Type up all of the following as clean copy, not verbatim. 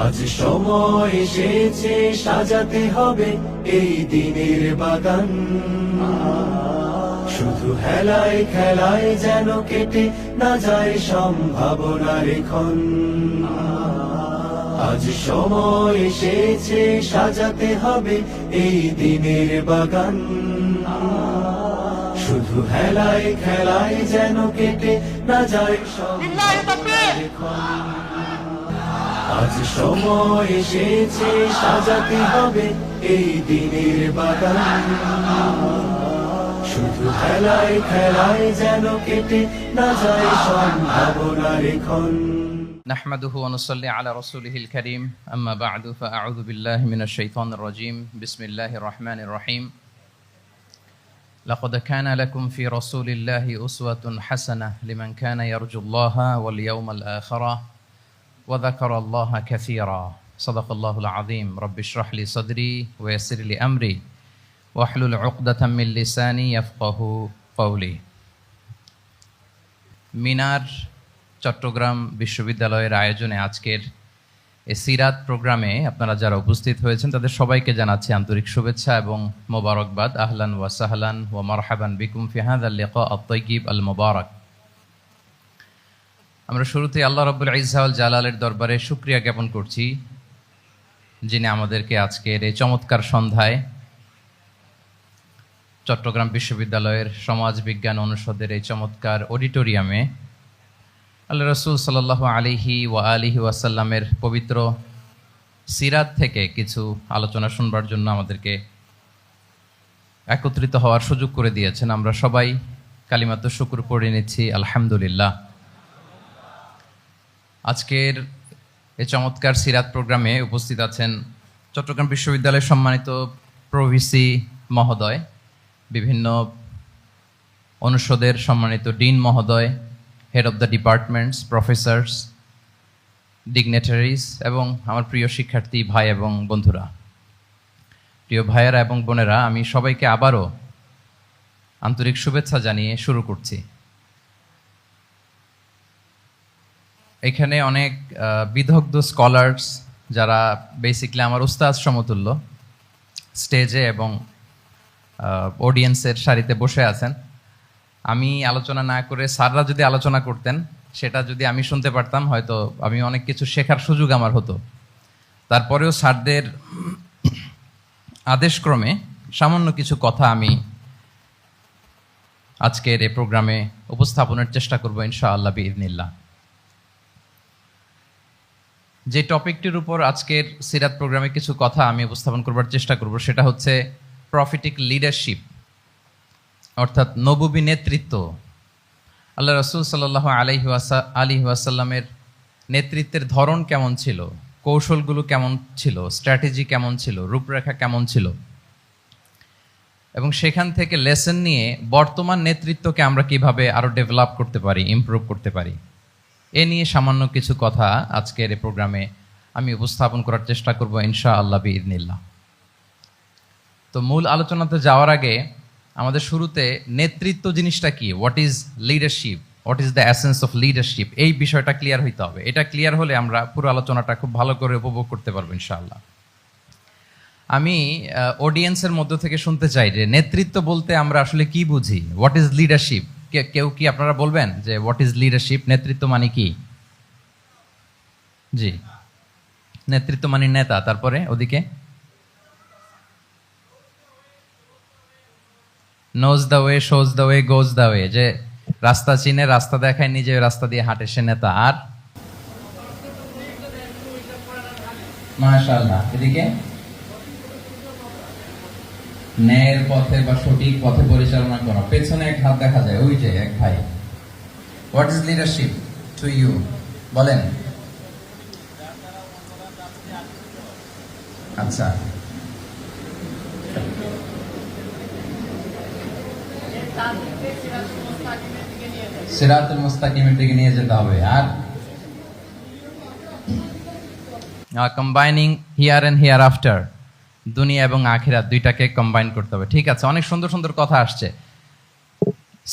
আজ সময় এসেছে সাজাতে হবে এই দিনের বাগান, শুধু হেলায় খেলায় যেন কেটে না যায় সম্ভাবনার ক্ষণ। আজ সময় এসেছে সাজাতে হবে এই দিনের বাগান, শুধু হেলায় খেলায় যেন কেটে না যায় সম্ভাবনার ক্ষণ। আজ সময় এসেছে সাজাতে হবে এই দিনের বাগান, শুধু খেলায় খেলায় যেন কেটে না যায় সম্ভাবনার ক্ষণ। نحمده ونصلي على رسوله الكريم أما بعد فأعوذ بالله من الشيطان الرجيم بسم الله الرحمن الرحيم لقد كان لكم في رسول الله أسوة حسنة لمن كان يرجو الله واليوم الآخر وذكر الله كثيرا صدق الله العظيم رب اشرح لي صدري ويسر لي أمري واحلل عقدة من لساني يفقه قولي মিনার চট্টগ্রাম বিশ্ববিদ্যালয়ের আয়োজনে আজকের এই সিরাত প্রোগ্রামে আপনারা যারা উপস্থিত হয়েছেন তাদের সবাইকে জানাচ্ছি আন্তরিক শুভেচ্ছা এবং মোবারকবাদ। আহলান ওয়া সাহলান ওয়া মারহাবান বিকুম ফি হাযাল লিকা আত-তাইয়িব আল মুবারাক। আমরা শুরুতে আল্লাহ রাব্বুল ইজ্জা ওয়াল জালালের দরবারে শুকরিয়া জ্ঞাপন করছি, যিনি আমাদেরকে আজকের এই চমৎকার সন্ধ্যায় চট্টগ্রাম বিশ্ববিদ্যালয়ের সমাজ বিজ্ঞান অনুষদের এই চমৎকার অডিটোরিয়ামে আল্লাহ রাসূল সাল্লাল্লাহু আলাইহি ওয়া আলিহি ওয়াসাল্লামের পবিত্র সিরাত থেকে কিছু আলোচনা শুনবার জন্য আমাদেরকে একত্রিত হওয়ার সুযোগ করে দিয়েছেন। আমরা সবাই কালিমাতুশ শুকর পড়ে নিচ্ছি আলহামদুলিল্লাহ। আজকের এই চমৎকার সিরাত প্রোগ্রামে উপস্থিত আছেন চট্টগ্রাম বিশ্ববিদ্যালয়ের সম্মানিত প্রভিসি মহোদয়, বিভিন্ন অনুষদের সম্মানিত ডিন মহোদয়, head of the departments, professors, ডিগনেটারিজ এবং আমার প্রিয় শিক্ষার্থী ভাই এবং বন্ধুরা, প্রিয় ভাইয়েরা এবং বোনেরা, আমি সবাইকে আবারও আন্তরিক শুভেচ্ছা জানিয়ে শুরু করছি। এখানে অনেক বিদগ্ধ স্কলার্স যারা বেসিকলি আমার উস্তাদ সমতুল্য স্টেজে এবং অডিয়েন্সের সারিতে বসে আছেন। আমি আলোচনা না করে স্যাররা যদি আলোচনা করতেন, সেটা যদি আমি শুনতে পারতাম, হয়তো আমি অনেক কিছু শেখার সুযোগ আমার হতো। তারপরেও স্যারদের আদেশক্রমে সামান্য কিছু কথা আমি আজকের এই প্রোগ্রামে উপস্থাপনের চেষ্টা করব ইনশাআল্লাহ বিইذنিল্লাহ। যে টপিকটির উপর আজকের সিরাত প্রোগ্রামে কিছু কথা আমি উপস্থাপন করবার চেষ্টা করব সেটা হচ্ছে প্রফিটিক লিডারশিপ, অর্থাৎ নবুবী নেতৃত্ব। আল্লাহ রাসূল সাল্লাল্লাহু আলাইহি ওয়াসাল্লামের নেতৃত্বের ধরন কেমন ছিল, কৌশলগুলো কেমন ছিল, স্ট্র্যাটেজি কেমন ছিল, রূপরেখা কেমন ছিল, এবং সেখান থেকে লেসন নিয়ে বর্তমান নেতৃত্বকে আমরা কিভাবে আরো ডেভেলপ করতে পারি, ইমপ্রুভ করতে পারি, এ নিয়ে সামান্য কিছু কথা আজকের এই প্রোগ্রামে আমি উপস্থাপন করার চেষ্টা করব ইনশাআল্লাহ বিইذنিল্লাহ। তো মূল আলোচনাতে যাওয়ার আগে আমাদের শুরুতে নেতৃত্ব জিনিসটা কি, what is leadership, what is the essence of leadership, এই বিষয়টা ক্লিয়ার হইতে হবে। এটা ক্লিয়ার হলে আমরা পুরো আলোচনাটা খুব ভালো করে উপভোগ করতে পারবো ইনশাআল্লাহ। আমি অডিয়েন্সের মধ্য থেকে শুনতে চাই যে নেতৃত্ব বলতে আমরা আসলে কি বুঝি, হোয়াট ইজ লিডারশিপ। কেউ কি আপনারা বলবেন যে হোয়াট ইজ লিডারশিপ, নেতৃত্ব মানে কি? জি, নেতৃত্ব মানে নেতা, তারপরে ওদিকে nose the way, shows the way, goes the way, যে রাস্তা চিনে, রাস্তা দেখায়, নিজে রাস্তা দিয়ে হাঁটে, সে নেতা। আর মাশাআল্লাহ, এদিকে ন্যায়ের পথে বা সঠিক পথে পরিচালনা করা। পেছনে এক হাত দেখা যায়, ওই যে এক ভাই। What is leadership to you, বলেন। আচ্ছা, সিরাতুল মুস্তাকিমের দিকে নিয়ে যেতে হবে। আর combining here and hereafter, দুনিয়া এবং আখিরাত দুইটাকে কম্বাইন করতে হবে। ঠিক আছে, অনেক সুন্দর সুন্দর কথা আসছে,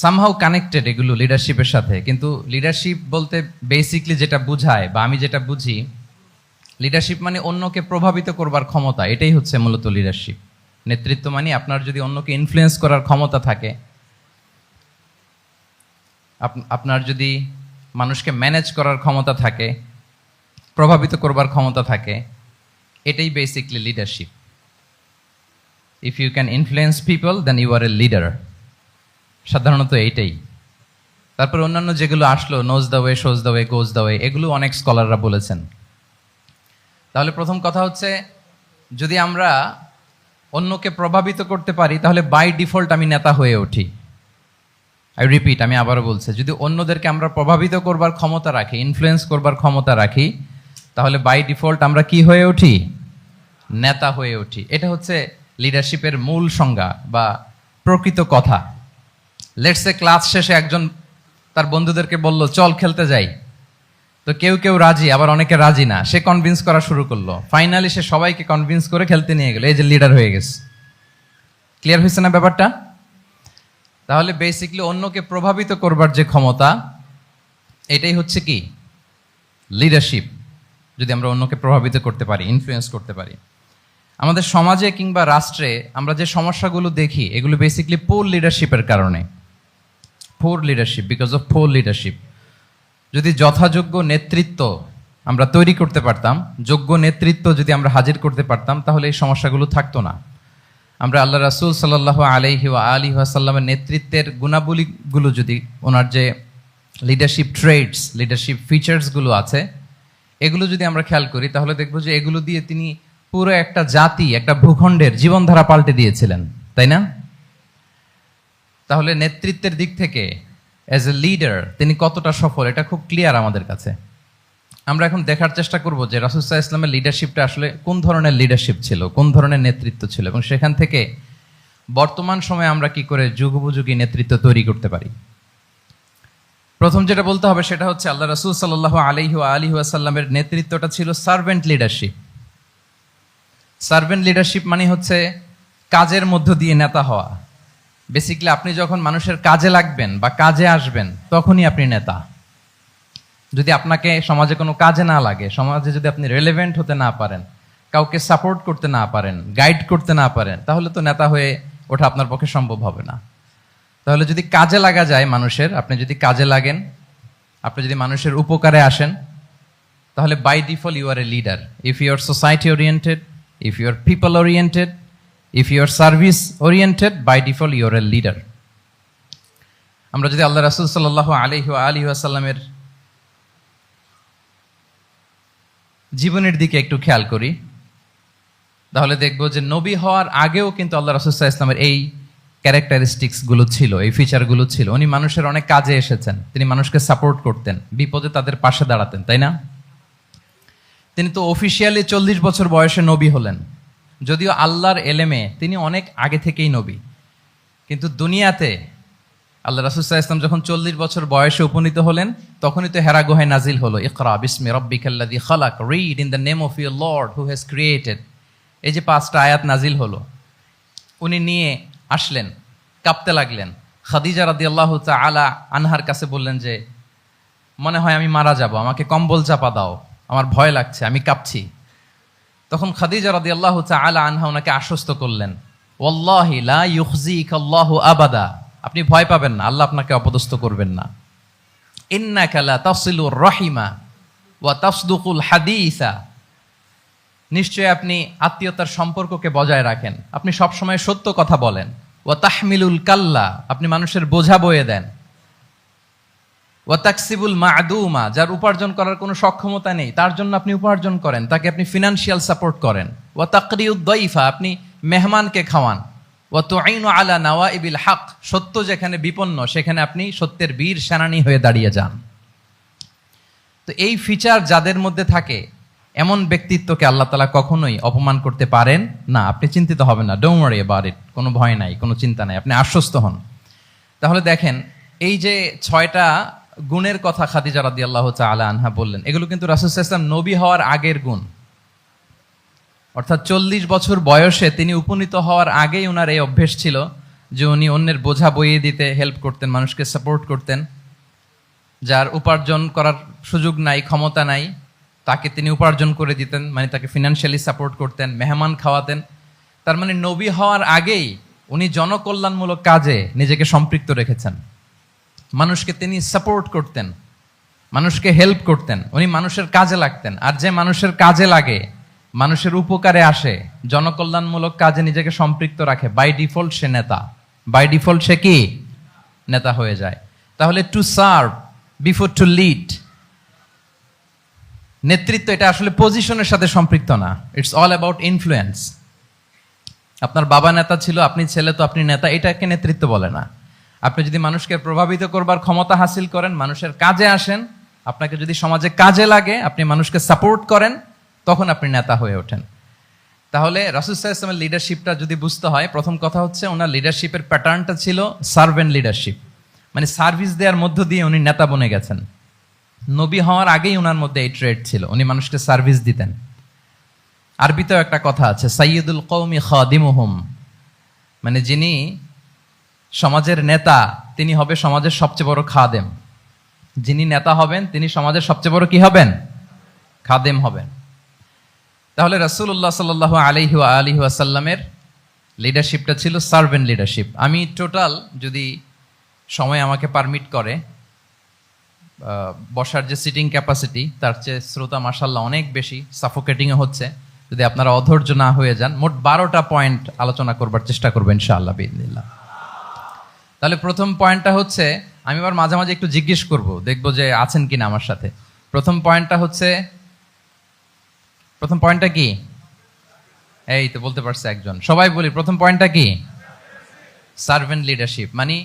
সামহাউ কানেক্টেড এগুলো লিডারশিপের সাথে। কিন্তু লিডারশিপ বলতে বেসিকলি যেটা বুঝায় বা আমি যেটা বুঝি, লিডারশিপ মানে অন্যকে প্রভাবিত করবার ক্ষমতা, এটাই হচ্ছে মূলত লিডারশিপ। নেতৃত্ব মানে আপনার যদি অন্যকে ইনফ্লুয়েন্স করার ক্ষমতা থাকে, আপনার যদি মানুষকে ম্যানেজ করার ক্ষমতা থাকে, প্রভাবিত করবার ক্ষমতা থাকে, এটাই basically leadership. If you can influence people then you are a leader, সাধারণত এইটাই। তারপর অন্যান্য যেগুলো আসলো, knows the way, shows the way, goes the way, এগুলো অনেক স্কলাররা বলেছেন। তাহলে প্রথম কথা হচ্ছে, যদি আমরা অন্যকে প্রভাবিত করতে পারি তাহলে বাই ডিফল্ট আমি নেতা হয়ে উঠি। আই রিপিট, আমি আবারও বলছি, যদি অন্যদেরকে আমরা প্রভাবিত করবার ক্ষমতা রাখি, ইনফ্লুয়েন্স করবার ক্ষমতা রাখি, তাহলে বাই ডিফল্ট আমরা কি হয়ে উঠি? নেতা হয়ে উঠি। এটা হচ্ছে লিডারশিপের মূল সংজ্ঞা বা প্রকৃত কথা। লেটস সে ক্লাস শেষে একজন তার বন্ধুদেরকে বলল চল খেলতে যাই, তো কেউ কেউ রাজি, আবার অনেকে রাজি না। সে কনভিন্স করা শুরু করলো, ফাইনালি সে সবাইকে কনভিন্স করে খেলতে নিয়ে গেল, এই যে লিডার হয়ে গেছে। ক্লিয়ার হয়েছে না ব্যাপারটা? তাহলে বেসিকলি অন্যকে প্রভাবিত করবার যে ক্ষমতা, এটাই হচ্ছে কি? লিডারশিপ। যদি আমরা অন্যকে প্রভাবিত করতে পারি, ইনফ্লুয়েন্স করতে পারি। আমাদের সমাজে কিংবা রাষ্ট্রে আমরা যে সমস্যাগুলো দেখি, এগুলো বেসিকলি পোর লিডারশিপের কারণে। Poor leadership, because of poor leadership. যদি যথাযোগ্য নেতৃত্ব আমরা তৈরি করতে পারতাম, যোগ্য নেতৃত্ব যদি আমরা হাজির করতে পারতাম, তাহলে এই সমস্যাগুলো থাকতো না। আমরা আল্লাহ রাসূল সাল্লাল্লাহু আলাইহি ওয়া আলিহি ওয়াসাল্লামের নেতৃত্বের গুণাবলীগুলো, যদি ওনার যে লিডারশিপ ট্রেডস, লিডারশিপ ফিচার্সগুলো আছে, এগুলো যদি আমরা খেয়াল করি, তাহলে দেখবো যে এগুলো দিয়ে তিনি পুরো একটা জাতি, একটা ভূখণ্ডের জীবনধারা পাল্টে দিয়েছিলেন, তাই না? তাহলে নেতৃত্বের দিক থেকে অ্যাজ এ লিডার তিনি কতটা সফল, এটা খুব ক্লিয়ার আমাদের কাছে। আমরা এখন দেখার চেষ্টা করব যে রাসূল সাল্লাল্লাহু আলাইহি ওয়াসাল্লামের লিডারশিপটা আসলে কোন ধরনের লিডারশিপ ছিল, কোন ধরনের নেতৃত্ব ছিল, এবং সেখান থেকে বর্তমান সময়ে আমরা কি করে যুগোপযোগী নেতৃত্ব তৈরি করতে পারি। প্রথম যেটা বলতে হবে সেটা হচ্ছে, আল্লাহ রাসূল সাল্লাল্লাহু আলাইহি ওয়া আলিহি ওয়াসাল্লামের নেতৃত্বটা ছিল সার্ভেন্ট লিডারশিপ। সার্ভেন্ট লিডারশিপ মানে হচ্ছে কাজের মধ্য দিয়ে নেতা হওয়া। বেসিক্যালি আপনি যখন মানুষের কাজে লাগবেন বা কাজে আসবেন, তখনই আপনি নেতা। যদি আপনাকে সমাজে কোনো কাজে না লাগে, সমাজে যদি আপনি রেলেভেন্ট হতে না পারেন, কাউকে সাপোর্ট করতে না পারেন, গাইড করতে না পারেন, তাহলে তো নেতা হয়ে ওঠা আপনার পক্ষে সম্ভব হবে না। তাহলে যদি কাজে লাগা যায় মানুষের, আপনি যদি কাজে লাগেন, আপনি যদি মানুষের উপকারে আসেন, তাহলে by default you are a leader. If you are society oriented, if you are people oriented, if you are service oriented, by default you are a leader. আমরা যদি আল্লাহ রাসূল সাল্লাল্লাহু আলাইহি ওয়া আলিহি ওয়াসাল্লামের জীবনের দিকে একটু খেয়াল করি, তাহলে দেখবো যে নবী হওয়ার আগেও কিন্তু আল্লাহ রাসূল সাল্লাল্লাহু আলাইহি ওয়াসাল্লামের এই ক্যারেক্টারিস্টিক্স গুলো ছিল, এই ফিচারগুলো ছিল। উনি মানুষের অনেক কাজে এসেছেন, তিনি মানুষকে সাপোর্ট করতেন, বিপদে তাদের পাশে দাঁড়াতেন, তাই না? তিনি তো অফিসিয়ালি 40 বছর বয়সে নবী হলেন, যদিও আল্লাহর এলেমে তিনি অনেক আগে থেকেই নবী। কিন্তু দুনিয়াতে আল্লাহ রাসূল সাল্লাল্লাহু আলাইহি ওয়াসাল্লাম যখন 40 বছর বয়সে উপনীত হলেন, তখনই তো হেরা গুহায় নাজিল হলো, ইকরা বিসমি রাব্বিকাল্লাযী খালাক, read in the name of your lord who has created. এই যে 5টা আয়াত নাজিল হলো, উনি নিয়ে আসলেন, কাঁপতে লাগলেন। খাদিজা রাদিয়াল্লাহু তাআলা আনহার কাছে বললেন যে, মনে হয় আমি মারা যাব, আমাকে কম্বল চাপা দাও, আমার ভয় লাগছে, আমি কাঁপছি। তখন খাদিজা রাদিয়াল্লাহু তাআলা আনহা ওনাকে আশ্বস্ত করলেন, ওয়াল্লাহি লা ইউখজিকাল্লাহু আবাদা, আপনি ভয় পাবেন না, আল্লাহ আপনাকে অপদস্থ করবেন না। ইন্নাকা লা তাসিলুর রাহিমা ওয়া তাসদুকুল হাদিসা, নিশ্চয় আপনি আত্মীয়তার সম্পর্ককে বজায় রাখেন, আপনি সবসময় সত্য কথা বলেন। ওয়া তাহমিলুল কাল্লা, আপনি মানুষের বোঝা বয়ে দেন। ওয়া তাকসিবুল মা'দুমা, যার উপার্জন করার কোনো সক্ষমতা নেই তার জন্য আপনি উপার্জন করেন, তাকে আপনি ফিনান্সিয়াল সাপোর্ট করেন। ওয়া তাকরিউদ দাইফা, আপনি মেহমানকে খাওয়ান। ওয়া তুঈনু আলা নাওয়াইবিল হক, সত্য যেখানে বিপন্ন সেখানে আপনি সত্যের বীর সেনানী হয়ে দাঁড়িয়ে যান। তো এই ফিচার যাদের মধ্যে থাকে, এমন ব্যক্তিত্বকে আল্লাহ তাআলা কখনোই অপমান করতে পারেন না। আপনি চিন্তিত হবেন না, ডোন্ট ওয়ারি অ্যাবাউট ইট, কোনো ভয় নাই, কোনো চিন্তা নাই, আপনি আশ্বস্ত হন। তাহলে দেখেন, এই যে 6টা গুণের কথা খাদিজা রাদিয়াল্লাহু তাআলা আনহা বললেন, এগুলো কিন্তু রাসূল সাল্লাল্লাহু আলাইহি ওয়াসাল্লাম নবী হওয়ার আগের গুণ। অর্থাৎ 40 বছর বয়সে তিনি উপনীত হওয়ার আগেই ওনার এই অভ্যেস ছিল যে উনি অন্যের বোঝা বইয়ে দিতে হেল্প করতেন, মানুষকে সাপোর্ট করতেন। যার উপার্জন করার সুযোগ নাই, ক্ষমতা নাই, তাকে তিনি উপার্জন করে দিতেন, মানে তাকে ফিনান্সিয়ালি সাপোর্ট করতেন, মেহমান খাওয়াতেন। তার মানে নবী হওয়ার আগেই উনি জনকল্যাণমূলক কাজে নিজেকে সম্পৃক্ত রেখেছেন। মানুষকে তিনি সাপোর্ট করতেন, মানুষকে হেল্প করতেন, উনি মানুষের কাজে লাগতেন। আর যে মানুষের কাজে লাগে, মানুষের উপকারে আসে, জনকল্যাণমূলক কাজে নিজেকে সম্পৃক্ত রাখে, বাই ডিফল্ট সে নেতা, বাই ডিফল্ট সে কি নেতা হয়ে যায়। তাহলে to serve before to lead, নেতৃত্ব এটা আসলে পজিশনের সাথে সম্পৃক্ত না, ইটস অল অ্যাবাউট ইনফ্লুয়েন্স। আপনার বাবা নেতা ছিল, আপনি ছেলে তো আপনি নেতা, এটাকে নেতৃত্ব বলে না। আপনি যদি মানুষকে প্রভাবিত করবার ক্ষমতা হাসিল করেন, মানুষের কাজে আসেন, আপনাকে যদি সমাজে কাজে লাগে, আপনি মানুষকে সাপোর্ট করেন, তখন আপনি নেতা হয়ে ওঠেন। তাহলে রাসূল সাল্লাল্লাহু আলাইহি ওয়াসাল্লামের লিডারশিপটা যদি বুঝতে হয়, প্রথম কথা হচ্ছে ওনার লিডারশিপের প্যাটার্নটা ছিল সার্ভেন্ট লিডারশিপ, মানে সার্ভিস দেওয়ার মধ্য দিয়ে উনি নেতা বনে গেছেন। নবী হওয়ার আগেই ওনার মধ্যে এই ট্রেড ছিল, উনি মানুষকে সার্ভিস দিতেন। আরবিতেও একটা কথা আছে, সাইয়্যিদুল কওমি খাদিমুহুম, মানে যিনি সমাজের নেতা তিনি হবে সমাজের সবচেয়ে বড় খাদেম। যিনি নেতা হবেন তিনি সমাজের সবচেয়ে বড় কি হবেন? খাদেম হবেন। তাহলে রাসূলুল্লাহ সাল্লাল্লাহু আলাইহি ওয়া আলিহি ওয়াসাল্লামের লিডারশিপটা ছিল সার্ভেন্ট লিডারশিপ। আমি টোটাল, যদি সময় আমাকে পারমিট করে, বসার যে সিটিং ক্যাপাসিটি তার চেয়ে শ্রোতা মাশাআল্লাহ অনেক বেশি, সাফোকেটিংও হচ্ছে। যদি আপনারা অধৈর্য না হয়ে যান, মোট 12টা পয়েন্ট আলোচনা করবার চেষ্টা করবো ইনশাআল্লাহ বিইذنিল্লাহ। তাহলে প্রথম পয়েন্টটা হচ্ছে, আমি আবার মাঝে মাঝে একটু জিজ্ঞেস করব, দেখবো যে আছেন কিনা আমার সাথে। প্রথম পয়েন্টটা হচ্ছে, প্রথম পয়েন্টটা কি? এই তো বলতে পারছে একজন, সবাই বলি প্রথম পয়েন্টটা কি? সার্ভেন্ট লিডারশিপ, মানে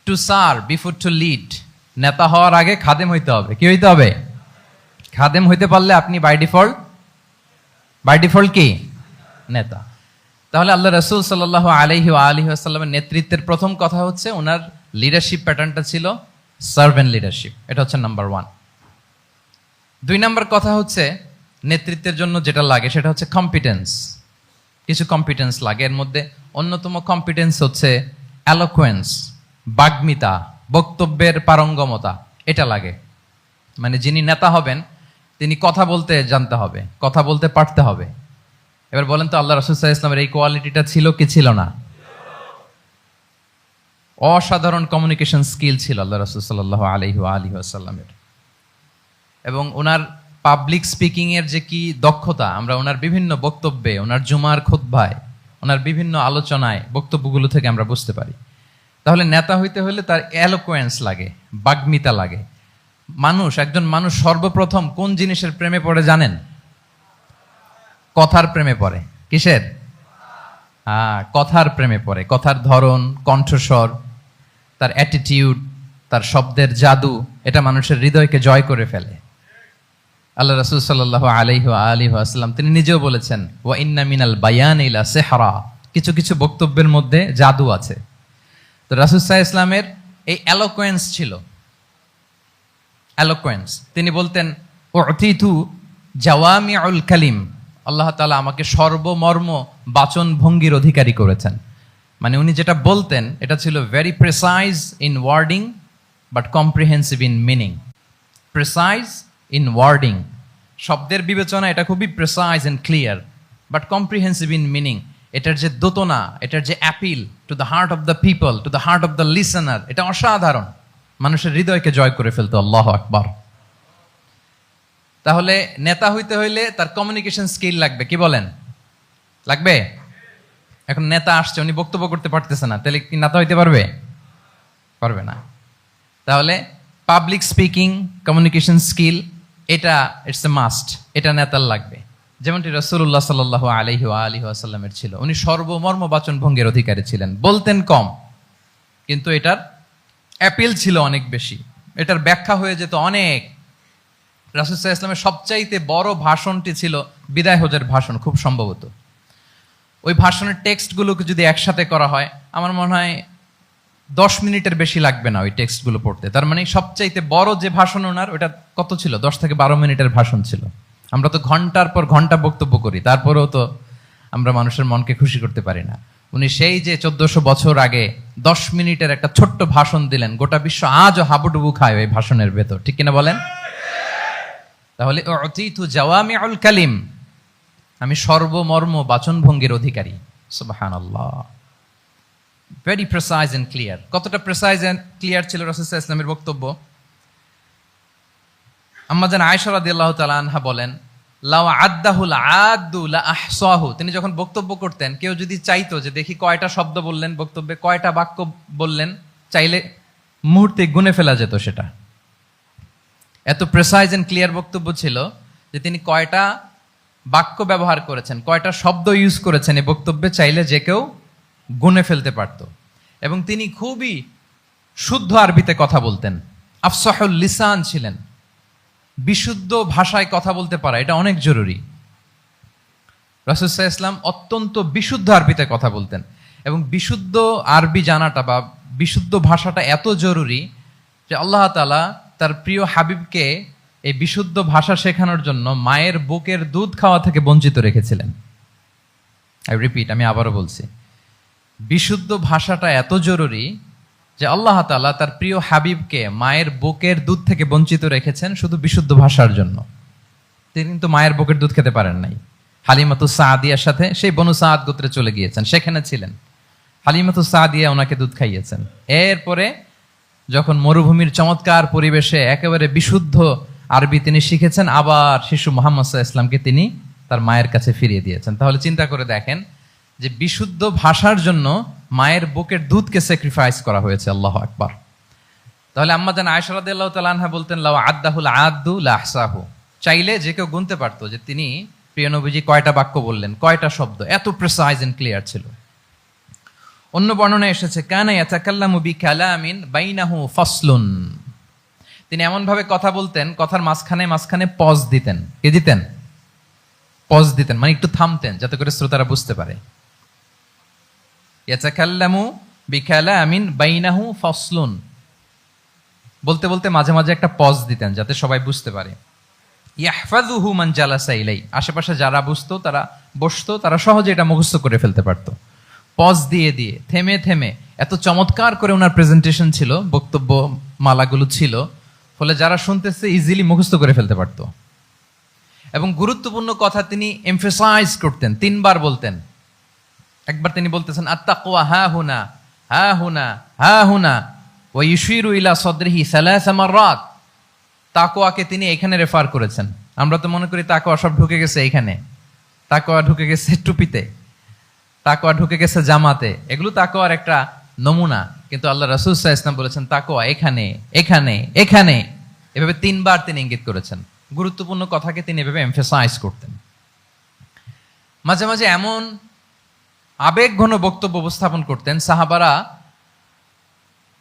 to serve before to lead. নেতা হওয়ার আগে খাদেম হইতে হবে। কি হইতে হবে? খাদেম হইতে পারলে আপনি বাই ডিফল্ট কি? নেতা। তাহলে আল্লাহ রাসূল সাল্লাল্লাহু আলাইহি ওয়া আলিহি ওয়াসাল্লামের নেতৃত্বের প্রথম কথা হচ্ছে ওনার লিডারশিপ প্যাটার্নটা ছিল সার্ভেন্ট লিডারশিপ। এটা হচ্ছে নাম্বার 1। 2 নাম্বার কথা হচ্ছে, নেতৃত্বের জন্য যেটা লাগে সেটা হচ্ছে কম্পিটেন্স। কিছু কম্পিটেন্স লাগে, এর মধ্যে অন্যতম কম্পিটেন্স হচ্ছে অ্যালোকুয়েন্স, বাগ্মিতা, বক্তব্যের পারঙ্গমতা, এটা লাগে। মানে যিনি নেতা হবেন তিনি কথা বলতে জানতে হবে, কথা বলতে পারতে হবে। এবার বলেন তো, আল্লাহ রাসূল সাল্লাল্লাহু আলাইহি ওয়াসাল্লামের এই কোয়ালিটিটা ছিল কি ছিল না? অসাধারণ কমিউনিকেশন স্কিল ছিল আল্লাহ রাসূল সাল্লাল্লাহু আলাইহি ওয়া আলিহি ওয়াসাল্লামের। এবং ওনার পাবলিক স্পিকিং এর যে কি দক্ষতা, আমরা ওনার বিভিন্ন বক্তব্যে, ওনার জুমার খুতবায়, ওনার বিভিন্ন আলোচনায়, বক্তব্যগুলো থেকে আমরা বুঝতে পারি। তাহলে নেতা হইতে হলে তার এলোকোয়েন্স লাগে, বাগ্মিতা লাগে। একজন মানুষ সর্বপ্রথম কোন জিনিসের প্রেমে পড়ে জানেন? কথার প্রেমে পড়ে। কিসের? কথার প্রেমে পড়ে। কথার ধরন, কণ্ঠস্বর, তার অ্যাটিটিউড, তার শব্দের জাদু, এটা মানুষের হৃদয়কে জয় করে ফেলে। আল্লাহ রাসূল সাল্লাল্লাহু আলাইহি ওয়া আলিহি ওয়াসাল্লাম তিনি নিজেও বলেছেন, ওয়া ইন্না মিনাল বায়ানি লা সিহরা, কিছু কিছু বক্তব্যের মধ্যে জাদু আছে। তো রাসূল সাল্লাল্লাহু আলাইহি ওয়াসাল্লামের এই এলোকোয়েন্স ছিল, এলোকোয়েন্স। তিনি বলতেন, উতিতু জাওয়ামিউল কালিম, আল্লাহ তাআলা আমাকে সর্বমর্ম বাচন ভঙ্গির অধিকারী করেছেন। মানে উনি যেটা বলতেন এটা ছিল very precise in wording but comprehensive in meaning. Precise in wording, শব্দের বিবেচনা এটা খুবই precise and clear, but comprehensive in meaning. এটার যে দোতনা, এটার যে appeal to the heart of the people, to the heart of the listener, এটা অসাধারণ, মানুষের হৃদয়কে জয় করে ফেলতো। আল্লাহু আকবার। তাহলে নেতা হইতে হইলে তার কমিউনিকেশন স্কিল লাগবে। কি বলেন? লাগবে? এখন নেতা আসছে, উনি বক্তব্য করতে পারতেছে না, তাহলে কি নেতা হইতে পারবে? পারবে না। তাহলে পাবলিক স্পিকিং, কমিউনিকেশন স্কিল, এটা ইটস এ মাস্ট, এটা নেতার লাগবে। যেমনটি রাসূলুল্লাহ সাল্লাল্লাহু আলাইহি ওয়া আলিহি ওয়াসাল্লামের ছিল। উনি সর্বমর্ম বাচন ভঙ্গির অধিকারী ছিলেন। বলতেন কম, কিন্তু এটার অ্যাপিল ছিল অনেক বেশি, এটার ব্যাখ্যা হয়ে যেত অনেক। রাসূল সাল্লাল্লাহু আলাইহি ওয়াসাল্লামের সবচাইতে বড় ভাষণটি ছিল বিদায় হজের ভাষণ, খুব সম্ভবত। ওই ভাষণের টেক্সটগুলোকে যদি একসাথে করা হয়, আমার মনে হয় 10 মিনিটের বেশি লাগবে না ওই টেক্সটগুলো পড়তে। তার মানে সবচাইতে বড় যে ভাষণ ওনার, ওটা কত ছিল? 10 থেকে 12 মিনিটের ভাষণ ছিল। আমরা তো ঘন্টার পর ঘন্টা বক্তব্য করি, তারপরেও তো আমরা মানুষের মনকে খুশি করতে পারি না। উনি সেই যে 1400 বছর আগে 10 মিনিটের একটা ছোট্ট ভাষণ দিলেন, গোটা বিশ্ব আজও হাবুডুবু খায় ওই ভাষণের ভেতর। ঠিক কিনা বলেন? তাহলে উতিতু জাওয়ামিউল কালিম, আমি সর্বমর্ম বাচনভঙ্গির অধিকারী। সুবহানাল্লাহ, ভেরি প্রেসাইজ এন্ড ক্লিয়ার। কতটা প্রেসাইজ এন্ড ক্লিয়ার ছিল রাসূল সাল্লাল্লাহু আলাইহি ওয়াসাল্লামের বক্তব্য? আম্মাজান আয়েশা রাদিয়াল্লাহু তাআলা আনহা বলেন, লাউ আদ্দাহুল আদ্দু লা আহসাহু। তিনি যখন বক্তব্য করতেন, কেউ যদি চাইতো যে দেখি কয়টা শব্দ বললেন বক্তব্যে, কয়টা বাক্য বললেন, চাইলে মুহূর্তে গুনে ফেলা যেত সেটা। এত প্রেসাইজ এন্ড ক্লিয়ার বক্তব্য ছিল যে তিনি কয়টা বাক্য ব্যবহার করেছেন, কয়টা শব্দ ইউজ করেছেন এই বক্তব্যে, চাইলে যে কেউ গুনে ফেলতে পারত। এবং তিনি খুবই শুদ্ধ আরবিতে কথা বলতেন, আফসাহুল লিসান ছিলেন। বিশুদ্ধ ভাষায় কথা বলতে পারা এটা অনেক জরুরি। রাসূল সাল্লাল্লাহু আলাইহি ওয়াসাল্লাম অত্যন্ত বিশুদ্ধ আরবিতে কথা বলতেন, এবং বিশুদ্ধ আরবি জানাটা বা বিশুদ্ধ ভাষাটা এত জরুরি যে আল্লাহ তাআলা তার প্রিয় হাবিবকে এই বিশুদ্ধ ভাষা শেখানোর জন্য মায়ের বুকের দুধ খাওয়া থেকে বঞ্চিত রেখেছিলেন। আই রিপিট, আমি আবারও বলছি, বিশুদ্ধ ভাষাটা এত জরুরি যে আল্লাহ তাআলা তার প্রিয় হাবিবকে মায়ের বুকের দুধ থেকে বঞ্চিত রেখেছেন শুধু বিশুদ্ধ ভাষার জন্য। তিনি কিন্তু মায়ের বুকের দুধ খেতে পারেন নাই। হালিমাতু সাদিয়ার সাথে সেই বনু সাদ গোত্রে চলে গিয়েছেন, সেখানে ছিলেন। হালিমাতু সাদিয়া ওনাকে দুধ খাইয়েছেন। এরপরে যখন মরুভূমির চমৎকার পরিবেশে একেবারে বিশুদ্ধ আরবি তিনি শিখেছেন, আবার শিশু মুহাম্মদ সাল্লাল্লাহু আলাইহি ওয়াসাল্লামকে তিনি তার মায়ের কাছে ফিরিয়ে দিয়েছেন। তাহলে চিন্তা করে দেখেন যে বিশুদ্ধ ভাষার জন্য মায়ের বুকের দুধকে স্যাক্রিফাইস করা হয়েছে। আল্লাহু আকবার। তাহলে আম্মাজান আয়েশা রাদিয়াল্লাহু তাআলা আনহা বলতেন, লাউ আদ্দাহুল আদ্দু লা আহসাহু। চাইলে যে কেউ গুনতে পারতো যে তিনি প্রিয় নবীজি কয়টা বাক্য বললেন, কয়টা শব্দ। এত প্রিসাইজ এন্ড ক্লিয়ার ছিল। অন্য বর্ণনায় এসেছে, কানা ইয়াতাকাল্লামু বিকালামিন বাইনাহু ফাসলুন। তিনি এমন ভাবে কথা বলতেন, কথার মাঝখানে মাঝখানে পজ দিতেন। কে দিতেন? পজ দিতেন, মানে একটু থামতেন যাতে করে শ্রোতারা বুঝতে পারে। ইয়াতাকাল্লামু বিকালামিন বাইনাহু ফাসলুন, বলতে বলতে মাঝে মাঝে একটা পজ দিতেন যাতে সবাই বুঝতে পারে। ইয়াহফাযুহু মান জালাসা ইলাই, আশেপাশে যারা বুঝতো, তারা বসতো, তারা সহজে এটা মুখস্থ করে ফেলতে পারতো। পজ দিয়ে দিয়ে, থেমে থেমে, এত চমৎকার করে ওনার প্রেজেন্টেশন ছিল, বক্তব্য মালাগুলো ছিল, ফলে যারা শুনতেছে ইজিলি মুখস্থ করে ফেলতে পারতো। এবং গুরুত্বপূর্ণ কথা তিনি এমফাসাইজ করতেন, 3 বার বলতেন। একবার তিনি বলতেছেন, আত্তাকওয়া হা হুনা হা হুনা হা হুনা ওয়া ইউশিরু ইলা সাদরিহি 3 মাররাত। তাকওয়াকে তিনি এখানে রেফার করেছেন। আমরা তো মনে করি তাকওয়া সব ঢুকে গেছে এইখানে, তাকওয়া ঢুকে গেছে টুপিতে, তাকওয়া ঢুকে গেছে জামাতে। এগুলো তাকওয়ার একটা নমুনা, কিন্তু আল্লাহ রাসূল সাল্লাল্লাহু আলাইহি ওয়াসাল্লাম বলেছেন তাকওয়া এখানে এখানে এখানে। এভাবে 3 বার তিনি ইঙ্গিত করেছেন। গুরুত্বপূর্ণ কথাকে তিনি এভাবে এমফাসাইজ করতেন। মাঝে মাঝে এমন আবেগঘন বক্তব্য উপস্থাপন করতেন, সাহাবারা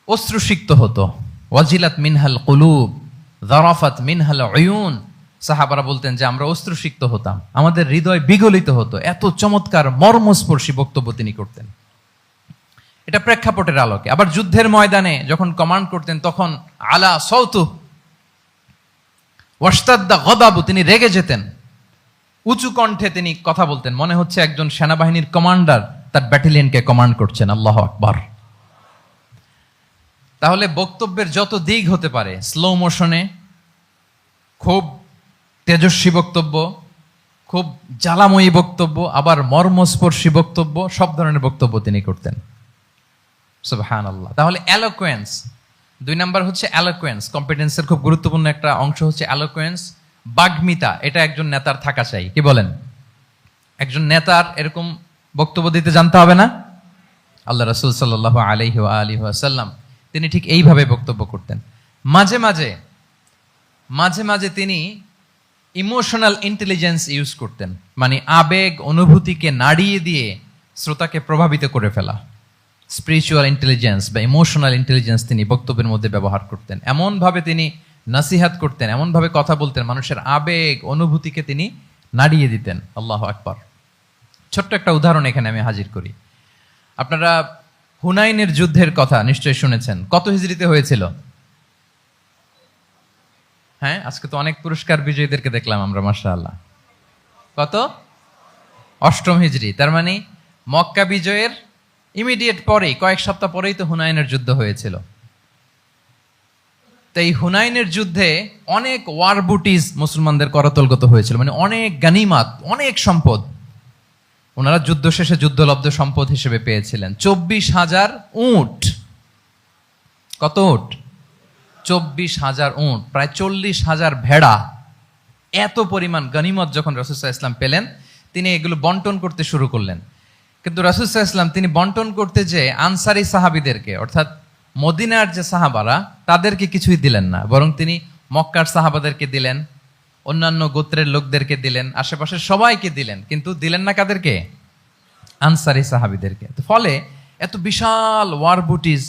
অশ্রুসিক্ত হতো। ওয়াজিলাত মিনহাল কুলুব যারাফাত মিনহাল উয়ুন। সাহাবারা বলতেন যে আমরা অশ্রুসিক্ত হতাম, আমাদের হৃদয় বিগলিত হতো। এত চমৎকার মর্মস্পর্শী বক্তব্য তিনি করতেন। এটা প্রেক্ষাপটের আলোকে। আবার যুদ্ধের ময়দানে যখন কমান্ড করতেন, তখন আলা সাউতু ওয়াশতাদ্দা গদাবু, তিনি রেগে যেতেন। উঁচু কণ্ঠে তিনি কথা বলতেন, মনে হচ্ছে একজন সেনাবাহিনীর কমান্ডার তার ব্যাটালিয়নকে কমান্ড করছেন। আল্লাহু আকবার। তাহলে বক্তব্যের যত দিক হতে পারে, স্লো মোশনে, খুব তেজস্বী বক্তব্য, খুব জ্বালাময়ী বক্তব্য, আবার মর্মস্পর্শী বক্তব্য, সব ধরনের বক্তব্য তিনি করতেন। সুবহানাল্লাহ। তাহলে এলোকোয়েন্স, 2 নাম্বার হচ্ছে এলোকোয়েন্স। কম্পিটেন্সের খুব গুরুত্বপূর্ণ একটা অংশ হচ্ছে এলোকোয়েন্স, বাগ্মিতা। এটা একজন নেতার থাকা চাই। কি বলেন? একজন নেতার এরকম বক্তব্য দিতে জানতে হবে না? আল্লাহ রাসূল সাল্লাল্লাহু আলাইহি ওয়া আলিহি ওয়াসাল্লাম তিনি ঠিক এইভাবে বক্তব্য করতেন। মাঝে মাঝে মাঝে মাঝে তিনি ইমোশনাল ইন্টেলিজেন্স ইউজ করতেন, মানে আবেগ অনুভূতিকে নাড়িয়ে দিয়ে শ্রোতাকে প্রভাবিত করে ফেলা। স্পিরিচুয়াল ইন্টেলিজেন্স বা ইমোশনাল ইন্টেলিজেন্স তিনি বক্তব্যের মধ্যে ব্যবহার করতেন। এমনভাবে তিনি নাসিহাত করতেন, এমনভাবে কথা বলতেন, মানুষের আবেগ অনুভূতিকে তিনি নাড়িয়ে দিতেন। আল্লাহু আকবার। ছোট্ট একটা উদাহরণ এখানে আমি হাজির করি। আপনারা হুনাইনের যুদ্ধের কথা নিশ্চয়ই শুনেছেন। কত হিজরিতে হয়েছিল? হ্যাঁ, আজকে তো অনেক পুরস্কার বিজয়ীদেরকে দেখলাম আমরা, মাশাআল্লাহ। কত? 8ম হিজরি। তার মানে মক্কা বিজয়ের ইমিডিয়েট পরেই, কয়েক সপ্তাহ পরেই তো হুনাইনের যুদ্ধ হয়েছিল। তো এই হুনাইনের যুদ্ধে অনেক ওয়ার বুটিজ মুসলমানদের করতলগত হয়েছিল, মানে অনেক গানিমাত, অনেক সম্পদ ওনারা যুদ্ধ শেষে যুদ্ধলব্ধ সম্পদ হিসেবে পেয়েছিলেন। 24,000 উট। কত উট? 24,000 উট, প্রায় 40,000 ভেড়া। এত পরিমাণ গনিমত যখন রাসূল সাল্লাল্লাহু আলাইহি ওয়াসাল্লাম পেলেন, তিনি এগুলো বন্টন করতে শুরু করলেন। কিন্তু রাসূল সাল্লাল্লাহু আলাইহি ওয়াসাল্লাম তিনি বন্টন করতে যে আনসারি সাহাবীদেরকে, অর্থাৎ মদিনার যে সাহাবারা, তাদেরকে কিছুই দিলেন না, বরং তিনি মক্কার সাহাবাদেরকে দিলেন, অন্যান্য গোত্রের লোকদেরকে দিলেন, আশেপাশের সবাইকে দিলেন, কিন্তু দিলেন না কাদেরকে? আনসারি সাহাবীদেরকে। তো ফলে এত বিশাল ওয়ার বুটিজ,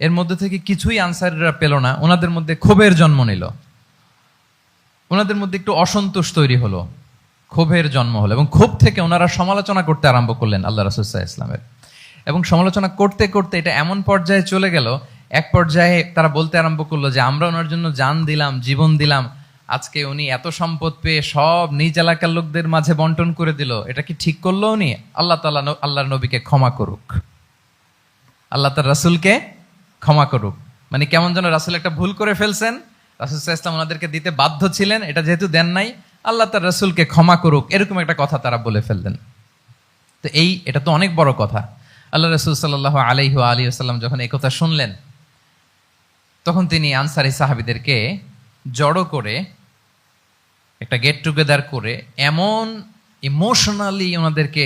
এর মধ্যে থেকে কিছুই আনসারিরা পেল না। ওনাদের মধ্যে ক্ষোভের জন্ম নিল, ওনাদের মধ্যে একটু অসন্তোষ তৈরি হলো, ক্ষোভের জন্ম হলো, এবং ক্ষোভ থেকে ওনারা সমালোচনা করতে আরম্ভ করলেন আল্লাহ রাসূল সাল্লাল্লাহু আলাইহি ওয়াসাল্লামের। এবং সমালোচনা করতে করতে এটা এমন পর্যায়ে চলে গেল, এক পর্যায়ে তারা বলতে আরম্ভ করলো যে আমরা ওনার জন্য জান দিলাম, জীবন দিলাম, আজকে উনি এত সম্পদ পেয়ে সব নিজ এলাকার লোকদের মাঝে বন্টন করে দিল, এটা কি ঠিক করলো উনি? আল্লাহ তাআলা আল্লাহর নবীকে ক্ষমা করুক, আল্লাহ তার রাসূলকে ক্ষমা করুক। মানে কেমন যেন রাসূল একটা ভুল করে ফেলছেন, রাসূল সাল্লাল্লাহু আলাইহি ওয়াসাল্লাম ওনাদেরকে দিতে বাধ্য ছিলেন, এটা যেহেতু দেন নাই, আল্লাহ তার রাসূলকে ক্ষমা করুক, এরকম একটা কথা তারা বলে ফেললেন। তো এটা তো অনেক বড় কথা। আল্লাহ রাসূল সাল্লাল্লাহু আলাইহি ওয়া আলিহি ওয়াসাল্লাম যখন এই কথা শুনলেন, তখন তিনি আনসারী সাহাবীদেরকে জড়ো করে একটা গেট টুগেদার করে এমন ইমোশনালি ওনাদেরকে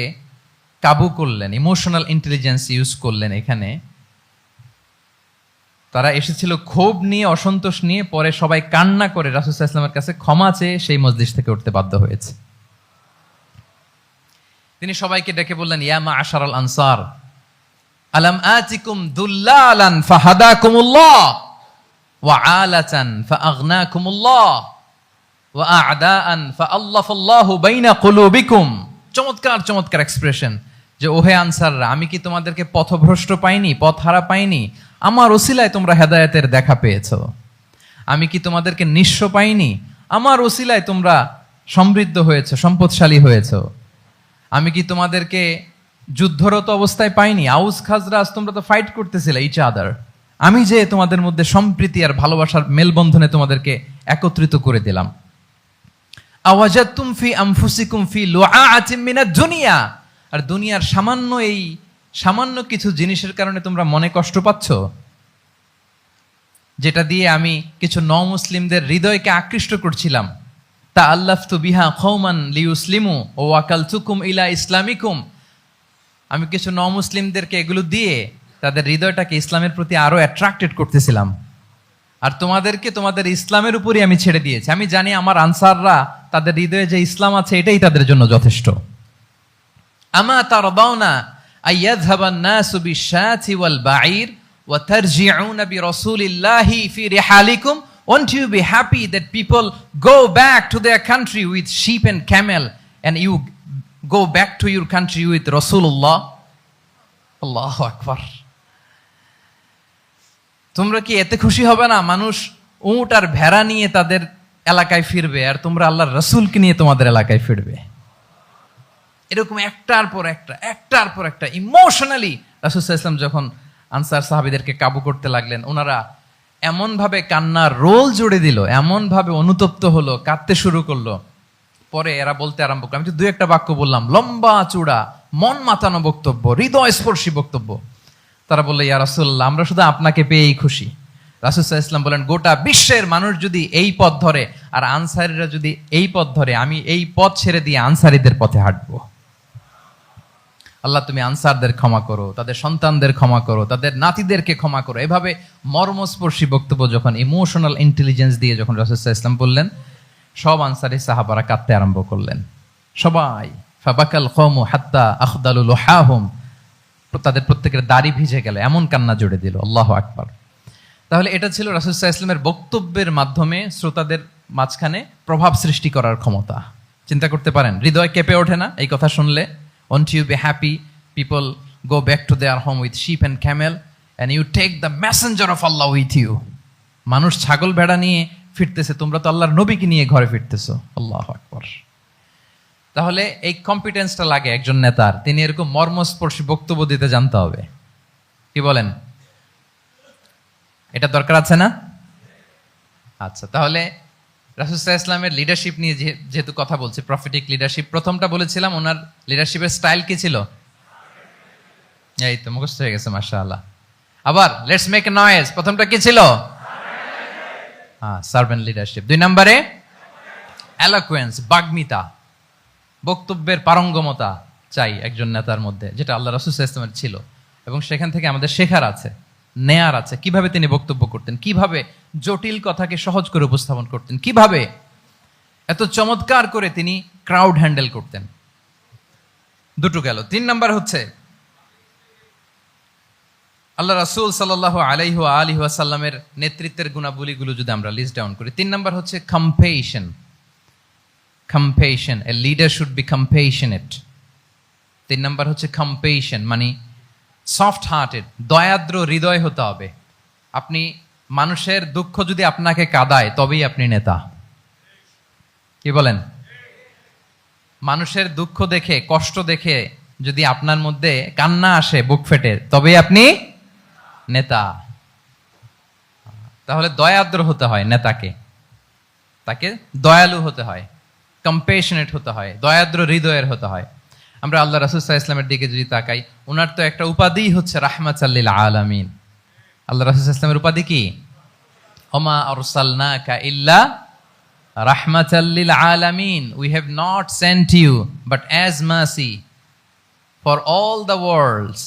কাবু করলেন, ইমোশনাল ইন্টেলিজেন্স ইউজ করলেন। এখানে তারা এসেছিল ক্ষোভ নিয়ে, অসন্তোষ নিয়ে, পরে সবাই কান্না করে রাসূল সাল্লাল্লাহু আলাইহি ওয়াসাল্লামের কাছে ক্ষমা চেয়ে সেই মজলিস থেকে উঠতে বাধ্য হয়েছে। তিনি সবাইকে ডেকে বললেন, ইয়া মা'আশারাল আনসার, আলাম আতিকুম দুল্লালান ফাহাদাকুমুল্লাহ ওয়া আলাতান ফাআগনাকুমুল্লাহ ওয়া আ'দাআন ফাআল্লাফাল্লাহু বাইনা কুলুবিকুম। চমৎকার চমৎকার এক্সপ্রেশন, যে ওহে আনসাররা, আমি কি তোমাদেরকে পথভ্রষ্ট পাইনি, পথহারা পাইনি? আমার ওসিলায় তোমরা হেদায়েতের দেখা পেয়েছো। আমি কি তোমাদেরকে নিঃস্ব পাইনি? আমার ওসিলায় তোমরা সমৃদ্ধ হয়েছো, সম্পদশালী হয়েছো। আমি কি তোমাদেরকে যুদ্ধরত অবস্থায় পাইনি? আউস খাজরাজ তোমরা তো ফাইট করতেছিলে ইচ আদার, আমি যে তোমাদের মধ্যে সম্প্রীতি আর ভালোবাসার মেলবন্ধনে তোমাদেরকে একত্রিত করে দিলাম। আওয়াজাতুম ফি আনফুসিকুম ফি লুআআতিম মিনাদ দুনিয়া, আর দুনিয়ার সামান্য কিছু জিনিসের কারণে তোমরা মনে কষ্ট পাচ্ছ, যেটা দিয়ে আমি কিছু মুসলিমদের হৃদয়কে আকৃষ্ট করছিলাম। তাআল্লাফতু বিহা কওমান লিউসলিমু ওয়া ওয়াকালতুকুম ইলা ইসলামিকুম, আমি কিছু মুসলিমদেরকে এগুলো দিয়ে তাদের হৃদয়টাকে ইসলামের প্রতি আরো অ্যাট্রাক্টেড করতেছিলাম, আর তোমাদেরকে তোমাদের ইসলামের উপরই আমি ছেড়ে দিয়েছি। আমি জানি আমার আনসাররা, তাদের হৃদয়ে যে ইসলাম আছে এটাই তাদের জন্য যথেষ্ট। আমা তারদাউনা আইয়াযহাবান নাসু বিশ-শাতি ওয়াল বাঈর ওয়া তারজিউনা বিরাসূলিল্লাহি ফি রিহালিকুম, won't you be happy that people go back to their country with sheep and camel and you go back to your country with Rasulullah? Allahu Akbar। তোমরা কি এতে খুশি হবে না? মানুষ উট আর ভেড়া নিয়ে তাদের এলাকায় ফিরবে, আর তোমরা আল্লাহর রাসূলকে নিয়ে তোমাদের এলাকায় ফিরবে। এরকম একটার পর একটা ইমোশনালি রাসূল সাল্লাল্লাহু আলাইহি ওয়াসাল্লাম যখন আনসার সাহাবীদেরকে কাবু করতে লাগলেন, ওনারা এমন ভাবে কান্নার রোল জুড়ে দিল, এমন ভাবে অনুতপ্ত হলো, কাঁদতে শুরু করলো। পরে এরা বলতে আরম্ভ করলো, আমি তো দুই একটা বাক্য বললাম, লম্বা চূড়া মন মাতানো বক্তব্য, হৃদয়স্পর্শী বক্তব্য। তারা বললো, ইয়া রাসূলুল্লাহ, আমরা শুধু আপনাকে পেয়েই খুশি। রাসূল সাল্লাল্লাহু আলাইহি ওয়াসাল্লাম বলেন, গোটা বিশ্বের মানুষ যদি এই পথ ধরে আর আনসারীরা যদি এই পথ ধরে, আমি এই পথ ছেড়ে দিয়ে আনসারীদের পথে হাঁটবো। আল্লাহ তুমি আনসারদের ক্ষমা করো, তাদের সন্তানদের ক্ষমা করো, তাদের নাতিদেরকে ক্ষমা করো। এভাবে মর্মস্পর্শী বক্তব্য যখন ইমোশনাল ইন্টেলিজেন্স দিয়ে যখন রাসূল সাল্লাল্লাহু আলাইহি ওয়াসাল্লাম বললেন, সব আনসারী সাহাবারা কাঁদতে আরম্ভ করলেন। সবাই ফাবাকাল কওমু হাত্তা আখদালু লুহাহুম, তাদের প্রত্যেকের দাড়ি ভিজে গেল, এমন কান্না জুড়ে দিল। আল্লাহু আকবার। তাহলে এটা ছিল রাসূল সাল্লাল্লাহু আলাইহি ওয়াসাল্লামের বক্তব্যের মাধ্যমে শ্রোতাদের মাঝখানে প্রভাব সৃষ্টি করার ক্ষমতা। চিন্তা করতে পারেন, হৃদয় কেঁপে ওঠে না এই কথা শুনলে? Won't you be happy people go back to their home with sheep and camel and you take the messenger of Allah with you? মানুষ ছাগল ভেড়া নিয়ে ফিরতেছে, তোমরা তো আল্লাহর নবীকে নিয়ে ঘরে ফিরতেছো। আল্লাহু আকবার। তাহলে এই কম্পিটেন্সটা লাগে একজন নেতার, তিনি এরকম মর্মস্পর্শী বক্তব্য দিতে জানতে হবে। কি বলেন? এটা দরকার আছে না? আচ্ছা, তাহলে রাসূল সাল্লাল্লাহু আলাইহি ইসলামের লিডারশিপ নিয়ে যেহেতু কথা বলছি, প্রফিটিক লিডারশিপ, প্রথমটা বলেছিলাম ওনার লিডারশিপের স্টাইল কি ছিল? এই তো মুখস্থ হয়ে গেছে মাশাআল্লাহ। আবার লেটস মেক এ নয়েজ, প্রথমটা কি ছিল? Servant leadership. 2 নম্বরে এলোকুয়েন্স, বাগ্মিতা, বক্তব্যের পারঙ্গমতা চাই একজন নেতার মধ্যে, যেটা আল্লাহ রাসূল সাল্লাল্লাহু আলাইহি ওয়াসাল্লামের ছিল, এবং সেখান থেকে আমাদের শেখার আছে, নেয়ার আছে, কিভাবে তিনি বক্তব্য করতেন, কিভাবে জটিল কথাকে সহজ করে উপস্থাপন করতেন, কিভাবে এত চমৎকার করে তিনি ক্রাউড হ্যান্ডেল করতেন। দুটো গেল। 3 নাম্বার হচ্ছে আল্লাহ রাসূল সাল্লাল্লাহু আলাইহি ওয়া আলিহি ওয়াসাল্লামের নেতৃত্বের গুণাবলীগুলো যদি আমরা লিস্ট ডাউন করি, 3 নাম্বার হচ্ছে কম্পেশন। কম্পেশন, a leader should be compassionate. 3 number হচ্ছে কম্পেশন, মানে সফট হার্টেড, দয়াদ্র হৃদয় হতে হবে। আপনি মানুষের দুঃখ যদি আপনাকে কাঁদায় তবেই আপনি নেতা। কি বলেন? মানুষের দুঃখ দেখে, কষ্ট দেখে যদি আপনার মধ্যে কান্না আসে বুক ফেটে, তবেই আপনি নেতা। তাহলে দয়াদ্র হতে হয় নেতাকে, তাকে দয়ালু হতে হয়, কম্পেশনেট হতে হয়, দয়াদ্র হৃদয়ের হতে হয়। আমরা আল্লাহ রাসূল সাল্লাল্লাহু আলাইহি ওয়াসাল্লামের দিকে যদি তাকাই, ওনার তো একটা উপাধি হচ্ছে রাহমাতাল লিল আলামিন। আল্লাহ রাসূল সাল্লাল্লাহু আলাইহি ওয়াসাল্লামের উপাধি কি? ওমা আরসালনাকা ইল্লা রাহমাতাল লিল আলামিন, we have not sent you but as mercy for all the worlds.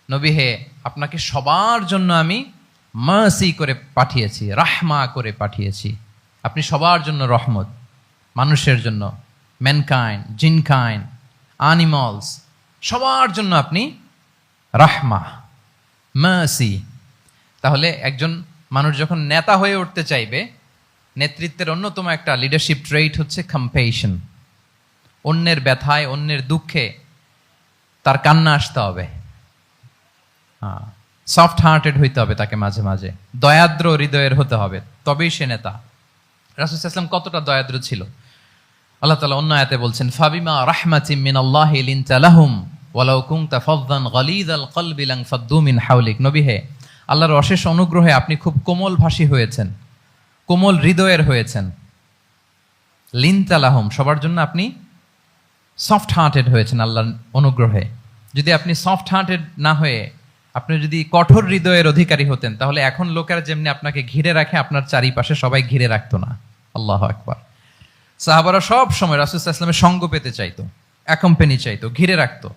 নবী হে, আপনাকে সবার জন্য আমি মার্সি করে পাঠিয়েছি, রাহমা করে পাঠিয়েছি। আপনি সবার জন্য রহমত, মানুষের জন্য, ম্যানকাইন্ড, জিনকাইন্ড, অ্যানিমালস, সবার জন্য আপনি রাহমা, মার্সি। তাহলে একজন মানুষ যখন নেতা হয়ে উঠতে চাইবে, নেতৃত্বের অন্যতম একটা লিডারশিপ ট্রেইট হচ্ছে কম্পেশন। অন্যের ব্যথায়, অন্যের দুঃখে তার কান্না আসতে হবে, সফট হার্টেড হইতে হবে তাকে, মাঝে মাঝে দয়াদ্র হৃদয়ের হতে হবে, তবেই সে নেতা। রাসূল সাল্লাল্লাহু আলাইহি ওয়াসাল্লাম কতটা দয়াদ্র ছিল, আল্লাহ তাআলা অন্য আয়াতে বলছেন, ফাবিমা রাহমাতিম মিনাল্লাহি লিনতা লাহুম ওয়ালাউ কুনতা ফাযযান গালিযাল কলবি লানফাদ্দু মিন হাওলিক। নবী হে, আল্লাহর অশেষ অনুগ্রহে আপনি খুব কোমল ভাষী হয়েছেন, কোমল হৃদয়ের হয়েছেন। লিনতা লাহুম, সবার জন্য আপনি সফট হার্টেড হয়েছেন আল্লাহর অনুগ্রহে। যদি আপনি সফট হার্টেড না হয়ে আপনি যদি কঠোর হৃদয়ের অধিকারী হতেন, তাহলে এখন লোকেরা যেমনি আপনাকে ঘিরে রাখে, আপনার চারিপাশে সবাই ঘিরে রাখতো না। আল্লাহু আকবার। সাহাবারা সব সময় রাসূল সাল্লাল্লাহু আলাইহি ওয়াসাল্লামের সঙ্গ পেতে চাইতো, অ্যাকম্পানি চাইতো, ঘিরে রাখতো।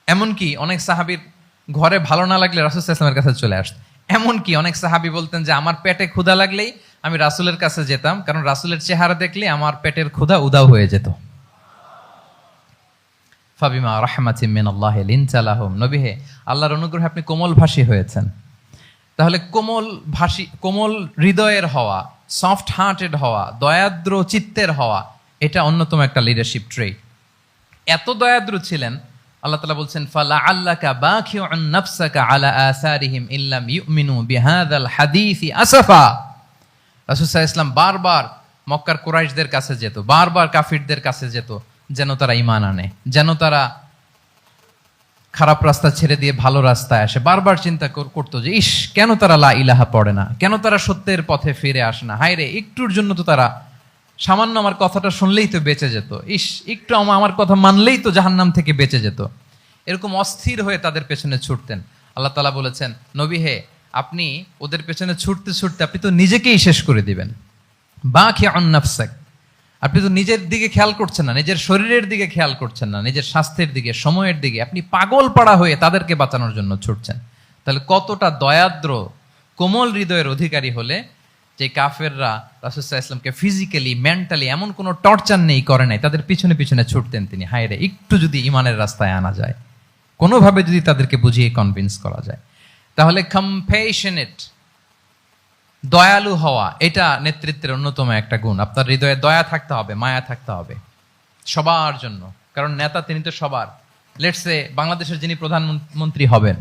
এমনকি অনেক সাহাবীর ঘরে ভালো না লাগলে রাসূল সাল্লাল্লাহু আলাইহি ওয়াসাল্লামের কাছে চলে আসতো। এমনকি অনেক সাহাবী বলতেন যে আমার পেটে ক্ষুধা লাগলেই আমি রাসূলের কাছে যেতাম, কারণ রাসূলের চেহারা দেখলে আমার পেটের ক্ষুধা উধাও হয়ে যেত। ফাবিমা রাহমাতিম মিনাল্লাহি লিনতা লাহুম, নবী হে, আল্লাহর অনুগ্রহে আপনি কোমল ভাষী হয়েছেন। তাহলে কোমল হৃদয়ের হওয়া, সফট হার্টেড হওয়া, দয়াদ্র চিত্তের হওয়া, এটা অন্যতম একটা লিডারশিপ ট্রেট। এত দয়াদ্র ছিলেন, আল্লাহ তাআলা বলছেন, ফালাআল্লাকা বাখিউন নাফসাকা আলা আসারিহিম ইল্লাম ইউমিনু বিহাযাল হাদীসি আসাফা। রাসূল সাল্লাল্লাহু আলাইহি ওয়াসাল্লাম বারবার মক্কার কুরাইশদের কাছে যেত, বারবার কাফিরদের কাছে যেত, যেন তারা ঈমান আনে, যেন তারা খারাপ রাস্তা ছেড়ে দিয়ে ভালো রাস্তায় আসে। বারবার চিন্তা করতো যে ইস, কেন তারা লা ইলাহা পড়ে না, কেন তারা সত্যের পথে ফিরে আসে না। হায় রে, একটুর জন্য তো তারা সামান্য আমার কথাটা শুনলেই তো বেঁচে যেত, ইস একটু আমার কথা মানলেই তো জাহান্নাম থেকে বেঁচে যেত। এরকম অস্থির হয়ে তাদের পেছনে ছুটতেন। আল্লাহ তাআলা বলেছেন, নবী হে, আপনি ওদের পেছনে ছুটতে ছুটতে আপনি তো নিজেকেই শেষ করে দিবেন। বাখিউন নাফসাক, আপনি তো নিজের দিকে খেয়াল করছেন না, নিজের শরীরের দিকে খেয়াল করছেন না, নিজের স্বাস্থ্যের দিকে, সময়ের দিকে, আপনি পাগল পাড়া হয়ে তাদেরকে বাঁচানোর জন্য ছুটছেন। তাহলে কতটা দয়াদ্র, কোমল হৃদয়ের অধিকারী হলে যে কাফেররা রাসূল সাল্লাল্লাহু আলাইহি ওয়াসাল্লামকে ফিজিক্যালি, মেন্টালি এমন কোনো টর্চার নেই, করে নাই, তাদের পিছনে পিছনে ছুটতেন তিনি। হায় রে, একটু যদি ইমানের রাস্তায় আনা যায়, কোনোভাবে যদি তাদেরকে বুঝিয়ে কনভিন্স করা যায়, তাহলে কম্প্যাশনেট, দয়ালু হওয়া, এটা নেতৃত্বের অন্যতম একটা গুণ। আপনার হৃদয়ে দয়া থাকতে হবে, মায়া থাকতে হবে সবার জন্য, কারণ নেতা তিনি তো সবার। লেটস সে বাংলাদেশের যিনি প্রধানমন্ত্রী হবেন,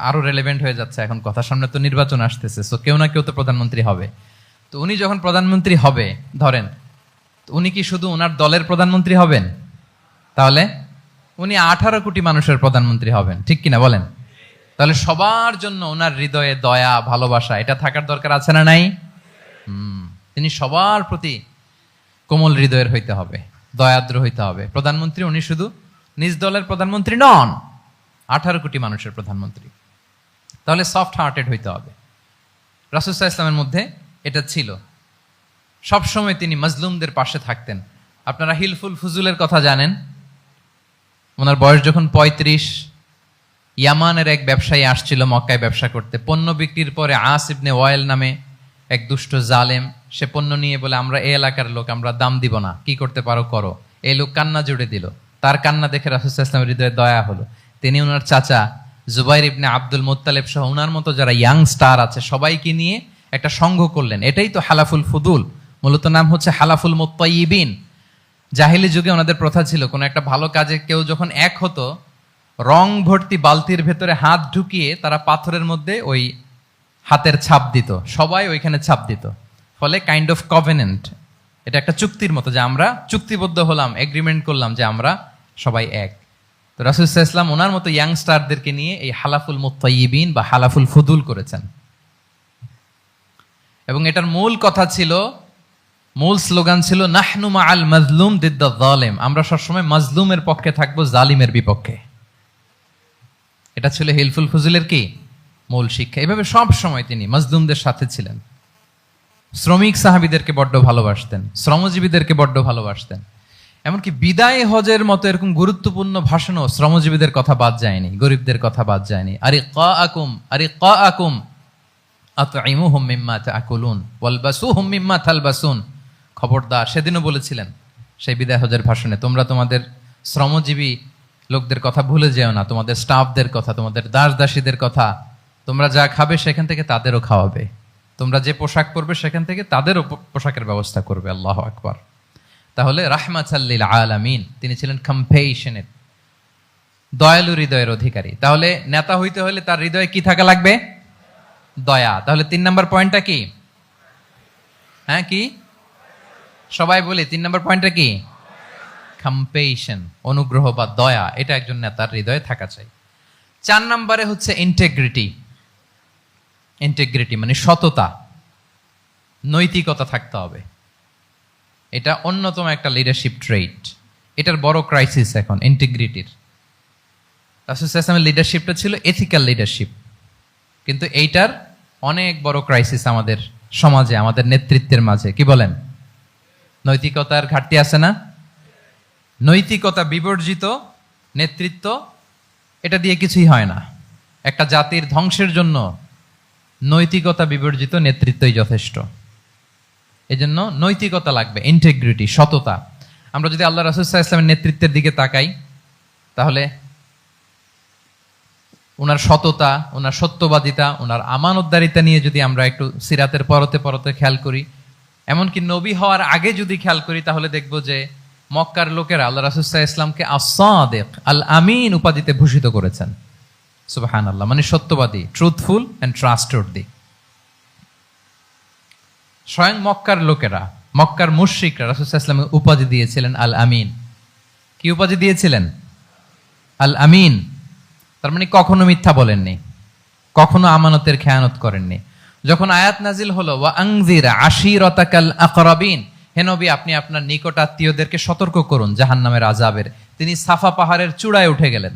আরো রেলেভেন্ট হয়ে যাচ্ছে এখন কথা, সামনে তো নির্বাচন আসতেছে, সো কেউ না কেউ তো প্রধানমন্ত্রী হবে। তো উনি যখন প্রধানমন্ত্রী হবে ধরেন, উনি কি শুধু ওনার দলের প্রধানমন্ত্রী হবেন? তাহলে উনি 18 কোটি মানুষের প্রধানমন্ত্রী হবেন, ঠিক কিনা বলেন? তাহলে সবার জন্য ওনার হৃদয়ে দয়া ভালোবাসা এটা থাকার দরকার আছে না নাই? তিনি সবার প্রতি কোমল হৃদয়ের হইতে হবে, দয়াদ্র হইতে হবে। প্রধানমন্ত্রী উনি শুধু নিজ দলের প্রধানমন্ত্রী নন, 18 কোটি মানুষের প্রধানমন্ত্রী। তাহলে সফট হার্টেড হইতে হবে। রাসূল সাল্লাল্লাহু আলাইহি ওয়াসাল্লামের মধ্যে এটা ছিল। সবসময় তিনি মাজলুমদের পাশে থাকতেন। আপনারা হিলফুল ফুজুলের কথা জানেন। ওনার বয়স যখন 35, ইয়ামানের এক ব্যবসায়ী আসছিল মক্কায় ব্যবসা করতে। পণ্য বিক্রির পরে আস ইবনে ওয়াইল নামে এক দুষ্ট জালেম, সে পণ্য নিয়ে বলে, আমরা এই এলাকার লোক, আমরা দাম দিব না, কি করতে পারো করো। এই লোক কান্না জুড়ে দিল। তার কান্না দেখে রাসূল সাল্লাল্লাহু আলাইহি ওয়াসাল্লামের হৃদয়ে দয়া হলো। তিনি ওনার চাচা জুবাইর ইবনে আব্দুল মুত্তালিব সহ ওনার মতো যারা ইয়াং স্টার আছে সবাইকে নিয়ে একটা সংঘ করলেন। এটাই তো হালাফুল ফুদুল, মূলত নাম হচ্ছে হালাফুল মুত্তাইয়িবিন। জাহিলি যুগে ওনাদের প্রথা ছিল, কোনো একটা ভালো কাজে কেউ যখন এক হতো, রং ভর্তি বালতির ভেতরে হাত ঢুকিয়ে তারা পাথরের মধ্যে ওই হাতের ছাপ দিত, সবাই ওইখানে ছাপ দিত। ফলে কাইন্ড অফ কভেনেন্ট, এটা একটা চুক্তির মতো যে আমরা চুক্তিবদ্ধ হলাম, এগ্রিমেন্ট করলাম যে আমরা সবাই এক। তো রাসূল সাল্লাল্লাহু আলাইহি ওয়াসাল্লাম ওনার মতো ইয়াংস্টারদেরকে নিয়ে এই হালাফুল মুত্তাইয়িবিন বা হালাফুল ফুদুল করেছেন। এবং এটার মূল কথা ছিল, মূল স্লোগান ছিল নাহনু মাআল মাজলুম দিদ্দা যালিম, আমরা সবসময় মাজলুমের পক্ষে থাকবো, জালিমের বিপক্ষে। এটা ছিল হিলফুল ফুজুলের কি মূল শিক্ষা। এভাবে সব সময় তিনি মাজলুমদের সাথে ছিলেন। শ্রমিক সাহাবীদেরকে বড্ড ভালোবাসতেন, শ্রমজীবীদেরকে বড্ড ভালোবাসতেন। এমনকি বিদায় হজের মতো এরকম গুরুত্বপূর্ণ ভাষণও শ্রমজীবীদের কথা বাদ যায়নি, গরিবদের কথা বাদ যায়নি। আরিকাআকুম আতঈমুহুম মিম্মা তাআকুলুন ওয়ালবাসুহুম মিম্মা তালবাসুন। খবরদার, সেদিনও বলেছিলেন সেই বিদায় হজের ভাষণে, তোমরা তোমাদের শ্রমজীবী লোকদের কথা ভুলে যেও না, তোমাদের স্টাফদের কথা, তোমাদের দাস দাসীদের কথা। তোমরা যা খাবে সেখান থেকে তাদেরও খাওয়াবে, তোমরা যে পোশাক পরবে সেখান থেকে তাদেরও পোশাকের ব্যবস্থা করবে। আল্লাহু আকবার। তাহলে রাহমাতাল লিল আলামিন, তিনি ছিলেন কম্পেশনেট, দয়ালু হৃদয়ের অধিকারী। তাহলে নেতা হইতে হলে তার হৃদয়ে কি থাকা লাগবে? দয়া। তাহলে 3 নম্বর পয়েন্টটা কি? হ্যাঁ কি সবাই বলি 3 নম্বর পয়েন্টটা কি? কম্পেশন, অনুগ্রহ বা দয়া। এটা একজন নেতার হৃদয়ে থাকা চাই। 4 নম্বরে হচ্ছে ইন্টেগ্রিটি। ইন্টেগ্রিটি মানে সততা, নৈতিকতা থাকতে হবে। এটা অন্যতম একটা লিডারশিপ ট্রেট। এটার বড় ক্রাইসিস এখন ইন্টিগ্রিটির। রাসূল সাল্লাল্লাহু আলাইহি ওয়াসাল্লামের লিডারশিপটা ছিল এথিক্যাল লিডারশিপ, কিন্তু এইটার অনেক বড় ক্রাইসিস আমাদের সমাজে, আমাদের নেতৃত্বের মাঝে। কি বলেন? নৈতিকতার ঘাটতি আছে না? নৈতিকতা বিবর্জিত নেতৃত্ব, এটা দিয়ে কিছুই হয় না। একটা জাতির ধ্বংসের জন্য নৈতিকতা বিবর্জিত নেতৃত্বই যথেষ্ট। এজন্য নৈতিকতা লাগবে, ইন্টিগ্রিটি, সততা। আমরা যদি আল্লাহ রাসূল সাল্লাল্লাহু আলাইহি ওয়াসাল্লামের নেতৃত্বের দিকে তাকাই, তাহলে ওনার সততা, ওনার সত্যবাদিতা, ওনার আমানতদারিতা নিয়ে যদি আমরা একটু সিরাতের পরতে পরতে খেয়াল করি, এমনকি নবী হওয়ার আগে যদি খেয়াল করি, তাহলে দেখব যে মক্কার লোকেরা আল্লাহ রাসূল সাল্লাল্লাহু আলাইহি ওয়াসাল্লামকে আস-সাদিক, আল আমিন উপাধিতে ভূষিত করেছেন। সুবহানাল্লাহ, মানে সত্যবাদী, ট্রুথফুল এন্ড ট্রাস্টওয়ার্দি। স্বয়ং মক্কার লোকেরা, মক্কার মুশরিকরা রাসূল সাল্লাল্লাহু আলাইহি ওয়াসাল্লামকে উপাধি দিয়েছিলেন আল আমিন। কি উপাধি দিয়েছিলেন? আল আমিন। তার মানে কখনো মিথ্যা বলেননি, কখনো আমানতের খেয়ানত করেননি। যখন আয়াত নাজিল হলো ওয়া আনজির আশিরাতাকাল আকরাবিন, হে নবী আপনি আপনার নিকট আত্মীয়দেরকে সতর্ক করুন জাহান্নামের আযাবের, তিনি সাফা পাহাড়ের চূড়ায় উঠে গেলেন,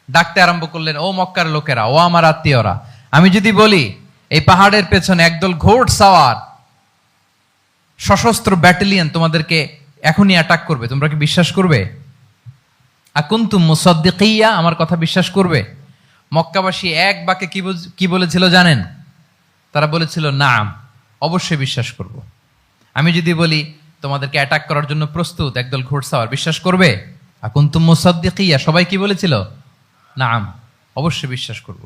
ডাকতে আরম্ভ করলেন, ও মক্কার লোকেরা, ও আমার আত্মীয়রা, আমি যদি বলি এই পাহাড়ের পেছনে একদল ঘোড় সাওয়ার সশস্ত্র ব্যাটালিয়ন তোমাদেরকে এখনই অ্যাটাক করবে, তোমরা কি বিশ্বাস করবে? আকুনতুম মুসাদ্দিকিয়া, আমার কথা বিশ্বাস করবে? মক্কাবাসী এক বাক্যে কি বলেছিল জানেন? তারা বলেছিল নাম, অবশ্যই বিশ্বাস করব। আমি যদি বলি তোমাদেরকে অ্যাটাক করার জন্য প্রস্তুত একদল ঘোড়সাওয়ার, বিশ্বাস করবে? আকুনতুম মুসাদ্দিকিয়া, সবাই কি বলেছিল? নাম, অবশ্যই বিশ্বাস করব।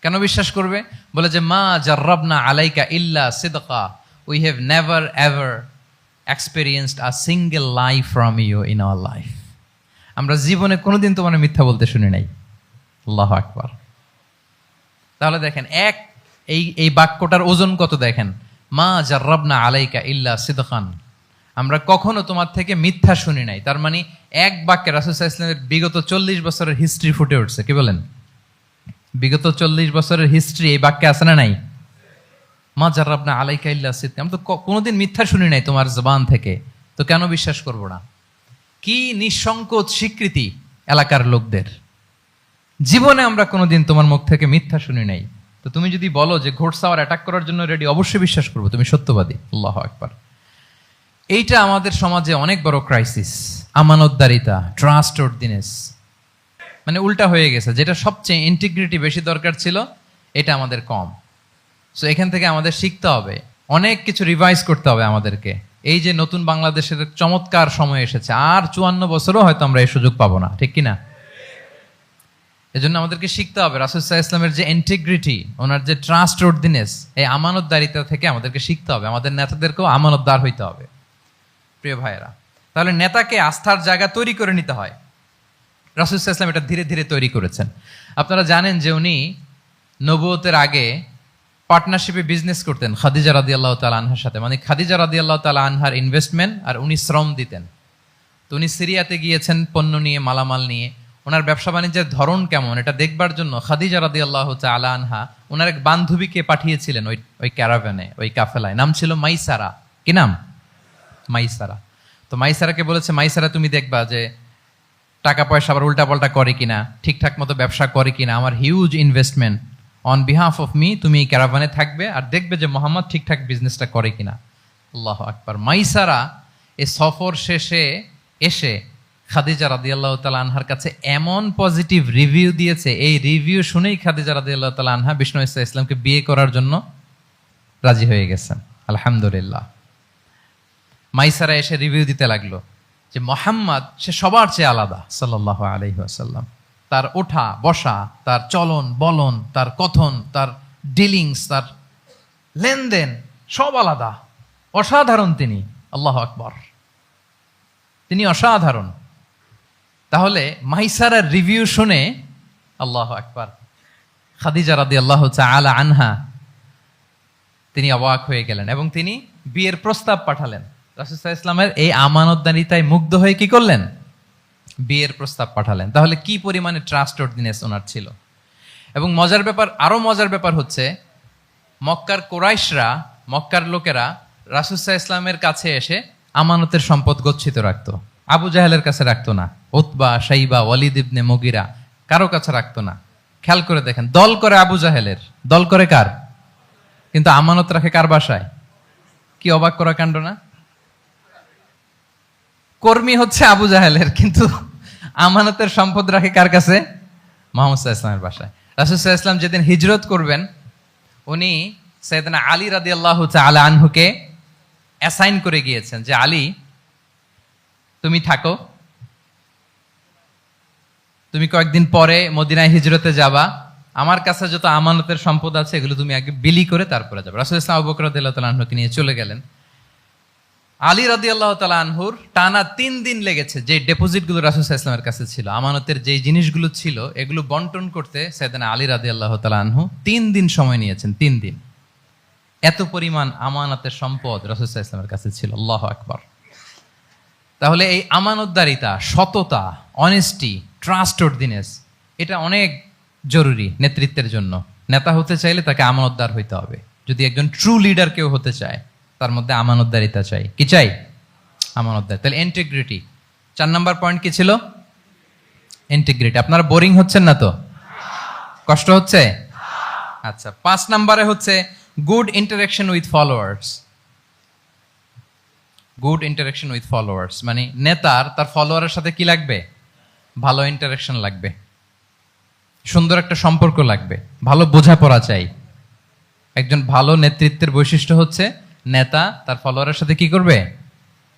কেন বিশ্বাস করবে? বলে যে মা জাররাবনা আলাইকা ইল্লা সিদকা, we have never ever experienced a single lie from you in our life. আমরা জীবনে কোনোদিন তোমার মিথ্যা বলতে শুনি নাই। আল্লাহু আকবার। তাহলে দেখেন এই বাক্যটার ওজন কত দেখেন। মা জাররাবনা আলাইকা ইল্লা সিদকান, আমরা কখনো তোমার থেকে মিথ্যা শুনি নাই। তার মানে এক বাক্যে রাসূল সাল্লাল্লাহু আলাইহি ওয়াসাল্লামের বিগত 40 বছরের হিস্ট্রি ফুটে উঠছে। কি বলেন? বিগত 40 বছরের হিস্ট্রি এই বাক্যে আছে না নাই? মা জাররাবনা আলাইকা ইল্লা সিদকা, আমি তো কোনোদিন মিথ্যা শুনি নাই তোমার জবান থেকে, তো কেন বিশ্বাস করব না? কি নিঃসংকোচ স্বীকৃতি এলাকার লোকদের, জীবনে আমরা কোনোদিন তোমার মুখ থেকে মিথ্যা শুনি নাই, তো তুমি যদি বলো যে ঘোড়সাওয়ার অ্যাটাক করার জন্য রেডি, অবশ্যই বিশ্বাস করবো তুমি সত্যবাদী। আল্লাহু আকবার। এইটা আমাদের সমাজে অনেক বড় ক্রাইসিস, আমানতদারিতা, ট্রাস্টওয়ার্দিনেস, মানে উল্টা হয়ে গেছে। যেটা সবচেয়ে ইন্টিগ্রিটি বেশি দরকার ছিল, এটা আমাদের কম। সো এখান থেকে আমাদের শিখতে হবে, অনেক কিছু রিভাইজ করতে হবে আমাদেরকে। এই যে নতুন বাংলাদেশের চমৎকার সময় এসেছে, আর 54 বছরও হয়তো আমরা এই সুযোগ পাবো না, ঠিক কিনা? এজন্য আমাদেরকে শিখতে হবে রাসূল সাল্লাল্লাহু আলাইহি ওয়াসাল্লামের যে ইন্টিগ্রিটি, ওনার যে ট্রাস্টওয়ার্দিনেস, এই আমানতদারিতা থেকে আমাদেরকে শিখতে হবে। আমাদের নেতাদেরকেও আমানতদার হইতে হবে। প্রিয় ভাইয়েরা, তাহলে নেতাকে আস্থার জায়গা তৈরি করে নিতে হয়। রাসূল সাল্লাল্লাহু আলাইহি ওয়াসাল্লাম এটা ধীরে ধীরে তৈরি করেছেন। আপনারা জানেন যে উনি নবুয়তের আগে পার্টনারশিপে বিজনেস করতেন খাদিজা রাদিয়াল্লাহু তাআলা আনহার সাথে। মানে খাদিজা রাদিয়াল্লাহু তাআলা আনহার ইনভেস্টমেন্ট আর উনি শ্রম দিতেন। তো উনি সিরিয়াতে গিয়েছেন পণ্য নিয়ে, মালামাল নিয়ে। ওনার ব্যবসা বাণিজ্যের ধরন কেমন এটা দেখবার জন্য খাদিজা রাদিয়াল্লাহু তাআলা আনহা ওনার এক বান্ধবীকে পাঠিয়েছিলেন ওই ক্যারাভ্যানে, ওই কাফেলায়। নাম ছিল মাইসারা। কি নাম? মাইসারা। তো মাইসারাকে বলেছে, মাইসারা তুমি দেখবা যে টাকা পয়সা আবার উল্টাপাল্টা করে কিনা, ঠিকঠাক মতো ব্যবসা করে কিনা, আমার huge investment, on behalf of me তুমি এই ক্যারাভানে থাকবে আর দেখবে যে মোহাম্মদ ঠিকঠাক বিজনেসটা করে কিনা। আল্লাহু আকবার। মাইসারা এই সফর শেষে এসে খাদিজা রাদিয়াল্লাহু তাআলা আনহার কাছে এমন পজিটিভ রিভিউ দিয়েছে, এই রিভিউ শুনেই খাদিজা রাদিয়াল্লাহু তাআলা আনহা বিষ্ণু ইসলামকে বিয়ে করার জন্য রাজি হয়ে গেছেন। আলহামদুলিল্লাহ। মাইসারা এসে রিভিউ দিতে লাগলো যে মোহাম্মদ সে সবার চেয়ে আলাদা সাল্লাল্লাহু আলাইহি ওয়াসাল্লাম। তার ওঠা বসা, তার চলন বলন, তার কথন, তার ডিলিংস, তার লেনদেন সব আলাদা, অসাধারণ তিনি। আল্লাহু আকবার, তিনি অসাধারণ। তাহলে মাইসারার রিভিউ শুনে আল্লাহু আকবার, খাদিজা রাদিয়াল্লাহু তাআলা আনহা তিনি অবাক হয়ে গেলেন এবং তিনি বিয়ের প্রস্তাব পাঠালেন। রাসূল সাল্লাল্লাহু আলাইহি ওয়াসাল্লামের এই আমানতদারিতায় মুগ্ধ হয়ে কি করলেন? বিয়ের প্রস্তাব পাঠালেন। তাহলে কি পরিমাণে ট্রাস্টওয়ার্দিনেস ওনার ছিল। এবং মজার ব্যাপার, আরো মজার ব্যাপার হচ্ছে, মক্কার কুরাইশরা, মক্কার লোকেরা রাসূল সাল্লাল্লাহু আলাইহি ওয়াসাল্লামের কাছে এসে আমানতের সম্পদ গচ্ছিত রাখতো। আবু জাহেলের কাছে রাখতো না, উতবা, শাইবা, ওয়ালিদ ইবনে মুগিরা কারো কাছে রাখতো না। খেয়াল করে দেখেন, দল করে আবু জাহেলের, দল করে কার? কিন্তু আমানত রাখে কার বাসায়? কি অবাক করা কাণ্ড না? কর্মী হচ্ছে আবু জাহেলের, কিন্তু আমানতের সম্পদ রাখে কার কাছে? মুহাম্মদ সাল্লাল্লাহু আলাইহি ওয়াসাল্লামের বাসায়। রাসূল সাল্লাল্লাহু আলাইহি ওয়াসাল্লাম যেদিন হিজরত করবেন, উনি সাইয়েদনা আলী রাদিয়াল্লাহু তাআলা আনহুকে অ্যাসাইন করে গিয়েছেন যে আলী তুমি থাকো, তুমি কয়েকদিন পরে মদিনায় হিজরতে যাবা, আমার কাছে যত আমানতের সম্পদ আছে এগুলো তুমি আগে বিলি করে তারপরে যাবে। রাসূল সাল্লাল্লাহু আলাইহি ওয়াসাল্লাম আবু বকর রাদিয়াল্লাহু তাআলা আনহুকে নিয়ে চলে গেলেন। আলী রাদিয়াল্লাহু তাআলা আনহুর টানা 3 দিন লেগেছে যে ডেপোজিটগুলো রাসূল সাল্লাল্লাহু আলাইহি ওয়াসাল্লামের কাছে ছিল, আমানতের যেই জিনিসগুলো ছিল এগুলো বন্টন করতে সাইয়েদনা আলী রাদিয়াল্লাহু তাআলা আনহু 3 দিন সময় নিয়েছেন। 3 দিন। এত পরিমাণ আমানতের সম্পদ রাসূল সাল্লাল্লাহু আলাইহি ওয়াসাল্লামের কাছে ছিল। আল্লাহু আকবার। তাহলে এই আমানতদারিতা, সততা, অনেস্টি, ট্রাস্টওয়ার্দিনেস এটা অনেক জরুরি নেতৃত্বের জন্য। নেতা হতে চাইলে তাকে আমানতদার হইতে হবে। যদি একজন ট্রু লিডার কেউ হতে চায়, তার মধ্যে আমানতদারিতা চাই। কি চাই? আমানতদার। তাহলে ইন্টিগ্রিটি। 4 নাম্বার পয়েন্ট কি ছিল? ইন্টিগ্রিটি। আপনারা বোরিং হচ্ছেন না তো? কষ্ট হচ্ছে? আচ্ছা, 5 নাম্বারে হচ্ছে good interaction with followers. Good interaction with followers মানে নেতার তার ফলোয়ারের সাথে কি লাগবে? ভালো ইন্টারেকশন লাগবে, সুন্দর একটা সম্পর্ক লাগবে, ভালো বোঝাপড়া চাই। একজন ভালো নেতৃত্বের বৈশিষ্ট্য হচ্ছে নেতা তার ফলোয়ারের সাথে কি করবে?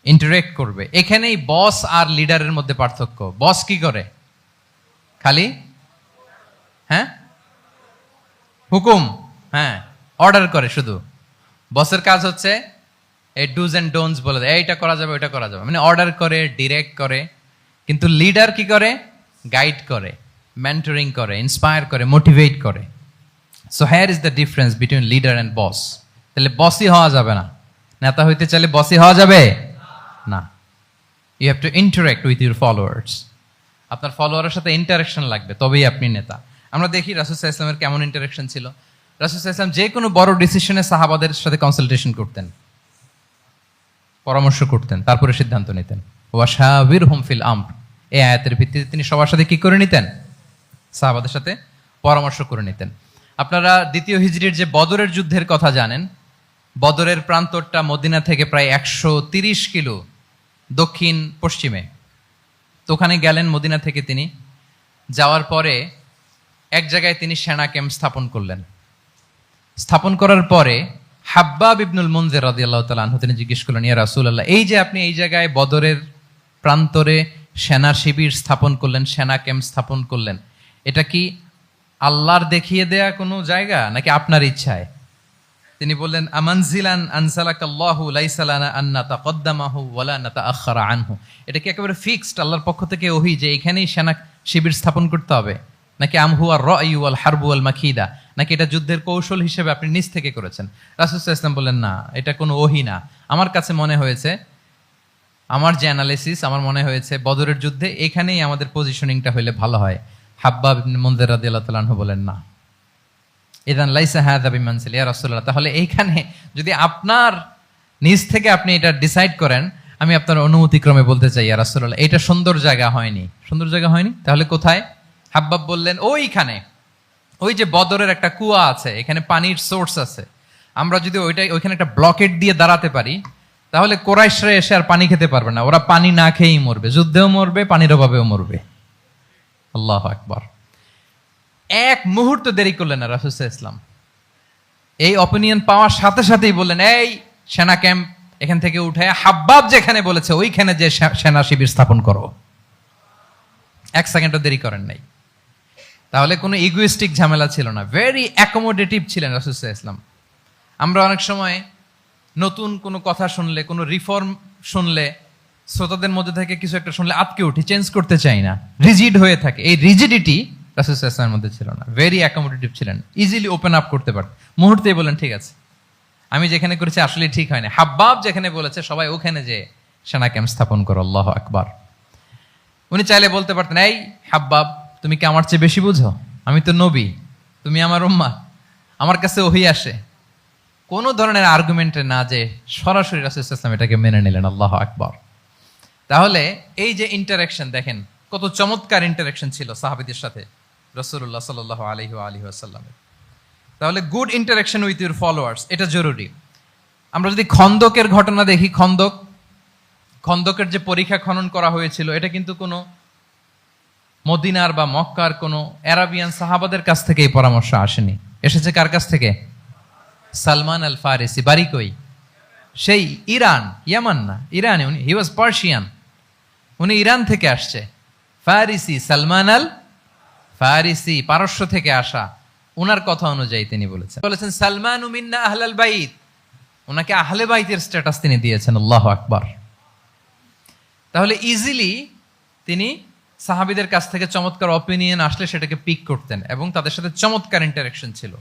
ইন্টারেক্ট করবে। এখানেই বস আর লিডারের মধ্যে পার্থক্য। বস কি করে? খালি হুকুম, অর্ডার করে শুধু। বসের কাজ হচ্ছে এই ডুজ এন্ড ডোন্টস বলে দেয়, এইটা করা যাবে, ওইটা করা যাবে, মানে অর্ডার করে, ডিরেক্ট করে। কিন্তু লিডার কি করে? গাইড করে, মেন্টরিং করে, ইন্সপায়ার করে, মোটিভেট করে। So here is the difference between leader and boss. তাহলে বসই হওয়া যাবে না। নেতা হইতে চাইলে বসই হওয়া যাবে না। You have to interact with your followers. আপনার ফলোয়ারের সাথে ইন্টারেকশন লাগবে, তবেই আপনি নেতা। আমরা দেখি রাসূল সাল্লাল্লাহু আলাইহি ওয়াসাল্লামের কেমন ইন্টারাকশন ছিল। রাসূল সাল্লাল্লাহু আলাইহি ওয়াসাল্লাম যে কোনো বড় ডিসিশনে সাহাবাদের সাথে কনসালটেশন করতেন, পরামর্শ করতেন, তারপরে সিদ্ধান্ত নিতেন। ওয়াশাবিরহুম ফিল আমর, এই আয়াতের ভিত্তিতে তিনি সবার সাথে কি করে নিতেন? সাহাবাদের সাথে পরামর্শ করে নিতেন। আপনারা দ্বিতীয় হিজরির যে বদরের যুদ্ধের কথা জানেন, বদরের প্রান্তরটা মদিনা থেকে প্রায় 130 কিলো দক্ষিণ পশ্চিমে। তো ওখানে গেলেন মদিনা থেকে তিনি, যাওয়ার পরে এক জায়গায় তিনি সেনা ক্যাম্প স্থাপন করলেন। স্থাপন করার পরে হাব্বাব ইবনুল মুনজির রাদিয়াল্লাহু তাআলা আনহু তিনি জিজ্ঞেস করলেন, ইয়া রাসূলুল্লাহ, এই যে আপনি এই জায়গায় বদরের প্রান্তরে সেনা শিবির স্থাপন করলেন, সেনা ক্যাম্প স্থাপন করলেন, এটা কি আল্লাহর দেখিয়ে দেয়া কোনো জায়গা নাকি আপনার ইচ্ছায়? তিনি বললেন, আমানজিলান আনসালাকাল্লাহু লাইসা লানা আন নাতাকদ্দামাহু ওয়ালা নাতাআখারা আনহু। এটা কি একেবারে ফিক্সড আল্লাহর পক্ষ থেকে ওহী যে এখানেই সেনা শিবির স্থাপন করতে হবে, নাকি আমহু আর রায়ু ওয়াল হারবু ওয়াল মাকিদা, নাকি এটা যুদ্ধের কৌশল হিসেবে আপনি নিজ থেকে করেছেন? রাসূল সাল্লাল্লাহু আলাইহি ওয়াসাল্লাম বললেন, না, এটা কোনো ওহী না। আমার কাছে মনে হয়েছে, আমার যে অ্যানালিসিস, আমার মনে হয়েছে বদরের যুদ্ধে এখানেই আমাদের পজিশনিংটা হইলে ভালো হয়। হাব্বাব ইবনে মুনজির রাদিয়াল্লাহু তাআলা আনহু বলেন, না, ইযান লাইসা হাযা বিমানসিল ইয়া রাসূলুল্লাহ, তাহলে এইখানে যদি আপনার নিজ থেকে আপনি এটা ডিসাইড করেন, আমি আপনার অনুমতিক্রমে বলতে চাই ইয়া রাসূলুল্লাহ, এটা সুন্দর জায়গা হয়নি। সুন্দর জায়গা হয়নি? তাহলে কোথায়? হাব্বাব বললেন, ওইখানে, ওই যে বদরের একটা কুয়া আছে, এখানে পানির সোর্স আছে, আমরা যদি ওইখানে একটা ব্লকেট দিয়ে দাঁড়াতে পারি, তাহলে কোরাইশরা এসে আর পানি খেতে পারবে না, ওরা পানি না খেয়েই মরবে, যুদ্ধেও মরবে, পানির অভাবেও মরবে। আল্লাহু আকবার। এক মুহূর্ত দেরি করলেন না রাসূল সাল্লাল্লাহু আলাইহি ওয়াসাল্লাম। এই অপিনিয়ন পাওয়ার সাথে সাথেই বললেন, এই সেনা ক্যাম্প এখান থেকে উঠে হাব্বাব যেখানে বলেছে ওইখানে যে সেনা শিবির স্থাপন করো। এক সেকেন্ডও দেরি করেন নাই। তাহলে কোনো ইগোইস্টিক ঝামেলা ছিল না, ভেরি অ্যাকোমোডেটিভ ছিলেন রাসূল সাল্লাল্লাহু আলাইহি ওয়াসাল্লাম। আমরা অনেক সময় নতুন কোনো কথা শুনলে, কোনো রিফর্ম শুনলে, শ্রোতাদের মধ্যে থেকে কিছু একটা শুনলে আটকে উঠি, চেঞ্জ করতে চাই না, রিজিড হয়ে থাকে। এই রিজিডিটি রাসূল সাল্লাল্লাহু আলাইহি ওয়াসাল্লামের মধ্যে ছিল না, ভেরি অ্যাকোমোডেটিভ ছিলেন, ইজিলি ওপেন আপ করতে পারতেন। মুহূর্তেই বলেন, ঠিক আছে, আমি যেখানে করেছি আসলে ঠিক হয় না, হাব্বাব যেখানে বলেছে সবাই ওখানে যে সেনা ক্যাম্প স্থাপন করো। আল্লাহু আকবার। উনি চাইলে বলতে পারতেন, এই হাব্বাব, তুমি কি আমার চেয়ে বেশি বুঝো? আমি তো নবী, তুমি আমার উম্মাহ, আমার কাছে ওহী আসে। কোনো ধরনের আর্গুমেন্টে না যে সরাসরি রাসূল সাল্লাল্লাহু আলাইহি ওয়াসাল্লাম এটাকে মেনে নিলেন। আল্লাহু আকবার। তাহলে এই যে ইন্টারাকশন দেখেন, কত চমৎকার ইন্টারাকশন ছিল সাহাবীদের সাথে রাসূলুল্লাহ সাল্লাল্লাহু আলাইহি ওয়া আলিহি ওয়াসাল্লামের। তাহলে good interaction with your followers, এটা জরুরি। আমরা যদি খন্দকের ঘটনা দেখি, খন্দকের যে পরীক্ষা খনন করা হয়েছিল, এটা কিন্তু কোনো মদিনার বা মক্কার কোনো আরাবিয়ান সাহাবাদের কাছ থেকে এই পরামর্শ আসেনি। এসেছে কার কাছ থেকে? সালমান আল ফারিসি। বাড়ি কই? সেই ইরান, ইয়ামান না, ইরানে। উনি হি ওয়াজ পার্সিয়ান, উনি ইরান থেকে আসছে। ফারিসি, সালমান আল ফারিসি, পারস্য থেকে আসা। উনার কথা অনুযায়ী তিনি বলেছেন সালমানু মিন্না আহলাল বাইত, ওনাকে আহলে বাইতের স্ট্যাটাস তিনি দিয়েছেন। আল্লাহু আকবার। তাহলে ইজিলি তিনি সাহাবীদের কাছ থেকে চমৎকার অপিনিয়ন আসলে সেটাকে পিক করতেন এবং তাদের সাথে চমৎকার ইন্টারাকশন ছিল।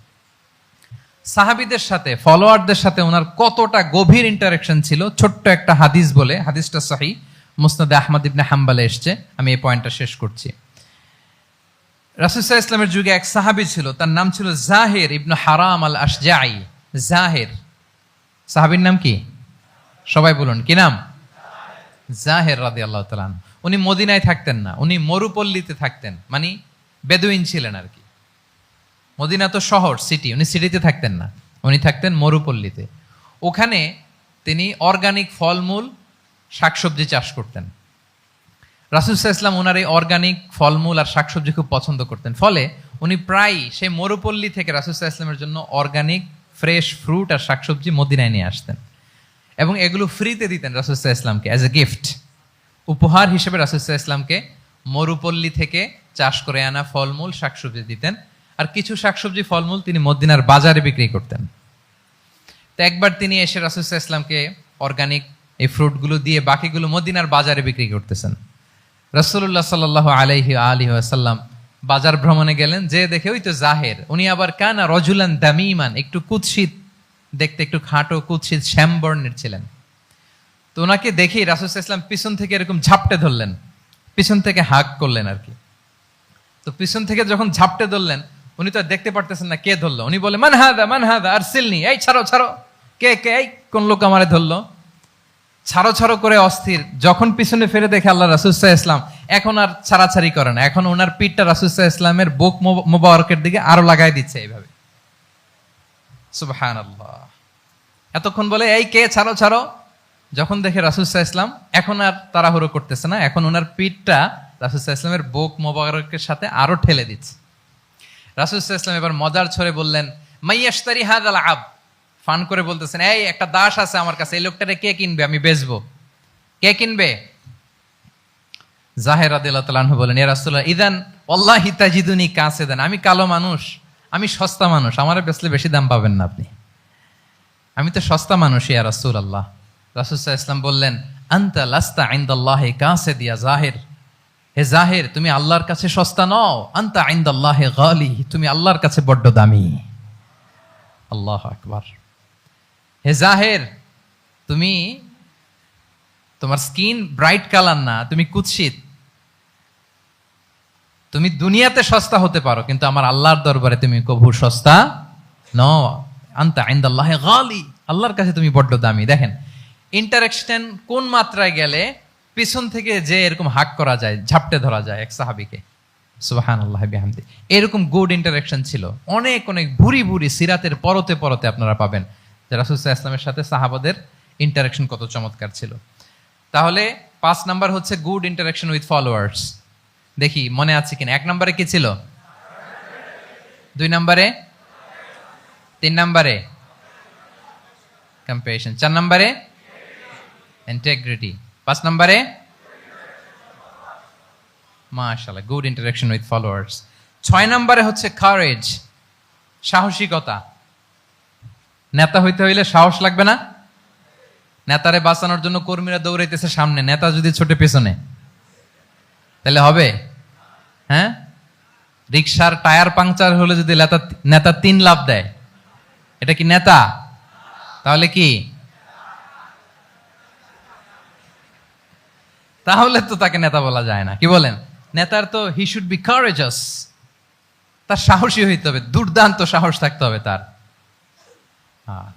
সাহাবীদের সাথে, ফলোয়ারদের সাথে ওনার কতটা গভীর ইন্টারাকশন ছিল, ছোট্ট একটা হাদিস বলে, হাদিসটা সহিহ মুসনাদে আহমদ ইবনে হাম্বলে এসছে, আমি এই পয়েন্টটা শেষ করছি। রাসূল সাল্লাল্লাহু আলাইহি ওয়াসাল্লামের যুগে এক সাহাবী ছিল, তার নাম ছিল জাহির ইবনে হারাম আল আশজাঈ। জাহির, সাহাবীর নাম কি? সবাই বলুন, কি নাম? জাহির রাদিয়াল্লাহু তাআলা আনহু। উনি মদিনায় থাকতেন না, উনি মরুপল্লীতে থাকতেন, মানে বেদুইন ছিলেন আর কি। মদিনা তো শহর, সিটি, উনি সিটিতে থাকতেন না, উনি থাকতেন মরুপল্লীতে। ওখানে তিনি অর্গানিক ফলমূল, শাকসবজি চাষ করতেন। রাসূল সাল্লাল্লাহু আলাইহি ওয়াসাল্লাম ওনার এই অর্গানিক ফলমূল আর শাকসবজি খুব পছন্দ করতেন। ফলে উনি প্রায় সেই মরুপল্লী থেকে রাসূল সাল্লাল্লাহু আলাইহি ওয়াসাল্লামের জন্য অর্গানিক ফ্রেশ ফ্রুট আর শাকসবজি মদিনায় নিয়ে আসতেন এবং এগুলো ফ্রিতে দিতেন রাসূল সাল্লাল্লাহু আলাইহি ওয়াসাল্লামকে অ্যাজ এ গিফট। উপহার হিসেবে রাসূল সাল্লাল্লাহু আলাইহি ওয়াসাল্লামকে মরুপল্লী থেকে চাষ করে আনা ফলমূল, শাকসবজি দিতেন। আর কিছু শাকসবজি, ফলমূল তিনি মদিনার বাজারে বিক্রি করতেন। তো একবার তিনি এসে রাসূল সাল্লাল্লাহু আলাইহি ওয়াসাল্লামকে অর্গানিক এই ফ্রুটগুলো দিয়ে বাকিগুলো মদিনার বাজারে বিক্রি করতেছেন। রাসূলুল্লাহ সাল্লাল্লাহু আলাইহি ওয়াসাল্লাম বাজার ভ্রমণে গেলেন, যে দেখে ওই তো জাহের, উনি আবার কানা রজুলান দামিমান, একটু কুৎসিত দেখতে, একটু খাটো কুৎসিত শ্যামবর্ণের ছিলেন। তো ওনাকে দেখেই রাসূল সাল্লাল্লাহু আলাইহি ওয়াসাল্লাম পিছন থেকে এরকম ঝাপটে ধরলেন, পিছন থেকে হাগ করলেন আর কি। তো পিছন থেকে যখন ঝাপটে ধরলেন, উনি তো আর দেখতে পারতেছেন না কে ধরলো। উনি বলে মান হাদা আর সিলনি, এই ছাড়ো ছাড়ো, কে কে, এই কোন লোক আমারে ধরলো, ছাড়ো ছাড়ো করে অস্থির। যখন পিছনে ফিরে দেখে আল্লাহ রাসূল সাল্লাল্লাহু আলাইহি ওয়াসাল্লাম, এখন আর ছাড়াছাড়ি করে না, এখন ওনার পিঠটা রাসূল সাল্লাল্লাহু আলাইহি ওয়াসাল্লামের বুক মোবারকের দিকে আরো লাগাই দিচ্ছে এইভাবে। সুবহানাল্লাহ। এতক্ষণ বলে এই কে, ছাড়ো ছাড়ো, যখন দেখে রাসূল সাল্লাল্লাহু আলাইহি ওয়াসাল্লাম এখন আর তাড়াহুড়ো করতেছে না, এখন ওনার পিঠটা রাসূল সাল্লাল্লাহু আলাইহি ওয়াসাল্লামের বুক মোবারকের সাথে আরো ঠেলে দিচ্ছে। রাসূল সাল্লাল্লাহু আলাইহি ওয়াসাল্লাম এবার মজার ছলে বললেন, মাইয়াশতারি হাযাল আব, ফান করে বলতেছেন, এই একটা দাস আছে আমার কাছে, এই লোকটারে কে কিনবে, আমি বেচবো, কে কিনবে? জাহের রাদিয়াল্লাহু তাআলা আনহু বলেন, ইয়া রাসূলুল্লাহ ইযান ওয়াল্লাহি তাজিদুনি কাসিদান, আমি কালো মানুষ, আমি সস্তা মানুষ, আমারে বেচলে বেশি দাম পাবেন না আপনি, আমি তো সস্তা মানুষ ইয়া রাসূলুল্লাহ। রাসূল সাল্লাল্লাহু আলাইহি ওয়াসাল্লাম বললেন, আনতা লাস্তা ইনদাল্লাহি কাসিদ ইয়া জাহির, হে জাহির তুমি আল্লাহর কাছে সস্তা নও, আনতা ইনদাল্লাহি গালি, তুমি আল্লাহর কাছে বড্ড দামি। আল্লাহু আকবার। হে জাহের, তুমি, তোমার স্কিন ব্রাইট কালার না, তুমি কুৎসিত, তুমি দুনিয়াতে সস্তা হতে পারো, কিন্তু আমার আল্লাহর দরবারে তুমি কভু সস্তা নও। আনতা ইনদাল্লাহি গালি, আল্লাহর কাছে তুমি বড্ড দামি। দেখেন ইন্টারেকশন কোন মাত্রায় গেলে পিছন থেকে যে এরকম হাক করা যায়, ঝাপটে ধরা যায় এক সাহাবীকে, সুবহানাল্লাহ বিহামদি। এরকম গুড ইন্টারেকশন ছিল অনেক অনেক, ভুরি ভুরি সিরাতের পরতে পরতে আপনারা পাবেন যে রাসূল সাল্লাল্লাহু আলাইহি ওয়াসাল্লামের সাথে সাহাবাদের ইন্টারেকশন কত চমৎকার ছিল। তাহলে 5 নাম্বার হচ্ছে গুড ইন্টারেকশন উইথ ফলোয়ার্স। দেখি মনে আছে কিনা। 1 নম্বরে কি ছিল? 2 নম্বরে, 3 নম্বরে কম্প্যাশন, 4 নম্বরে ইন্টিগ্রিটি, 5 নম্বরে মাশাআল্লাহ গুড ইন্টারেকশন উইথ ফলোয়ার্স। 6 নম্বরে হচ্ছে কারেজ, সাহসিকতা। নেতা হইতে হইলে সাহস লাগবে না? নেতারে বাঁচানোর জন্য কর্মীরা দৌড়াইতেছে সামনে, নেতা যদি ছোটে পেছনে, তাহলে হবে? হ্যাঁ, রিকশার টায়ার পাংচার হলে যদি নেতা 3 লাফ দেয়, এটা কি নেতা? তাহলে কি? তাহলে তো তাকে নেতা বলা যায় না। কি বলেন? নেতার তো হি শুড বি কারেজাস, তার সাহসী হইতে হবে, দুর্দান্ত সাহস থাকতে হবে তার।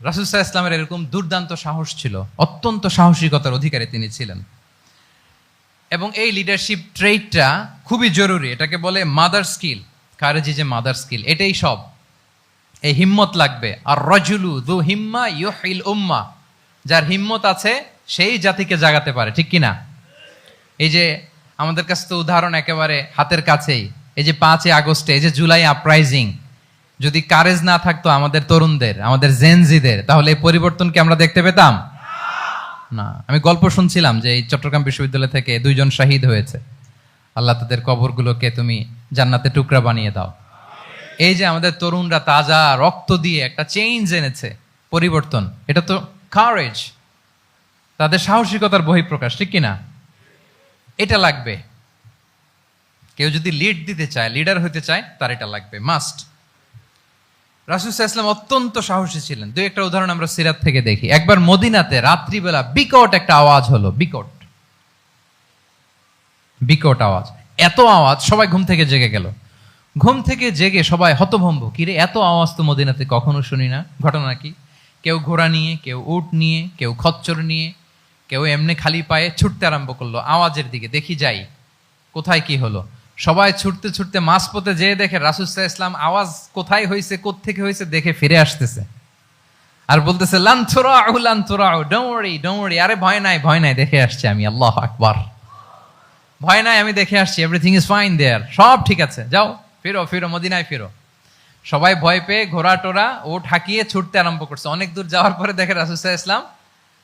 রাসূল সাল্লাল্লাহু আলাইহি ওয়াসাল্লামের এরকম দুর্দান্ত সাহস ছিল, অত্যন্ত সাহসিকতার অধিকারী তিনি ছিলেন। এবং এই লিডারশিপ ট্রেটটা খুবই জরুরি, এটাকে বলে mother skill. Courage is a mother skill, এটাই সব। এই হিম্মত লাগবে। আর রাজুলু যু হিম্মা ইউহিল উম্মাহ, যার হিম্মত আছে সেই জাতিকে জাগাতে পারে, ঠিক কিনা? এই যে আমাদের কাছে তো উদাহরণ একেবারে হাতের কাছেই, এই যে 5 আগস্টে, এই যে জুলাই আপরাইজিং, যদি কারেজ না থাকতো আমাদের তরুণদের, আমাদের জেনজিদের, তাহলে এই পরিবর্তন কি আমরা দেখতে পেতাম? না। আমি গল্প শুনছিলাম যে এই চট্টগ্রাম বিশ্ববিদ্যালয় থেকে 2 জন শহীদ হয়েছে, আল্লাহ তাদের কবরগুলোকে তুমি জান্নাতে টুকরা বানিয়ে দাও। এই যে আমাদের তরুণরা তাজা রক্ত দিয়ে একটা চেঞ্জ এনেছে, পরিবর্তন, এটা তো কারেজ, তাদের সাহসিকতার বহিঃপ্রকাশ, ঠিক কিনা? এটা লাগবে। কেউ যদি লিড দিতে চায়, লিডার হতে চায়, তার এটা লাগবে, মাস্ট। রাসূল সাল্লাল্লাহু আলাইহি ওয়াসাল্লাম অত্যন্ত সাহসী ছিলেন। 2-1টা উদাহরণ আমরা সিরাত থেকে দেখি। একবার মদিনাতে রাত্রিবেলা বিকট একটা আওয়াজ হলো, বিকট আওয়াজ, এত আওয়াজ সবাই ঘুম থেকে জেগে গেল। ঘুম থেকে জেগে সবাই হতভম্ব, কিরে এত আওয়াজ তো মদিনাতে কখনো শুনি না, ঘটনা কি? কেউ ঘোড়া নিয়ে, কেউ উট নিয়ে, কেউ খচ্চর নিয়ে, কেউ এমনি খালি পায়ে ছুটতে আরম্ভ করলো আওয়াজের দিকে, দেখি যাই কোথায় কি হলো। সবাই ছুটতে ছুটতে মাঝপথে যেয়ে দেখে রাসূল সাল্লাল্লাহু আলাইহি ওয়াসাল্লাম আওয়াজ কোথায় হয়েছে, কোত্থেকে হয়েছে দেখে ফিরে আসতেছে আর বলতেছে, লান তুরাউ, ডোন্ট ওয়ারি, আরে ভয় নাই, দেখে আসছি আমি। আল্লাহু আকবার। ভয় নাই, আমি দেখে আসছি, এভরিথিং ইজ ফাইন দেয়ার, সব ঠিক আছে, যাও ফিরো মদিনায় ফিরো। সবাই ভয় পেয়ে ঘোড়া টোরা ওট হাঁকিয়ে ছুটতে আরম্ভ করছে। অনেক দূর যাওয়ার পরে দেখে রাসূল সাল্লাল্লাহু আলাইহি ওয়াসাল্লাম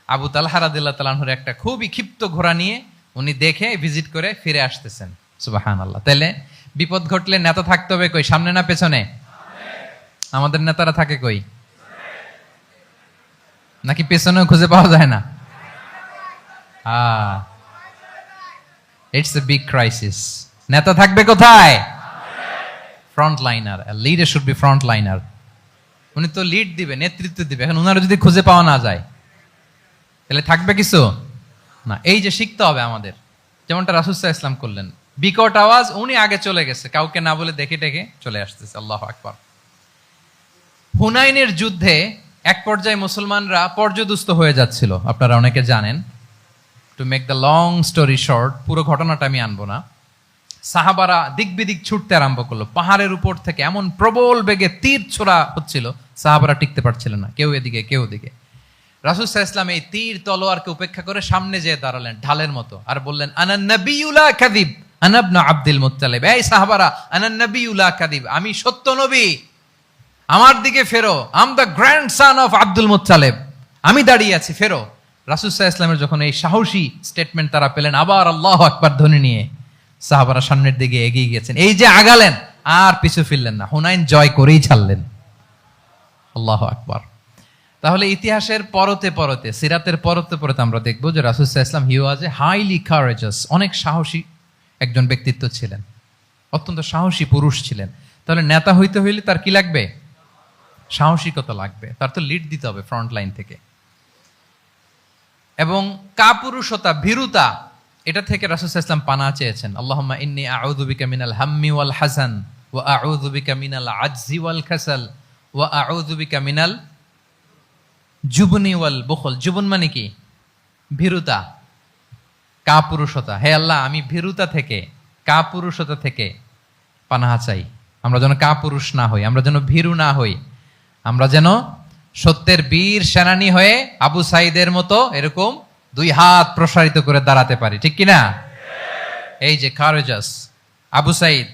আবু তালহা রাদিয়াল্লাহু তাআলা আনহুর একটা খুবই ক্ষিপ্ত ঘোড়া নিয়ে উনি দেখে ভিজিট করে ফিরে আসতেছেন। সুবহানাল্লাহ। তাহলে বিপদ ঘটলে নেতা থাকতে হবে কই, সামনে না পেছনে? আমাদের নেতারা থাকে কই? নাকি পেছনেও খুঁজে পাওয়া যায় না? It's a big crisis. নেতা থাকবে কোথায়? Front liner. Leader should be front liner. উনি তো লিড দিবে, নেতৃত্ব দিবে। এখন উনারা যদি খুঁজে পাওয়া না যায় তাহলে থাকবে কিছু না। এই যে শিখতে হবে আমাদের, যেমনটা রাসূল সাল্লাল্লাহু আলাইহি ওয়াসাল্লাম করলেন। বিকট আওয়াজ, উনি আগে চলে গেছে, কাউকে না বলে দেখে টেকে চলে আসতেছে। আল্লাহু আকবার। হুনাইনের যুদ্ধে এক পর্যায়ে মুসলমানরা পর্যদুস্ত হয়ে যাচ্ছিল, আপনারা অনেকে জানেন। To make the long story short, পুরো ঘটনাটা আমি আনবো না। সাহাবারা দিক বিদিক ছুটতে আরম্ভ করলো, পাহাড়ের উপর থেকে এমন প্রবল বেগে তীর ছোড়া হচ্ছিল, সাহাবারা টিকতে পারছিল না, কেউ এদিকে কেউ ওদিকে। রাসূল সাল্লাল্লাহু আলাইহি ওয়াসাল্লাম এই তীর তলোয়ারকে উপেক্ষা করে সামনে যেয়ে দাঁড়ালেন ঢালের মতো, আর বললেন, আনা নবিয়্যুল লা কাযিব আনা ইবনু আব্দুল মুত্তালিব। এই সাহাবারা, আনা নবিয়্যুল লা কাযিব, আমি সত্য নবী, আমার দিকে ফেরো, am the grandson of Abdul Muttalib, আমি দাঁড়িয়ে আছি, ফেরো। রাসূল সাল্লাল্লাহু আলাইহি ওয়াসাল্লামের যখন এই সাহসী স্টেটমেন্ট তারা পেলেন, আবার আল্লাহু আকবার ধ্বনি নিয়ে সাহাবারা সামনের দিকে এগিয়ে গেছেন। এই যে আগালেন, আর পিছু ফিরলেন না, হুনাইন জয় করেই ছাড়লেন। আল্লাহু আকবার। তাহলে ইতিহাসের পরতে পরতে, সিরাতের পরতে পরতে আমরা দেখবো যে রাসূল সাল্লাল্লাহু আলাইহি ওয়াসাল্লাম হি ওয়াজ এ হাইলি কারেজাস, অনেক সাহসী একজন ব্যক্তিত্ব ছিলেন, অত্যন্ত সাহসী পুরুষ ছিলেন। তাহলে নেতা হইতে হইলে তার কি লাগবে? সাহসিকতা লাগবে, তার তো লিড দিতে হবে ফ্রন্ট লাইন থেকে। এবং কাপুরুষতা, ভীরুতা, এটা থেকে রাসূল সাল্লাল্লাহু আলাইহি ওয়াসাল্লাম পানাহ চেয়েছেন। আল্লাহুম্মা ইন্নী আউযু বিকা মিনাল হাম্মি ওয়াল হাযান ওয়া আউযু বিকা মিনাল আজজি ওয়াল কাসাল ওয়া আউযু বিকা মিনাল জুবনি ওয়াল বুখল। জুবন মানে কি? ভীরুতা, কাপুরুষতা। হে আল্লাহ, আমি ভীরুতা থেকে, কাপুরুষতা থেকে পানাহ চাই। আমরা যেন কাপুরুষ না হই, আমরা যেন ভীরু না হই, আমরা যেন সত্যের বীর সেনানী হয়ে আবু সাঈদের মতো এরকম দুই হাত প্রসারিত করে দাঁড়াতে পারি, ঠিক কিনা? এই যে কারেজাস আবু সাঈদ,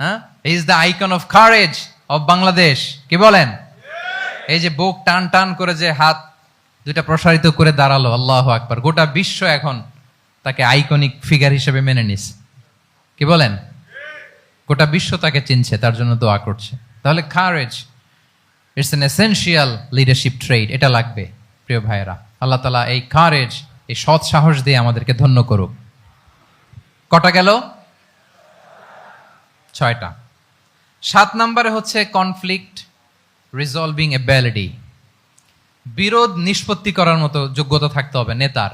হ্যাঁ, is the icon of courage of Bangladesh, কি বলেন? এই যে বুক টান টান করে যে হাত দুইটা প্রসারিত করে দাঁড়ালো, আল্লাহু আকবার। গোটা বিশ্ব এখন তাকে আইকনিক ফিগার হিসেবে মেনে নিছে, কি বলেন? গোটা বিশ্ব তাকে চিনছে, তার জন্য দোয়া করছে। তাহলে courage, it's an essential leadership trade, এটা লাগবে প্রিয় ভাইয়েরা। আল্লাহ তাআলা এই কারেজ, এই সৎ সাহস দিয়ে আমাদেরকে ধন্য করুক। কটা গেল? 6টা। 7 নম্বরে হচ্ছে কনফ্লিক্ট রিজলভিং এবিলিটি, বিরোধ নিষ্পত্তি করার মতো যোগ্যতা থাকতে হবে নেতার।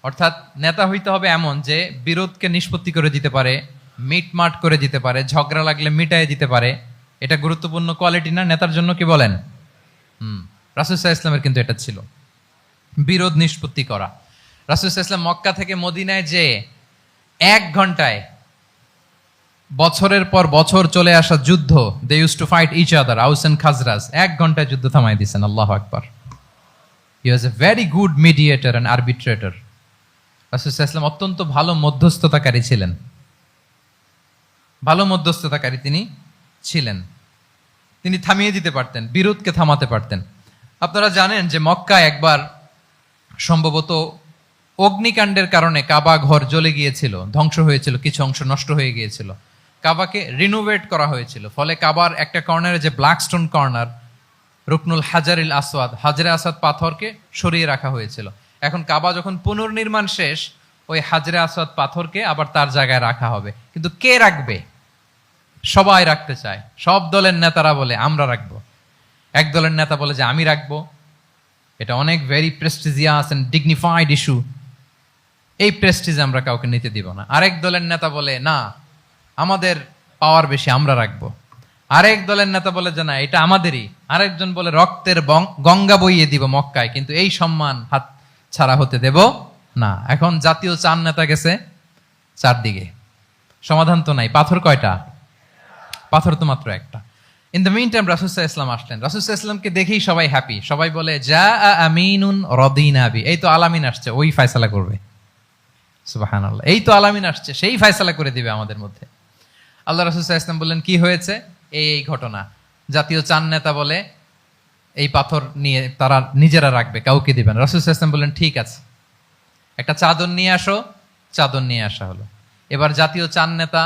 অর্থাৎ নেতা হইতে হবে এমন যে বিরোধকে নিষ্পত্তি করে দিতে পারে, মিটমাট করে দিতে পারে, ঝগড়া লাগলে মিটায় দিতে পারে। এটা গুরুত্বপূর্ণ কোয়ালিটি না নেতার জন্য, কি বলেন? রাসূল সাল্লাল্লাহু আলাইহি ওয়াসাল্লামের কিন্তু এটা ছিল, বিরোধ নিষ্পত্তি করা। রাসূল সাল্লাল্লাহু আলাইহি ওয়াসাল্লাম মক্কা থেকে মদিনায় যে 1 ঘন্টায় বছরের পর বছর চলে আসা যুদ্ধ, they use to fight each other, Aus and Khazraj, 1 ঘন্টায় যুদ্ধ থামাই দিয়েছেন। আল্লাহু আকবার। He was a very good mediator and arbitrator. রাসূল সাল্লাল্লাহু আলাইহি ওয়াসাল্লাম অত্যন্ত ভালো মধ্যস্থতাকারী ছিলেন, ভালো মধ্যস্থতাকারী তিনি ছিলেন। তিনি থামিয়ে দিতে পারতেন, বিরোধকে থামাতে পারতেন। আপনারা জানেন যে মক্কায় একবার সম্ভবত অগ্নিকাণ্ডের কারণে কাবা ঘর জ্বলে গিয়েছিল, ধ্বংস হয়েছিল, কিছু অংশ নষ্ট হয়ে গিয়েছিল। কাবাকে রিনোভেট করা হয়েছিল, ফলে কাবার একটা কর্নারে যে ব্ল্যাক স্টোন কর্নার, রুকনুল হাজারিল আসওয়াদ, হাজরে আসওয়াদ পাথরকে সরিয়ে রাখা হয়েছিল। এখন কাবা যখন পুনর্নির্মাণ শেষ, ওই হাজরে আসওয়াদ পাথরকে আবার তার জায়গায় রাখা হবে। কিন্তু কে রাখবে? সবাই রাখতে চায়, সব দলের নেতারা বলে আমরা রাখবো। এক দলের নেতা বলে যে আমি রাখবো, এটা অনেক very prestigious and dignified issue, এই প্রেস্টিজ আমরা কাউকে নিতে দিব না। আরেক দলের নেতা বলে না, আমাদের পাওয়ার বেশি, আমরা রাখবো। আরেক দলের নেতা বলে যে না, এটা আমাদেরই। আরেকজন বলে রক্তের গঙ্গা বইয়ে দিব মক্কায়, কিন্তু এই সম্মান হাত ছাড়া হতে দেব না। এখন জাতীয় 4 নেতা গেছে 4 দিকে, সমাধান তো নাই। পাথর কয়টা? পাথর তো মাত্র একটা। ইন দ্য মিন টাইম রাসূল সাল্লাল্লাহু আলাইহি ওয়াসাল্লাম আসলেন। রাসূল সাল্লাল্লাহু আলাইহি ওয়াসাল্লামকে দেখেই সবাই হ্যাপি, সবাই বলে যা আমিনুন রাদিনা বি, এই তো আলামিন আসছে, ওই ফয়সালা করবে। সুবহানাল্লাহ, এই তো আলামিন আসছে, সেই ফয়সালা করে দিবে আমাদের মধ্যে। আল্লাহ রাসূল সাল্লাল্লাহু আলাইহি ওয়াসাল্লাম বললেন কি হয়েছে? এই ঘটনা। জাতীয় 4 নেতা বলে এই পাথর নিয়ে তারা নিজেরা রাখবে, কাউকে দিবেন। রাসূল সাল্লাল্লাহু আলাইহি ওয়াসাল্লাম বললেন ঠিক আছে, একটা চাদর নিয়ে আসো। চাদর নিয়ে আসা হলো। এবার জাতীয় 4 নেতা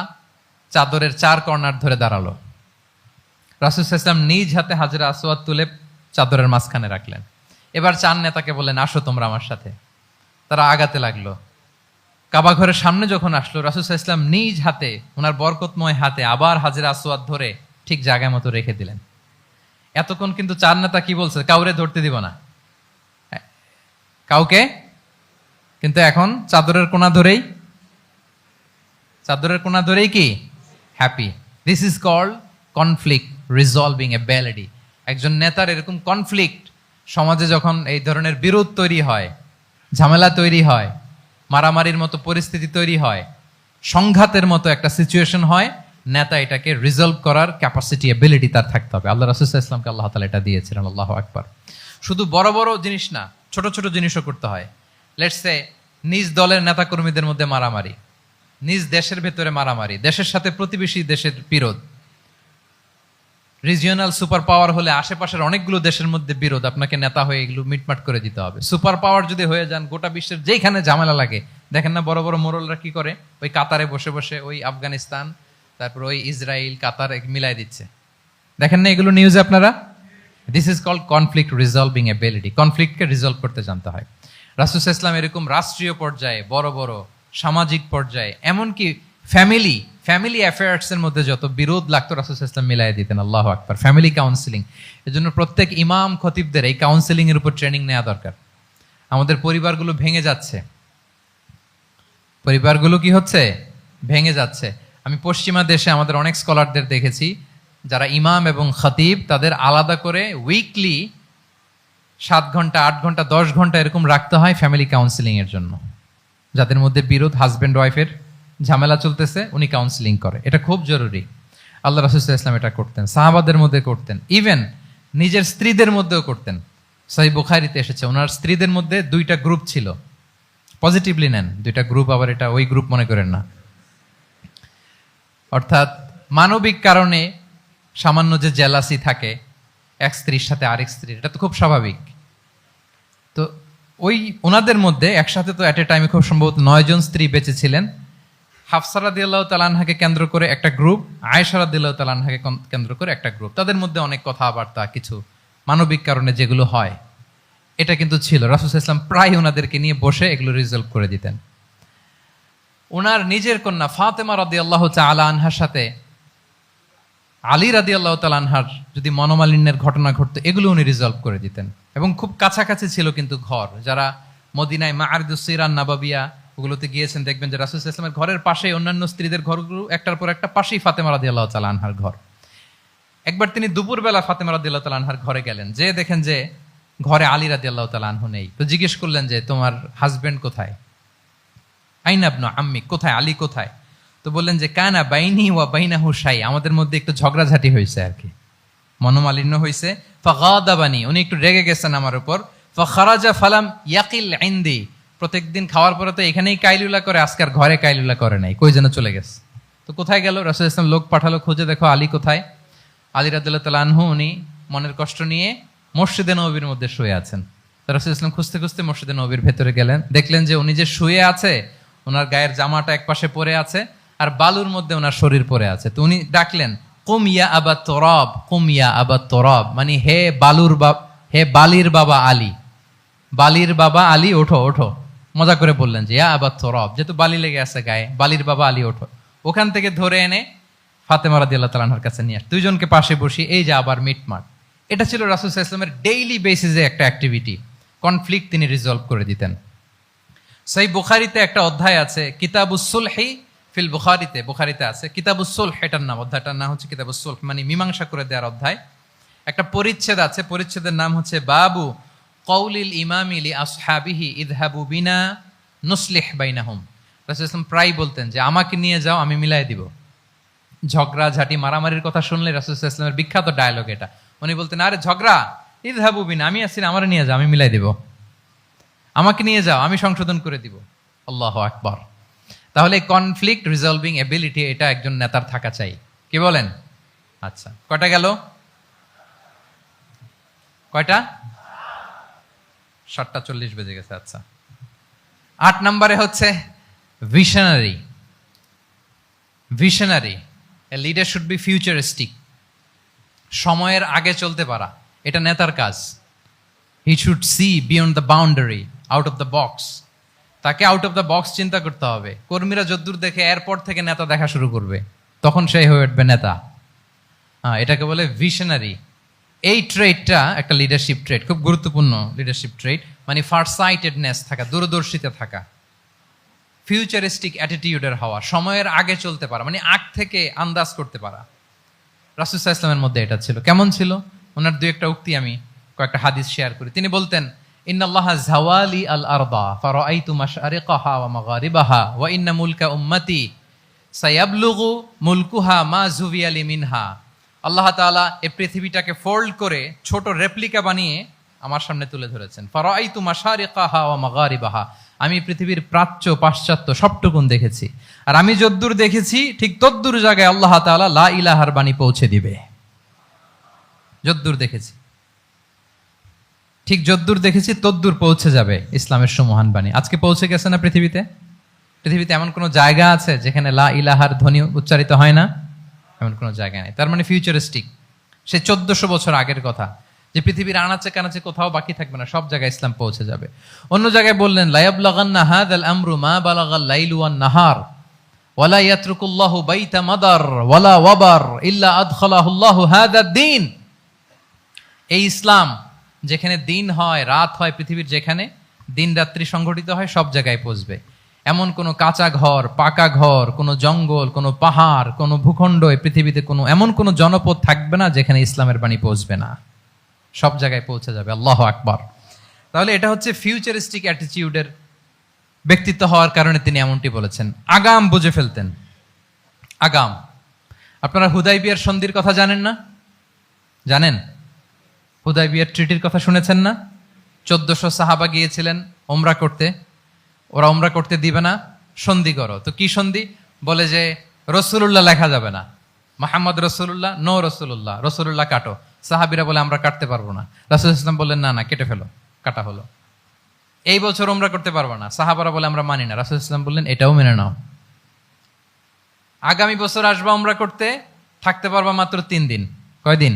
চাদরের 4 কর্নার ধরে দাঁড়ালো। রাসূল সাল্লাল্লাহু আলাইহি ওয়াসাল্লাম নিজ হাতে হাজরে আসওয়াদ তুলে চাদরের মাঝখানে রাখলেন। এবার 4 নেতাকে বললেন আসো তোমরা আমার সাথে। তারা আগাতে লাগলো। কাবা ঘরের সামনে যখন আসলো, রাসূল সাল্লাল্লাহু আলাইহি ওয়াসাল্লাম নিজ হাতে, ওনার বরকতময় হাতে আবার হাজরে আসওয়াদ ধরে ঠিক জায়গা মতো রেখে দিলেন। এতক্ষণ কিন্তু 4 নেতা কি বলছে? কাউরে ধরতে দিব না, কাউকে। কিন্তু এখন চাদরের কোনা ধরেই চাদরের কোনা ধরেই কি happy. This is called conflict resolving ability. একজন নেতার এরকম কনফ্লিক্ট, সমাজে যখন এই ধরনের বিরোধ তৈরি হয়, ঝামেলা তৈরি হয়, মারামারির মতো পরিস্থিতি তৈরি হয়, সংঘাতের মতো একটা সিচুয়েশন হয়, নেতা এটাকে রিজলভ করার ক্যাপাসিটি এবিলিটি তার থাকতে হবে। আল্লাহ রাসূল সাল্লাল্লাহু আলাইহি ওয়াসাল্লামকে আল্লাহ তাআলা এটা দিয়েছিলেন। আল্লাহু আকবার। শুধু বড় বড় জিনিস না, ছোট ছোট জিনিসও করতে হয়। লেটস সে নিজ দলের নেতাকর্মীদের মধ্যে মারামারি, নিজ দেশের ভেতরে মারামারি, দেশের সাথে প্রতিবেশী দেশের বিরোধ, রিজিওনাল সুপার পাওয়ার হলে আশেপাশের অনেকগুলো দেশের মধ্যে বিরোধ, আপনাকে নেতা হয়ে এগুলো মিটমাট করে দিতে হবে। সুপার পাওয়ার যদি হয়ে যান, গোটা বিশ্বের যেখানে ঝামেলা লাগে, দেখেন না বড় বড় মোড়লরা কি করে, ওই কাতারে বসে বসে ওই আফগানিস্তান, তারপর ওই ইসরায়েল, কাতার মিলাই দিচ্ছে, দেখেন না এগুলো নিউজে আপনারা? This is called conflict resolving ability. কনফ্লিক্টকে রিজলভ করতে জানতে হয়। রাসূল সাল্লাল্লাহু আলাইহি ওয়াসাল্লাম এরকম রাষ্ট্রীয় পর্যায়ে, বড় বড় সামাজিক পর্যায়ে, এমনকি ফ্যামিলি অ্যাফেয়ার্স এর মধ্যে যত বিরোধ লাগতো রাসূল সাল্লাল্লাহু আলাইহি ওয়াসাল্লাম মিলাই দিতেন। আল্লাহু আকবার। ফ্যামিলি কাউন্সিলিং, এজন্য প্রত্যেক ইমাম খতিবদের এই কাউন্সিলিং এর উপর ট্রেনিং নেওয়া দরকার। আমাদের পরিবারগুলো ভেঙে যাচ্ছে, পরিবারগুলো কি হচ্ছে? ভেঙে যাচ্ছে। আমি পশ্চিমা দেশে আমাদের অনেক স্কলারদের দেখেছি, যারা ইমাম এবং খতিব, তাদের আলাদা করে উইকলি 7 ঘন্টা, 8 ঘন্টা, 10 ঘন্টা এরকম রাখতে হয় ফ্যামিলি কাউন্সিলিং এর জন্য। যাদের মধ্যে বিরোধ, হাজব্যান্ড ওয়াইফের ঝামেলা চলতেছে, উনি কাউন্সিলিং করে। এটা খুব জরুরি। আল্লাহ রাসূল সাল্লাল্লাহু আলাইহি ওয়াসাল্লাম এটা করতেন, সাহাবাদের মধ্যে করতেন, ইভেন নিজের স্ত্রীদের মধ্যেও করতেন। সহিহ বুখারীতে এসেছে, ওনার স্ত্রীদের মধ্যে 2টা গ্রুপ ছিল। পজিটিভলি নেন, 2টা গ্রুপ, আবার এটা ওই গ্রুপ মনে করেন না। অর্থাৎ মানবিক কারণে সামান্য যে জেলাসি থাকে এক স্ত্রীর সাথে আরেক স্ত্রীর, এটা তো খুব স্বাভাবিক। তো ওই ওনাদের মধ্যে একসাথে তো অ্যাট এ টাইমে খুব সম্ভবত 9 জন স্ত্রী বেঁচে ছিলেন। হাফসা রাদিয়াল্লাহু তাআলা আনহাকে কেন্দ্র করে একটা গ্রুপ, আয়েশা রাদিয়াল্লাহু তাআলা আনহাকে কেন্দ্র করে একটা গ্রুপ। তাদের মধ্যে অনেক কথাবার্তা, কিছু মানবিক কারণে যেগুলো হয়, এটা কিন্তু ছিল। রাসূল সাল্লাল্লাহু আলাইহি ওয়াসাল্লাম প্রায় ওনাদেরকে নিয়ে বসে এগুলো রিজলভ করে দিতেন। ওনার নিজের কন্যা ফাতেমা রাদিয়াল্লাহু তাআলা আনহার সাথে আলী রাদিয়াল্লাহু তাআলা আনহার যদি মনোমালিন্যের ঘটনা ঘটতো, এগুলো উনি রিজলভ করে দিতেন। এবং খুব কাছাকাছি ছিল কিন্তু ঘর। যারা মদিনায় মাআরিদুস সিরান নাবাবিয়া ওগুলোতে গিয়েছেন, দেখবেন যে রাসূল সাল্লাল্লাহু আলাইহি ওয়াসাল্লামের ঘরের পাশে অন্যান্য স্ত্রীদের ঘরগুলো একটার পর একটা, পাশেই ফাতেমা রাদিয়াল্লাহু তাআলা আনহার ঘর। একবার তিনি দুপুরবেলা ফাতেমা রাদিয়াল্লাহু তাআলা আনহার ঘরে গেলেন, যে দেখেন যে ঘরে আলী রাদিয়াল্লাহু তাআলা আনহু নেই। তো জিজ্ঞেস করলেন যে তোমার হাজবেন্ড কোথায়? আইনা ইবনু আম্মি, কোথায় আলী কোথায়? তো বললেন যে কানা বাইনি ওয়া বাইনাহু শাই, আমাদের মধ্যে একটু ঝগড়াঝাটি হয়েছে আর কি, মনোমালিন্য হয়েছে। ফাগাদাবানি, উনি একটু রেগে গেছেন আমার উপর। ফাখারাজা ফালাম ইয়াকিল ইনদি, প্রত্যেকদিন খাওয়ার পরে তো এখানেই কাইলুলা করে, আজকে আর ঘরে কাইলুলা করে নাই, কই যেন চলে গেছে। তো কোথায় গেল? রাসূল সাল্লাল্লাহু আলাইহি ওয়াসাল্লাম লোক পাঠালো, খুঁজে দেখো আলী কোথায়। আলী রাদিয়াল্লাহু তাআলা আনহু উনি মনের কষ্ট নিয়ে মসজিদে নববীর মধ্যে শুয়ে আছেন। রাসূল সাল্লাল্লাহু আলাইহি ওয়াসাল্লাম খুঁজতে খুঁজতে মসজিদে নববীর ভেতরে গেলেন, দেখলেন যে উনি যে শুয়ে আছে, ওনার গায়ের জামাটা একপাশে পড়ে আছে আর বালুর মধ্যে ওনার শরীর পড়ে আছে। তো উনি ডাকলেন কুম ইয়া আবা তুরাব, কুম ইয়া আবা তুরাব, মানে হে বালির বাবা আলী, বালির বাবা আলী ওঠো ওঠো। মজা করে বললেন যে ইয়া আবা তুরাব, যেহেতু বালি লেগে আছে গায়ে, বালির বাবা আলী ওঠো। ওখান থেকে ধরে এনে ফাতেমা রাদিয়াল্লাহু তাআলা আনহার কাছে নিয়ে, দুইজনকে পাশে বসি, এই যে আবার মিটমাট। এটা ছিল রাসূল সাল্লাল্লাহু আলাইহি ওয়াসাল্লামের ডেইলি বেসিসে একটা অ্যাক্টিভিটি। কনফ্লিক্ট তিনি রিজলভ করে দিতেন। সহিহ বুখারীতে একটা অধ্যায় আছে, কিতাবুস সুলহি ফিল বুখারীতে, বুখারীতে আছে কিতাবুস সুলহ, এটার নাম, অধ্যায়টার নাম হচ্ছে কিতাবুস সুলহ, মানে মীমাংসা করে দেওয়ার অধ্যায়। একটা পরিচ্ছেদ আছে, পরিচ্ছেদের নাম হচ্ছে বাবু কওলিল ইমামি লি আসহাবিহি ইযহাবু বিনা নুসলিহ বাইনাহুম। রাসূল সাল্লাল্লাহু আলাইহি ওয়াসাল্লাম প্রায় বলতেন যে আমাকে নিয়ে যাও, আমি মিলাই দিব। ঝগড়া ঝাঁটি মারামারির কথা শুনলে রাসূল সাল্লাল্লাহু আলাইহি ওয়াসাল্লামের বিখ্যাত ডায়লগ এটা, উনি বলতেন আরে ঝগড়া, ইযহাবু বিনা, আমি আছি, আমারে নিয়ে যাও, আমি মিলাই দিব। আমাকে নিয়ে যাও, আমি সংশোধন করে দিব। আল্লাহু আকবার। তাহলে কনফ্লিক্ট রিজলভিং এবিলিটি, এটা একজন নেতার থাকা চাই। কি বলেন? আচ্ছা, কয়টা গেল? কয়টা? 7:40 বেজে গেছে। আচ্ছা, 8 নম্বরে হচ্ছে visionary. Visionary, a leader should be futuristic. সময়ের আগে চলতে পারা, এটা নেতার কাজ। He should see beyond the boundary, out of the box. তাকে আউট অফ দ্য বক্স চিন্তা করতে হবে। কর্মীরা যদ্দূর দেখে এয়ারপোর্ট থেকে নেতা দেখা শুরু করবে, তখন সেই হয়ে উঠবে নেতা। এটাকে বলে ভিশনারি। এই ট্রেডটা একটা লিডারশিপ ট্রেড, খুব গুরুত্বপূর্ণ লিডারশিপ ট্রেড, মানে ফারসাইটেডনেস থাকা, দূরদর্শিতা থাকা। ফিউচারিস্টিক অ্যাটিটিউডের হওয়া, সময়ের আগে চলতে পারা, মানে আগ থেকে আন্দাজ করতে পারা। রাসূল সাল্লাল্লাহু আলাইহি ওয়াসাল্লামের মধ্যে এটা ছিল। কেমন ছিল? ওনার দুই একটা উক্তি আমি কয়েকটা হাদিস শেয়ার করি। তিনি বলতেন, ইন্নাল্লাহা যাওয়ালি আল আরদা ফারাআইতু মাশআরিকাহা ওয়া মাগারিবাহা ওয়া ইন্না মুলকা উম্মতি সায়াবলুগু মুলকুহা মা যুবিয়ালি মিনহা। আল্লাহ তাআলা এই পৃথিবীটাকে ফোল্ড করে ছোট রেপ্লিকা বানিয়ে আমার সামনে তুলে ধরেছেন। ফারাআইতু মাশারিকাহা ওয়া মাগারিবাহা, আমি পৃথিবীর প্রাচ্য পাশ্চাত্য সবটুকুন দেখেছি। আর আমি যদ্দূর দেখেছি ঠিক তদ্দূর জায়গায় আল্লাহ তাআলা লা ইলাহার বাণী পৌঁছে দিবে। যদ্দূর দেখেছি, ঠিক যদ্দূর দেখেছি তদ্দূর পৌঁছে যাবে ইসলামের সুমহান বাণী। আজকে পৌঁছে গেছে না পৃথিবীতে? পৃথিবীতে এমন কোনো জায়গা আছে যেখানে লা ইলাহার ধ্বনি উচ্চারিত হয় না? এমন কোনো জায়গা নেই। তার মানে ফিউচারিস্টিক, সে 1400 বছর আগের কথা, যে পৃথিবীর আনাচে কানাচে কোথাও বাকি থাকবে না, সব জায়গায় ইসলাম পৌঁছে যাবে। অন্য জায়গায় বললেন, লা ইয়াবলাগান্না হাযাল আমরু মা বালাগাল লাইলু ওয়ান নাহার ওয়ালা ইয়াতরুকুল্লাহু বাইতা মাদার ওয়ালা ওয়াবার ইল্লা আদখালাহুল্লাহু হাযাদ দ্বীন। এই ইসলাম যেখানে দিন হয় রাত হয়, পৃথিবীর যেখানে দিন রাত্রি সংঘটিত হয়, সব জায়গায় পৌঁছবে। এমন কোনো কাঁচা ঘর, পাকা ঘর, কোনো জঙ্গল, কোনো পাহাড়, কোনো ভূখণ্ড এই পৃথিবীতে কোনো এমন কোনো জনপদ থাকবে না যেখানে ইসলামের বাণী পৌঁছবে না। সব জায়গায় পৌঁছে যাবে। আল্লাহু আকবার। তাহলে এটা হচ্ছে ফিউচারিস্টিক অ্যাটিটিউডের ব্যক্তিত্ব হওয়ার কারণে তিনি এমনটি বলেছেন। আগাম বুঝে ফেলতেন। আগাম। আপনারা হুদাইবিয়ার সন্ধির কথা জানেন না? জানেন? হুদাইবিয়ার ট্রিটির কথা শুনেছেন না? 1400 সাহাবা গিয়েছিলেন ওমরা করতে। ওরা ওমরা করতে দিবে না, সন্ধি করো। তো কি সন্ধি? বলে যে রসুলুল্লাহ লেখা যাবে না, মুহাম্মদ রসুলুল্লাহ, নো রসুলুল্লাহ, রসুলুল্লাহ কাটো। সাহাবিরা বলে আমরা কাটতে পারবো না। রাসূল ইসলাম বললেন না না, কেটে ফেলো। কাটা হলো। এই বছর ওমরা করতে পারবো না। সাহাবারা বলে আমরা মানি না। রাসূল ইসলাম বললেন এটাও মেনে নাও। আগামী বছর আসবা ওমরা করতে, থাকতে পারবা মাত্র 3 দিন। কয়দিন?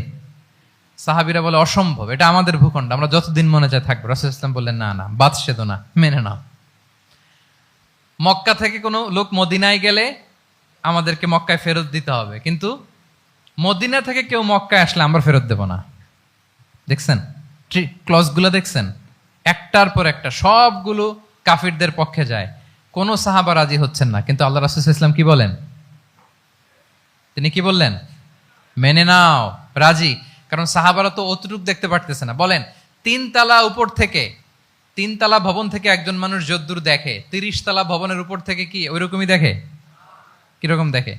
সাহাবিরা বলে অসম্ভব, এটা আমাদের ভূখণ্ড, আমরা যতদিন মনে চায় থাকবো। রাসূল ইসলাম বললেন না না, বাদ সেদো না, মেনে নাও। মক্কা থেকে কোনো লোক মদিনায় গেলে আমাদেরকে মক্কায় ফেরত দিতে হবে, কিন্তু মদিনা থেকে কেউ মক্কায় আসলে আমরা ফেরত দেব না। দেখছেন ক্লজগুলো? দেখছেন একটার পর একটা, সবগুলো কাফিরদের পক্ষে যায়। কোন সাহাবা রাজি হচ্ছেন না, কিন্তু আল্লাহ রাসূল সাল্লাল্লাহু আলাইহি ওয়াসাল্লাম কি বলেন? তিনি কি বললেন? মেনে নাও, রাজি। কারণ সাহাবারা তো অতটুক দেখতে পারতেছে না। বলেন 3 তালা উপর থেকে, 3 তালা ভবন থেকে একজন মানুষ যদ্দূর দেখে, 30 তালা ভবনের উপর থেকে কি ওইরকমই দেখে? কিরকম দেখে?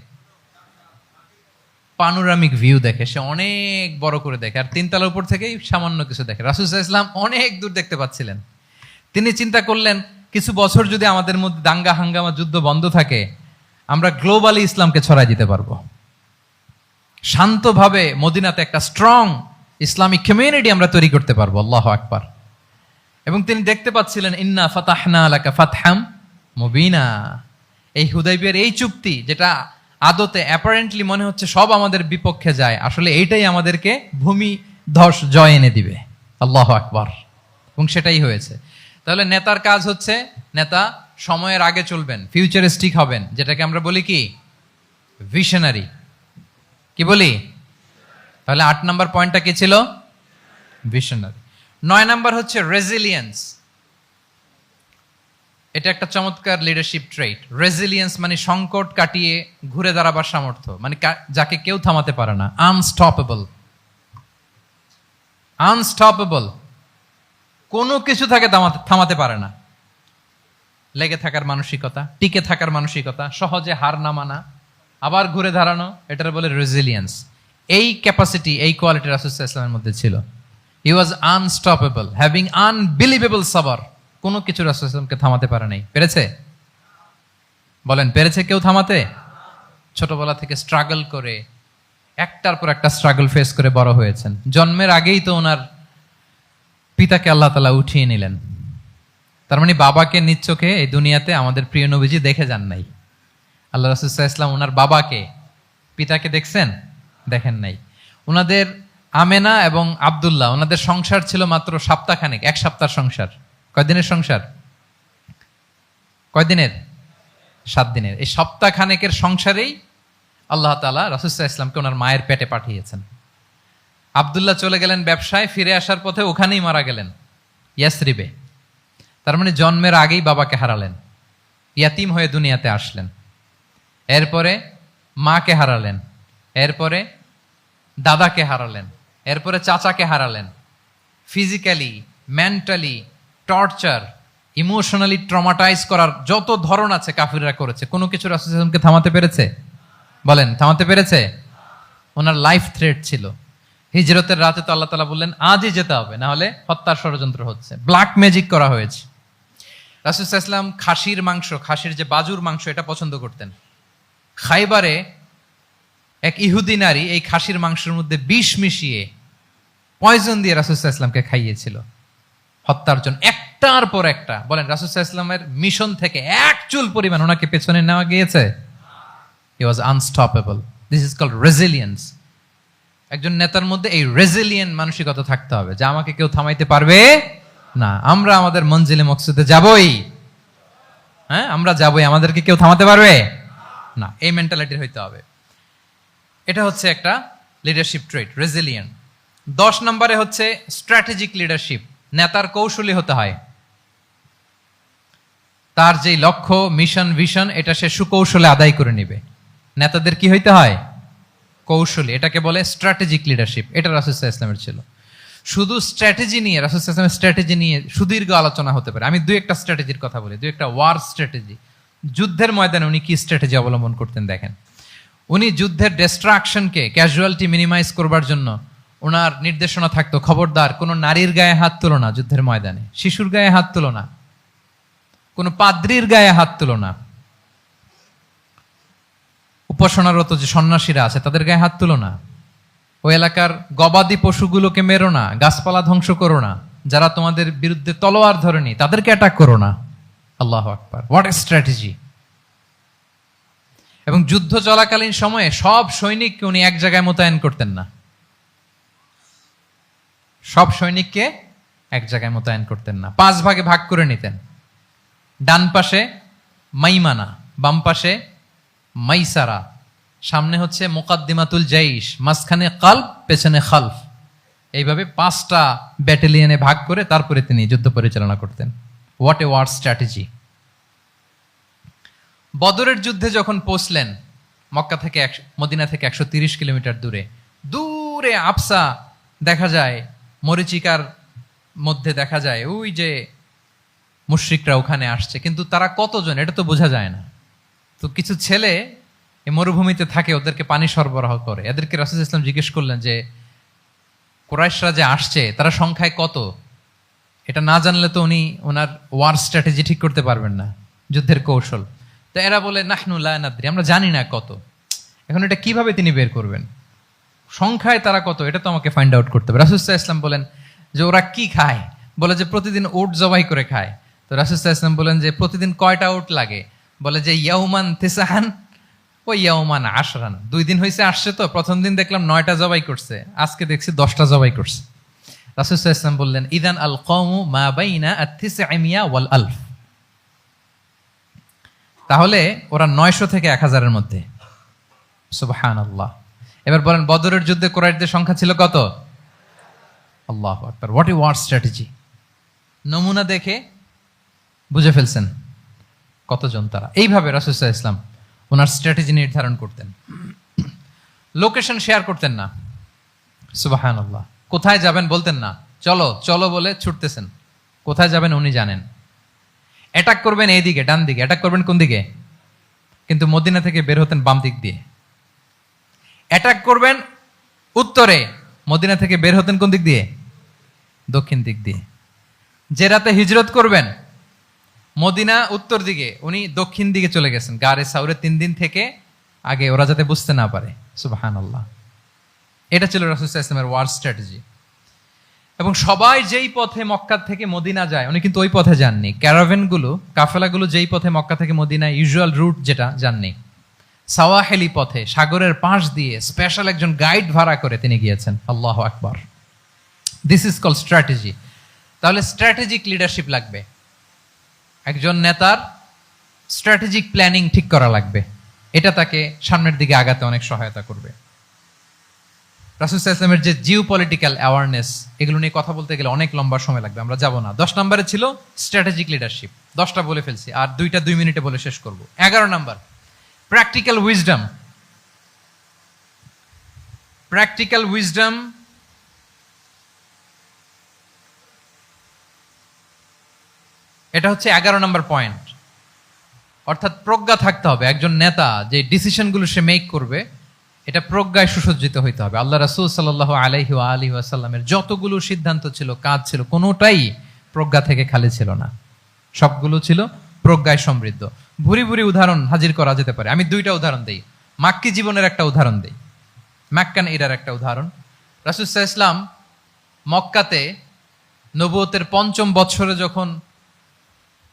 পানোরামিক ভিউ দেখে, সে অনেক বড় করে দেখে। আর 3 তালার উপর থেকেই সামান্য কিছু দেখে। রাসূল সাল্লাল্লাহু আলাইহি ওয়াসাল্লাম অনেক দূর দেখতে পাচ্ছিলেন। তিনি চিন্তা করলেন, কিছু বছর যদি আমাদের মধ্যে দাঙ্গা হাঙ্গামা যুদ্ধ বন্ধ থাকে, আমরা গ্লোবালি ইসলামকে ছড়াই দিতে পারবো। শান্তভাবে মদিনাতে একটা স্ট্রং ইসলামিক কমিউনিটি আমরা তৈরি করতে পারবো। আল্লাহু আকবার। এবং তিনি দেখতে পাচ্ছিলেন, ইন্না ফাতাহনা লাকা ফাতহাম মুবিনা। এই হুদাইবিয়ার এই চুক্তি, যেটা আদতে অ্যাপারেন্টলি মনে হচ্ছে সব আমাদের বিপক্ষে যায়, আসলে এইটাই আমাদেরকে ভূমি ধস জয় এনে দিবে। আল্লাহু আকবার। এবং সেটাই হয়েছে। তাহলে নেতার কাজ হচ্ছে, নেতা সময়ের আগে চলবেন, ফিউচারিস্টিক হবেন, যেটাকে আমরা বলি কি? ভিশনারি। কি বলি? তাহলে 8 নম্বর পয়েন্টটা কি ছিল? ভিশনারি। 9 নাম্বার হচ্ছে রেজিলিয়েন্স। এটা একটা চমৎকার লিডারশিপ ট্রেট। রেজিলিয়েন্স মানে সংকট কাটিয়ে ঘুরে দাঁড়াবার সামর্থ্য, মানে যাকে কেউ থামাতে পারে না। আনস্টপেবল। আনস্টপেবল, কোনো কিছু তাকে থামাতে পারে না। লেগে থাকার মানসিকতা, টিকে থাকার মানসিকতা, সহজে হার না মানা, আবার ঘুরে দাঁড়ানো, এটার বলে রেজিলিয়েন্স। এই ক্যাপাসিটি, এই কোয়ালিটি রাসূল সাল্লাল্লাহু আলাইহি ওয়াসাল্লামের মধ্যে ছিল। হি ওয়াজ আনস্টপেবল, হ্যাভিং আনবিলিভেবল সাবর। কোনো কিছু রাসূল সাল্লাল্লাহু আলাইহি ওয়াসাল্লামকে থামাতে পারে নাই। পেরেছে? বলেন, পেরেছে কেউ থামাতে? ছোটবেলা থেকে স্ট্রাগল করে, একটার পর একটা স্ট্রাগল ফেস করে বড় হয়েছেন। জন্মের আগেই তো ওনার পিতাকে আল্লাহ তাআলা উঠিয়ে নিলেন। তার মানে বাবাকে নিজ চোখে এই দুনিয়াতে আমাদের প্রিয় নবীজি দেখে যান নাই। আল্লাহ রাসূল সাল্লাল্লাহু আলাইহি ওয়াসাল্লাম ওনার বাবাকে, পিতাকে দেখছেন? দেখেন নাই। ওনাদের আমেনা এবং আব্দুল্লাহ, ওনাদের সংসার ছিল মাত্র সপ্তাহখানেক, 1 সপ্তাহের সংসার। কয়দিনের সংসার? কয়দিনের? 7 দিনের। এই সপ্তাহখানেকের সংসারেই আল্লাহ তাআলা রাসূল সাল্লাল্লাহু আলাইহি ওয়াসাল্লামকে ওনার মায়ের পেটে পাঠিয়েছেন। আব্দুল্লাহ চলে গেলেন ব্যবসায়, ফিরে আসার পথে ওখানেই মারা গেলেন, ইয়াসরিবে। তার মানে জন্মের আগেই বাবাকে হারালেন। ইয়াতিম হয়ে দুনিয়াতে আসলেন, এরপরে মাকে হারালেন, এরপরে দাদাকে হারালেন, এরপরে চাচাকে হারালেন। Physically, mentally torture, emotionally traumatise করার যত ধরন আছে কাফিররা করেছে, কোনো কিছু রাসূল সাল্লাল্লাহু আলাইহি ওয়াসাল্লামকে থামাতে পেরেছে? বলেন, থামাতে পেরেছে? ওনার লাইফ থ্রেট ছিল। হিজরতের রাতে তো আল্লাহ তাআলা বললেন আজই যেতে হবে, না হলে হত্যার ষড়যন্ত্র হচ্ছে, ব্ল্যাক ম্যাজিক করা হয়েছে। রাসূল সাল্লাল্লাহু আলাইহি ওয়াসাল্লাম খাসির মাংস, খাসির যে বাজুর মাংস, এটা পছন্দ করতেন। খাইবারে এক ইহুদি নারী এই খাসির মাংসের মধ্যে বিষ মিশিয়ে পয়জন দিয়ে রাসূল সাল্লাল্লাহু আলাইহি ওয়াসাল্লামকে খাইয়েছিল হত্যার জন্য, একটার পর একটা। বলেন, রাসূল সাল্লাল্লাহু আলাইহি ওয়াসাল্লামের মিশন থেকে এক চুল পরিমাণ ওনাকে পেছনে নেওয়া গিয়েছে? He was unstoppable. This is called resilience. একজন নেতার মধ্যে এই রেজিলিয়েন্ট মানসিকতা থাকতে হবে যে আমাকে কেউ থামাইতে পারবে না, আমরা আমাদের মঞ্জিলে মকসুদে যাবই। হ্যাঁ, আমরা যাবই, আমাদেরকে কেউ থামাতে পারবে না, এই মেন্টালিটির হইতে হবে। এটা হচ্ছে একটা লিডারশিপ ট্রেট, রেজিলিয়েন্ট। 10 নম্বরে হচ্ছে স্ট্র্যাটেজিক লিডারশিপ। নেতার কৌশলী হতে হয়। তার যেই লক্ষ্য, মিশন, ভিশন, এটা সে সুকৌশলে আদায় করে নিবে। নেতাদের কি হইতে হয়? কৌশলী। এটাকে বলে স্ট্র্যাটেজিক লিডারশিপ। এটা রাসূল সাল্লাল্লাহু আলাইহি ওয়াসাল্লামের ছিল। শুধু স্ট্র্যাটেজি নিয়ে, রাসূল সাল্লাল্লাহু আলাইহি ওয়াসাল্লামের স্ট্র্যাটেজি নিয়ে সুদীর্ঘ আলোচনা হতে পারে। আমি দুই একটা স্ট্র্যাটেজির কথা বলি, দুই একটা ওয়ার স্ট্র্যাটেজি। যুদ্ধের ময়দানে উনি কি স্ট্র্যাটেজি অবলম্বন করতেন দেখেন। উনি যুদ্ধের ডিস্ট্রাকশনকে, ক্যাজুয়ালিটি মিনিমাইজ করবার জন্য ওনার নির্দেশনা থাকতো, খবরদার কোনো নারীর গায়ে হাত তুলো না যুদ্ধের ময়দানে, শিশুর গায়ে হাত তুলো না, কোনো পাদ্রীর গায়ে হাত তুলো না, উপাসনারত যে সন্ন্যাসীরা আছে তাদের গায়ে হাত তুলো না, ওই এলাকার গবাদি পশুগুলোকে মেরো না, গাছপালা ধ্বংস করো না, যারা তোমাদের বিরুদ্ধে তলোয়ার ধরেনি তাদেরকে অ্যাটাক করো না। আল্লাহু আকবার, হোয়াট এ স্ট্র্যাটেজি! এবং যুদ্ধ চলাকালীন সময়ে সব সৈনিককে উনি এক জায়গায় মোতায়েন করতেন না। সব সৈনিককে এক জায়গায় মোতায়েন করতেন না, 5 ভাগে ভাগ করে নিতেন। ডান পাশে মাইমানা, বাম পাশে মাইসারা, সামনে হচ্ছে মুকাদ্দিমাতুল জাইশ, মাঝখানে কালব, পেছনে খালফ। এইভাবে 5টা ব্যাটালিয়নে ভাগ করে তারপরে তিনি যুদ্ধ পরিচালনা করতেন। What a war strategy! বদরের যুদ্ধে যখন পৌঁছলেন, মক্কা থেকে মদিনা থেকে 130 কিলোমিটার দূরে, দূরে আফসা দেখা যায়, মরিচিকার মধ্যে দেখা যায় ওই যে মুশরিকরা ওখানে আসছে, কিন্তু তারা কতজন এটা তো বোঝা যায় না। তো কিছু ছেলে এই মরুভূমিতে থাকে, ওদেরকে পানি সরবরাহ করে। এদেরকে রাসূল সাল্লাল্লাহু আলাইহি ওয়াসাল্লাম জিজ্ঞেস করলেন যে কুরাইশরা যে আসছে তারা সংখ্যায় কত? এটা না জানলে তো উনি ওনার ওয়ার স্ট্র্যাটেজি ঠিক করতে পারবেন না, যুদ্ধের কৌশল। তো এরা বলে নাহনু লা নাদরি, আমরা জানি না কত। এখন এটা কিভাবে তিনি বের করবেন? সংখ্যায় তারা কত এটা তো আমাকে ফাইন্ড আউট করতে হবে। রাসূল সাল্লাল্লাহু আলাইহি ওয়াসাল্লাম বলেন যে ওরা কি খায়? বলে যে প্রতিদিন উট জবাই করে খায়। তো রাসূল সাল্লাল্লাহু আলাইহি ওয়াসাল্লাম বলেন যে প্রতিদিন কয়টা উট লাগে? বলে যে ইয়াউমান তিসআন ওই ইয়াউমান আশরান। 2 দিন হয়েছে আসছে, তো প্রথম দিন দেখলাম 9টা জবাই করছে, আজকে দেখছি 10টা জবাই করছে। রাসূল সাল্লাল্লাহু আলাইহি ওয়াসাল্লাম বললেন ইদান আল কওমু মা বাইনা আত-তিসআমিয়া ওয়াল আলফ। তাহলে ওরা 900 থেকে 1000 এর মধ্যে। সুবহানাল্লাহ। এবার বলেন, বদরের যুদ্ধে কুরাইশদের সংখ্যা ছিল কত? আল্লাহু আকবার, হোয়াট এ ওয়ার স্ট্র্যাটেজি! নমুনা দেখে বুঝে ফেলছেন কতজন তারা। এইভাবে রাসূল সাল্লাল্লাহু আলাইহি ওয়াসাল্লাম ওনার স্ট্র্যাটেজি নির্ধারণ করতেন। লোকেশন শেয়ার করতেন না। সুবহানাল্লাহ। কোথায় যাবেন বলতেন না, চলো চলো বলে ছুটতেছেন। কোথায় যাবেন উনি জানেন। অ্যাটাক করবেন এইদিকে, ডান দিকে, অ্যাটাক করবেন কোন দিকে? কিন্তু মদিনা থেকে বের হতেন বাম দিক দিয়ে। অ্যাটাক করবেন উত্তরে, মদিনা থেকে বের হতেন কোন দিক দিয়ে? দক্ষিণ দিক দিয়ে। যে রাতে হিজরত করবেন, মদিনা উত্তর দিকে, উনি দক্ষিণ দিকে চলে গেছেন গারে সাউরে 3 দিন থেকে আগে, ওরা যাতে বুঝতে না পারে। সুবহানাল্লাহ। এটা ছিল রাসূল সাল্লাল্লাহু আলাইহি ওয়াসাল্লামের ওয়ার স্ট্র্যাটেজি। এবং সবাই যেই পথে মক্কা থেকে মদিনা যায়, উনি কিন্তু ওই পথে যাননি। ক্যারাভেনগুলো, কাফেলাগুলো যেই পথে মক্কা থেকে মদিনা, ইউজুয়াল রুট যেটা, যাননি। সাওয়াহেলি পথে, সাগরের পাশ দিয়ে স্পেশাল একজন গাইড ভাড়া করে তিনি গিয়েছেন। আল্লাহু আকবার। This is called strategy. তাহলে স্ট্র্যাটেজিক লিডারশিপ লাগবে। একজন নেতার স্ট্র্যাটেজিক প্ল্যানিং ঠিক করা লাগবে। এটা তাকে সামনের দিকে আগাতে অনেক সহায়তা করবে। রাসূল সাল্লাল্লাহু আলাইহি ওয়াসাল্লামের যে জিও পলিটিক্যাল অ্যাওয়ারনেস, এগুলো নিয়ে কথা বলতে গেলে অনেক লম্বা সময় লাগবে, আমরা যাব না। 10 নম্বরে ছিল স্ট্র্যাটেজিক লিডারশিপ, 10টা বলে ফেলছি, আর 2টা 2 মিনিটে বলে শেষ করব। 11 number practical wisdom. Practical wisdom এটা হচ্ছে 11 নম্বর পয়েন্ট। অর্থাৎ প্রজ্ঞা থাকতে হবে। একজন নেতা যে ডিসিশনগুলো সে মেক করবে, এটা প্রজ্ঞায় সুসজ্জিত হইতে হবে। আল্লাহ রাসূল সাল্লাল্লাহু আলাইহি ওয়া আলিহি ওয়াসাল্লামের যতগুলো সিদ্ধান্ত ছিল, কাজ ছিল, কোনোটাই প্রজ্ঞা থেকে খালি ছিল না, সবগুলো ছিল প্রজ্ঞায় সমৃদ্ধ। ভুরি ভুরি উদাহরণ হাজির করা যেতে পারে। আমি 2টা উদাহরণ দেই, মাক্কি জীবনের একটা উদাহরণ দেই, মক্কান এরার একটা উদাহরণ। রাসূল সাল্লাল্লাহু আলাইহি ওয়াসাল্লাম মক্কাতে নবুয়তের 5ম বছরে যখন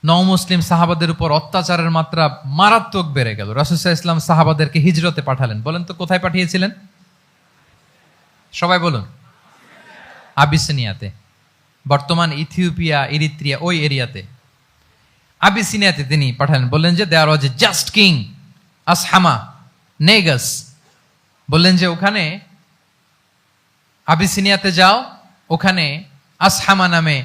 নও-মুসলিম সাহাবাদের উপর অত্যাচারের মাত্রা মারাত্মক বেড়ে গেল, রাসূল সাল্লাল্লাহু আলাইহি ওয়াসাল্লাম সাহাবাদেরকে হিজরতে পাঠালেন। বলেন তো কোথায় পাঠিয়েছিলেন? সবাই বলুন। আবিসিনিয়াতে, বর্তমান ইথিওপিয়া, ইরিত্রিয়া, ওই এরিয়াতে আবিসিনিয়াতে তিনি পাঠালেন। বললেন যে দেয়ার ওয়াজ এ জাস্ট কিং আসহামা নেগাস। বললেন যে ওখানে আবিসিনিয়াতে যাও, ওখানে আসহামা নামে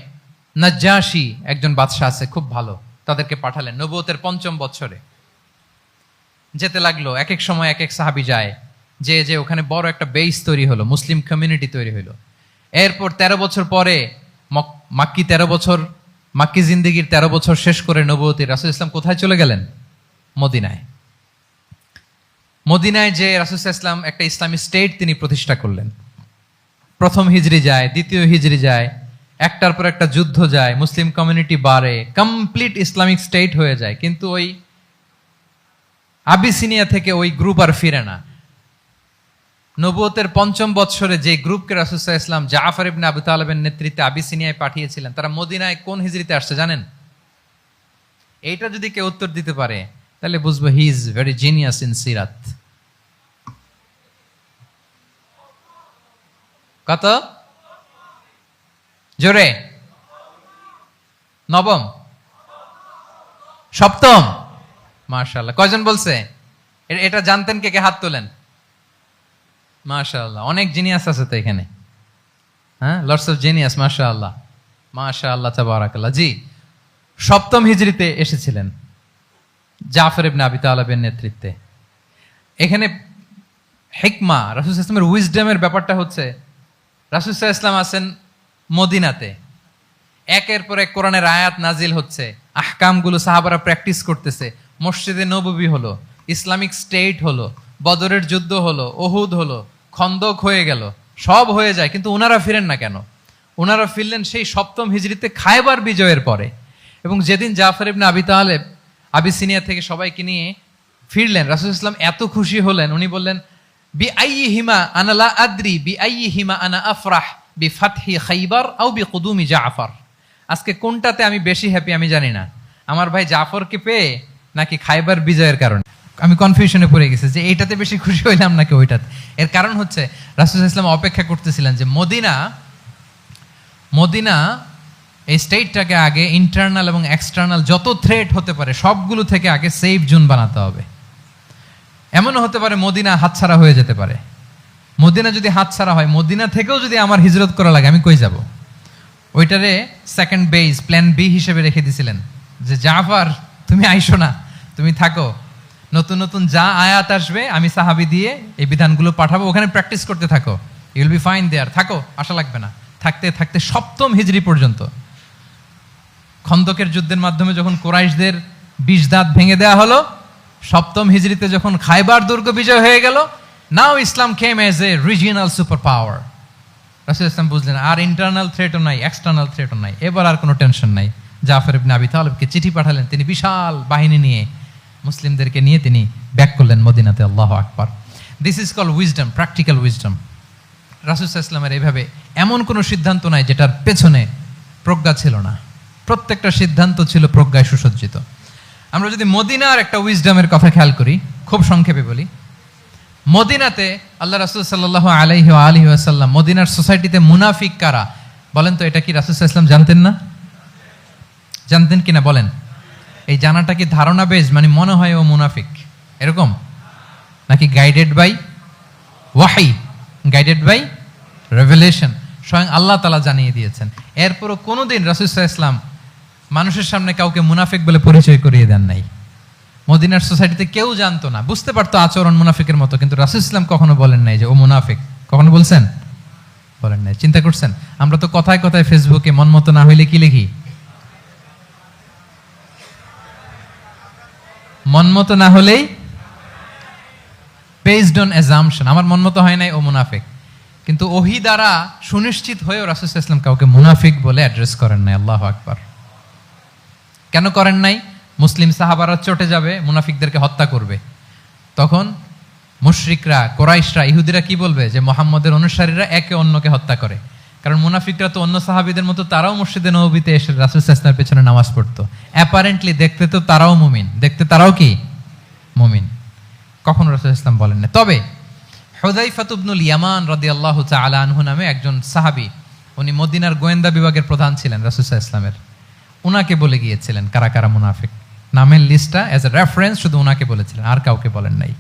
নাজ্জাশী একজন বাদশা আছে, খুব ভালো। তাদেরকে পাঠালেন নবুয়তের 5ম বছরে। যেতে লাগলো, এক এক সময় এক এক সাহাবী যায়, যে যে ওখানে বড় একটা বেস তৈরি হলো, মুসলিম কমিউনিটি তৈরি হলো। এরপর 13 বছর পরে মাক্কি 13 বছর, মাক্কি জিন্দেগির 13 বছর শেষ করে নবুয়তের রাসূল ইসলাম কোথায় চলে গেলেন? মদিনায়। মদিনায় যে রাসূল ইসলাম একটা ইসলামী স্টেট তিনি প্রতিষ্ঠা করলেন। প্রথম হিজরি যায়, দ্বিতীয় হিজরি যায়, একটার পর একটা যুদ্ধ যায়, মুসলিম কমিউনিটি বাড়ে, কমপ্লিট ইসলামিক স্টেট হয়ে যায়। কিন্তু ওই আবিসিনিয়া থেকে ওই গ্রুপ আর ফিরে না। নবুয়তের 5ম বছরে যে গ্রুপকে রাসূল সাল্লাল্লাহু আলাইহি ওয়াসাল্লাম জাফর ইবনে আবু তালেবের নেতৃত্বে আবিসিনিয়ায় পাঠিয়েছিলেন, তারা মদিনায় কোন হিজরিতে আসছে জানেন? এইটা যদি কেউ উত্তর দিতে পারে তাহলে বুঝবো he is very genius in সিরাত। কত জোরে? 9ম, 7ম? মাশাআল্লাহ। কয়জন বলছে? এটা জানতেন? কে কে হাত তোলেন? মাশাআল্লাহ, অনেক জিনিয়াস আছে তো এখানে। হ্যাঁ, লটস অফ জিনিয়াস। মাশাআল্লাহ, মাশাআল্লাহ, তাবারাকাল্লাহ। জি, 7ম হিজরিতে এসেছিলেন জাফর ইবনে আবি তালেবের নেতৃত্বে। এখানে হিকমা, রাসূল সাল্লাল্লাহু আলাইহি ওয়াসাল্লামের উইজডমের ব্যাপারটা হচ্ছে, রাসূল সাল্লাল্লাহু আলাইহি ওয়াসাল্লাম আছেন মদিনাতে, একের পর এক কোরআনের আয়াত নাজিল হচ্ছে, আহকামগুলো সাহাবারা প্র্যাকটিস করতেছে, মসজিদে নববী হলো, ইসলামিক স্টেট হলো, বদরের যুদ্ধ হলো, উহুদ হলো, খন্দক হয়ে গেল, সব হয়ে যায়। কিন্তু ওনারা ফিরেন না কেন? ওনারা ফিরলেন সেই 7ম হিজরিতে খায়বার বিজয়ের পরে। এবং যেদিন জাফর ইবনে আবি তালেব আবিসিনিয়া থেকে সবাইকে নিয়ে ফিরলেন, রাসূল ইসলাম এত খুশি হলেন, উনি বললেন বি আইয়িহিমা আনা লা আদরি বি আইয়িহিমা আনা আফরাহ বি ফাতহি খাইবার আও বি কুদুমি জাফর। আজকে কোনটাতে আমি বেশি হ্যাপি আমি জানি না, আমার ভাই জাফরকে পেয়ে নাকি খাইবার বিজয়ের কারণে। আমি কনফিউশনে পড়ে গেছি যে এইটাতে বেশি খুশি হইলাম নাকি ওইটাতে। এর কারণ হচ্ছে রাসূল ইসলাম অপেক্ষা করতেছিলেন যে মদিনা এই স্টেটটাকে আগে ইন্টারনাল এবং এক্সটার্নাল যত থ্রেট হতে পারে সবগুলো থেকে আগে সেফ জোন বানাতে হবে। এমনও হতে পারে মদিনা হাতছাড়া হয়ে যেতে পারে। মদিনা যদি হাতছাড়া হয়, মদিনা থেকেও যদি আমার হিজরত করা লাগে, আমি কই যাব? ওইটারে সেকেন্ড বেস, প্ল্যান বি হিসেবে রেখে দিয়েছিলেন যে জাফর তুমি আইসো না, তুমি থাকো, নতুন নতুন যা আয়াত আসবে আমি সাহাবী দিয়ে এই বিধানগুলো পাঠাবো, ওখানে প্র্যাকটিস করতে থাকো, ইউ উইল বি ফাইন দেয়ার, থাকো, আশা লাগবে না। থাকতে থাকতে 7ম হিজরি পর্যন্ত, খন্দকের যুদ্ধের মাধ্যমে যখন কুরাইশদের 20 দাঁত ভেঙে দেওয়া হলো, 7ম হিজরিতে যখন খায়বার দুর্গ বিজয় হয়ে গেল, now Islam came as a regional super power. রাসূল ইসলাম বুঝলেন আর ইন্টারনাল থ্রেটও নাই, এক্সটার্নাল থ্রেটও নাই, এবার আর কোনো টেনশন নাই। জাফর ইবনে আবি তালেবকে চিঠি পাঠালেন, তিনি বিশাল বাহিনী নিয়ে মুসলিমদেরকে নিয়ে তিনি ব্যাক করলেন মদিনাতে। আল্লাহু আকবার। This is called wisdom, practical wisdom. রাসূল সাল্লাল্লাহু আলাইহি ওয়াসাল্লামের এইভাবে এমন কোনো সিদ্ধান্ত নাই যেটার পেছনে প্রজ্ঞা ছিল না, প্রত্যেকটা সিদ্ধান্ত ছিল প্রজ্ঞায় সুসজ্জিত। আমরা যদি মদিনার একটা উইজডমের কথা খেয়াল করি, খুব সংক্ষেপে বলি। মদিনাতে আল্লাহ রাসূল সাল্লাল্লাহু আলাইহি ওয়া আলিহি ওয়াসাল্লাম, মদিনার সোসাইটিতে মুনাফিক কারা বলেন তো? এটা কি রাসূল সাল্লাল্লাহু আলাইহি ওয়াসাল্লাম জানতেন না? জানতেন কিনা বলেন? এই জানাটা কি ধারণা বেজ, মানে মনে হয় ও মুনাফিক এরকম, নাকি গাইডেড বাই ওয়াহি? গাইডেড বাই রেভেলেশন, স্বয়ং আল্লাহ তাআলা জানিয়ে দিয়েছেন। এরপরও কোনোদিন রাসূল সাল্লাল্লাহু আলাইহি ওয়াসাল্লাম মানুষের সামনে কাউকে মুনাফিক বলে পরিচয় করিয়ে দেন নাই। মদিনার সোসাইটিতে কেউ জানতো না, বুঝতে পারতো আচরণ মুনাফিকের মতো, কিন্তু রাসূল সাল্লাল্লাহু আলাইহি ওয়াসাল্লাম কখনো বলেন নাই যে ও মুনাফিক। কখনো বলছেন? বলেন নাই। চিন্তা করছেন? আমরা তো কথায় কথায় ফেসবুকে মন মতো না হইলে কি লিখি? মন মতো না হলেই বেসড অন অ্যাজাম্পশন, আমার মন মতো হয় নাই ও মুনাফিক। কিন্তু ওহী দ্বারা সুনিশ্চিত হয়েও রাসূল সাল্লাল্লাহু আলাইহি ওয়াসাল্লাম কাউকে মুনাফিক বলে অ্যাড্রেস করেন নাই। আল্লাহু আকবার। কেন করেন নাই? মুসলিম সাহাবারা চটে যাবে, মুনাফিকদেরকে হত্যা করবে। তখন মুশরিকরা, কোরাইশরা, ইহুদিরা কি বলবে? যে মুহাম্মদের অনুসারীরা একে অন্যকে হত্যা করে। কারণ মুনাফিকরা তো অন্য সাহাবীদের মতো তারাও মসজিদে নববীতে এসে রাসূল সাল্লাল্লাহু আলাইহি ওয়াসাল্লামের পেছনে নামাজ পড়তো। অ্যাপারেন্টলি দেখতে তো তারাও মুমিন, দেখতে তারাও কি মুমিন। কখনো রাসূল সাল্লাল্লাহু আলাইহি ওয়াসাল্লাম বলেন না। তবে হুযায়ফা ইবনুল ইয়ামান রাদিয়াল্লাহু তাআলা আনহু নামে একজন সাহাবী, উনি মদিনার গোয়েন্দা বিভাগের প্রধান ছিলেন রাসূল সাল্লাল্লাহু আলাইহি ওয়াসাল্লামের। উনাকে বলে গিয়েছিলেন কারা কারা মুনাফিক, নামের লিস্টটা অ্যাজ এ রেফারেন্স শুধু উনাকে বলেছিলেন, আর কাউকে বলেন নাই।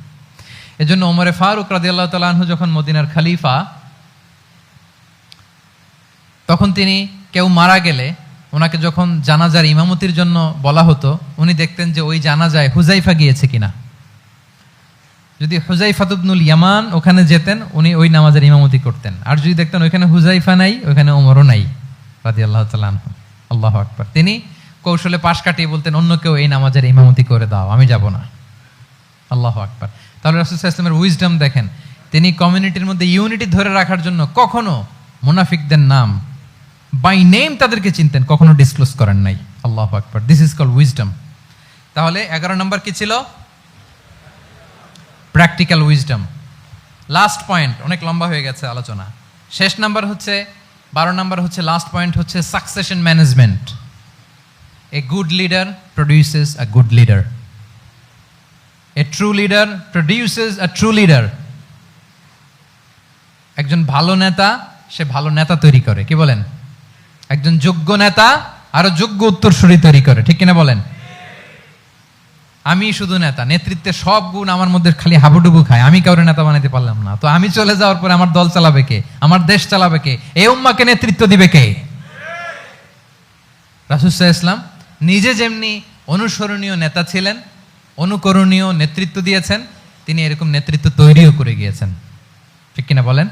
এজন্য ওমরে ফারুক রাদিয়াল্লাহু তাআলা আনহু যখন মদিনার খলিফা, তখন তিনি কেউ মারা গেলে ওনাকে যখন জানাজার ইমামতির জন্য বলা হতো, উনি দেখতেন যে ওই জানাজায় হুযায়ফা গিয়েছে কিনা। যদি হুযায়ফা ইবনুল ইয়ামান ওখানে যেতেন, উনি ওই নামাজের ইমামতি করতেন। আর যদি দেখতেন ওইখানে হুযায়ফা নাই, ওইখানে ওমরও নাই রাদিয়াল্লাহু তাআলা আনহু, আল্লাহু আকবার, তিনি কৌশলে পাশ কাটিয়ে বলতেন অন্য কেউ এই নামাজের ইমামতি করে দাও, আমি যাব না। আল্লাহু আকবার। তাহলে রাসূল সাল্লাল্লাহু আলাইহি ওয়াসাল্লামের উইজডম দেখেন, তিনি কমিউনিটির মধ্যে ইউনিটি ধরে রাখার জন্য কখনো মুনাফিকদের নাম বাই নেম তাদেরকে চিনতেন, কখনো ডিসক্লোজ করেন নাই। আল্লাহু আকবার। This is called wisdom. তাহলে 11 নম্বর কি ছিল? Practical wisdom. লাস্ট পয়েন্ট, অনেক লম্বা হয়ে গেছে আলোচনা। শেষ নাম্বার হচ্ছে 12 নম্বর হচ্ছে, লাস্ট পয়েন্ট হচ্ছে succession management. A good leader produces a good leader. A true leader produces a true leader. একজন ভালো নেতা সে ভালো নেতা তৈরি করে, কি বলেন? একজন যোগ্য নেতা আরো যোগ্য উত্তরসূরি তৈরি করে, ঠিক কিনা বলেন? আমি শুধু নেতা, নেতৃত্বের সব গুণ আমার মধ্যে খালি হাবুডুবু খায়, আমি কাউরে নেতা বানাইতে পারলাম না, তো আমি চলে যাওয়ার পরে আমার দল চালাবে কে? আমার দেশ চালাবে কে? এই উম্মাকে নেতৃত্ব দিবে কে? রাসূল সাল্লাল্লাহু আলাইহি ওয়াসাল্লাম নিজে যেমনি অনুসরণীয় নেতা ছিলেন, অনুকরণীয় নেতৃত্ব দিয়েছেন, তিনি এরকম নেতৃত্ব তৈরিও করে গিয়েছেন, ঠিক কিনা বলেন?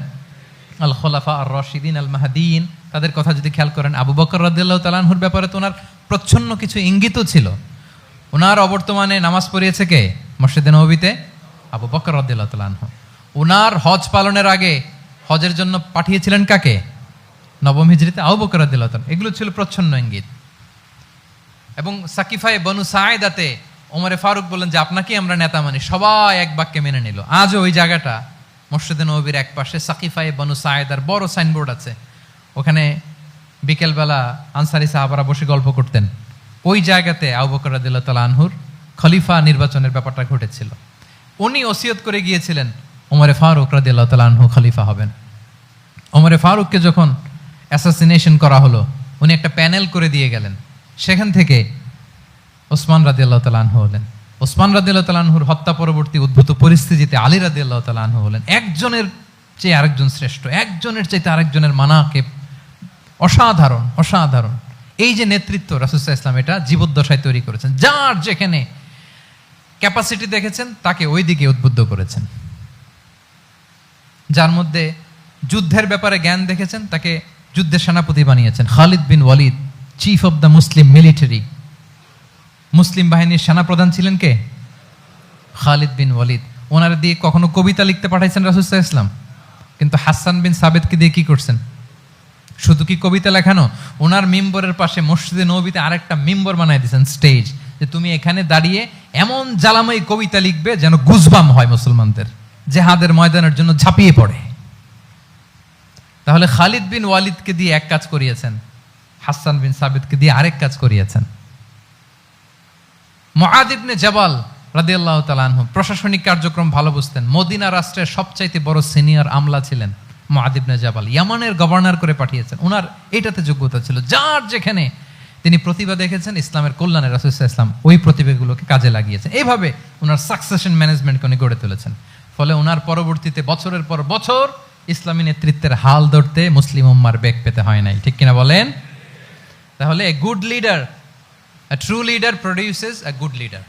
আল খোলাফা আর রশিদিন আল মাহদিয়িন, তাদের কথা যদি খেয়াল করেন, আবু বকর রাদিয়াল্লাহু তাআলা আনহুর ব্যাপারে তো ওনার প্রচ্ছন্ন কিছু ইঙ্গিতও ছিল। ওনার অবর্তমানে নামাজ পড়িয়েছে কে মসজিদে নববীতে? আবু বকর রাদিয়াল্লাহু তাআলা আনহু। ওনার হজ পালনের আগে হজের জন্য পাঠিয়েছিলেন কাকে? নবম হিজরিতে আবু বকর রাদিয়াল্লাহু তাআলা। এগুলো ছিল প্রচ্ছন্ন ইঙ্গিত। এবং সাকিফায়ে বনু সাঈদাতে ওমরে ফারুক বললেন যে আপনাকে আমরা নেতা মানি, সবাই এক বাক্যে মেনে নিল। আজও ওই জায়গাটা মসজিদে নববীর এক পাশে সাকিফায়ে বনু সাঈদার বড় সাইনবোর্ড আছে, ওখানে বিকেলবেলা আনসারী সাহাবারা বসে গল্প করতেন। ওই জায়গাতে আবু বকর রাদিয়াল্লাহু তাআলা আনহুর খলিফা নির্বাচনের ব্যাপারটা ঘটেছিল। উনি ওসিয়ত করে গিয়েছিলেন ওমরে ফারুক রাদিয়াল্লাহু তাআলা আনহু খলিফা হবেন। ওমরে ফারুককে যখন অ্যাসাসিনেশন করা হলো, উনি একটা প্যানেল করে দিয়ে গেলেন। সেখান থেকে ওসমান রাদিয়াল্লাহু তাআলা আনহু হলেন। ওসমান রাদিয়াল্লাহু তাআলা আনহুর হত্যা পরবর্তী উদ্ভূত পরিস্থিতিতে আলী রাদিয়াল্লাহু তাআলা আনহু হলেন। একজনের চেয়ে আরেকজন শ্রেষ্ঠ, একজনের চাইতে আরেকজনের মানাকিব অসাধারণ, অসাধারণ। এই যে নেতৃত্ব রাসূল সাল্লাল্লাহু আলাইহি ওয়াসাল্লাম এটা জীবদ্দশায় তৈরি করেছেন। যার যেখানে ক্যাপাসিটি দেখেছেন তাকে ওই দিকে উদ্বুদ্ধ করেছেন। যার মধ্যে যুদ্ধের ব্যাপারে জ্ঞান দেখেছেন তাকে যুদ্ধের সেনাপতি বানিয়েছেন। Khalid bin Walid, chief of the Muslim military, মুসলিম বাহিনীর সেনাপ্রধান ছিলেন কে? খালিদ বিন ওয়ালিদ। ওনার দিয়ে কখনো কবিতা লিখতে পাঠাইছেন রাসূল সাল্লাল্লাহু আলাইহি ওয়াসাল্লাম, কিন্তু হাসান বিন সাবিতকে দিয়ে কি করছেন? শুধু কি কবিতা লেখানো? ওনার মিম্বরের পাশে মসজিদে নববীতে আরেকটা মিম্বর বানাই দিয়েছেন, স্টেজ, যে তুমি এখানে দাঁড়িয়ে এমন জ্বালাময়ী কবিতা লিখবে যেন গুজবাম হয় মুসলমানদের, জিহাদের ময়দানের জন্য ঝাঁপিয়ে পড়ে। তাহলে খালিদ বিন ওয়ালিদকে দিয়ে এক কাজ করিয়েছেন, হাসান বিন সাবিতকে দিয়ে আরেক কাজ করিয়েছেন। মুআদ ইবনে জাবাল রাদিয়াল্লাহু তাআলা আনহু প্রশাসনিক কার্যক্রম ভালো বুঝতেন। মদিনা রাষ্ট্রের সবচাইতে বড় সিনিয়র আমলা ছিলেন মুআদ ইবনে জাবাল, ইয়ামানের গভর্নর করে পাঠিয়েছেন। ওনার এটাতে যোগ্যতা ছিল। যার যেখানে তিনি প্রতিভা দেখেছেন ইসলামের কল্যাণে রাসূল সাল্লাল্লাহু আলাইহি ওয়াসাল্লাম ওই প্রতিভাগুলোকে কাজে লাগিয়েছেন। এইভাবে ওনার সাকসেশন ম্যানেজমেন্টকে উনি গড়ে তুলেছেন। ফলে ওনার পরবর্তীতে বছরের পর বছর ইসলামী নেতৃত্বের হাল ধরতে মুসলিম উম্মার বেগ পেতে হয় নাই, ঠিক কিনা বলেন? তাহলে a good leader, a true leader produces a good leader.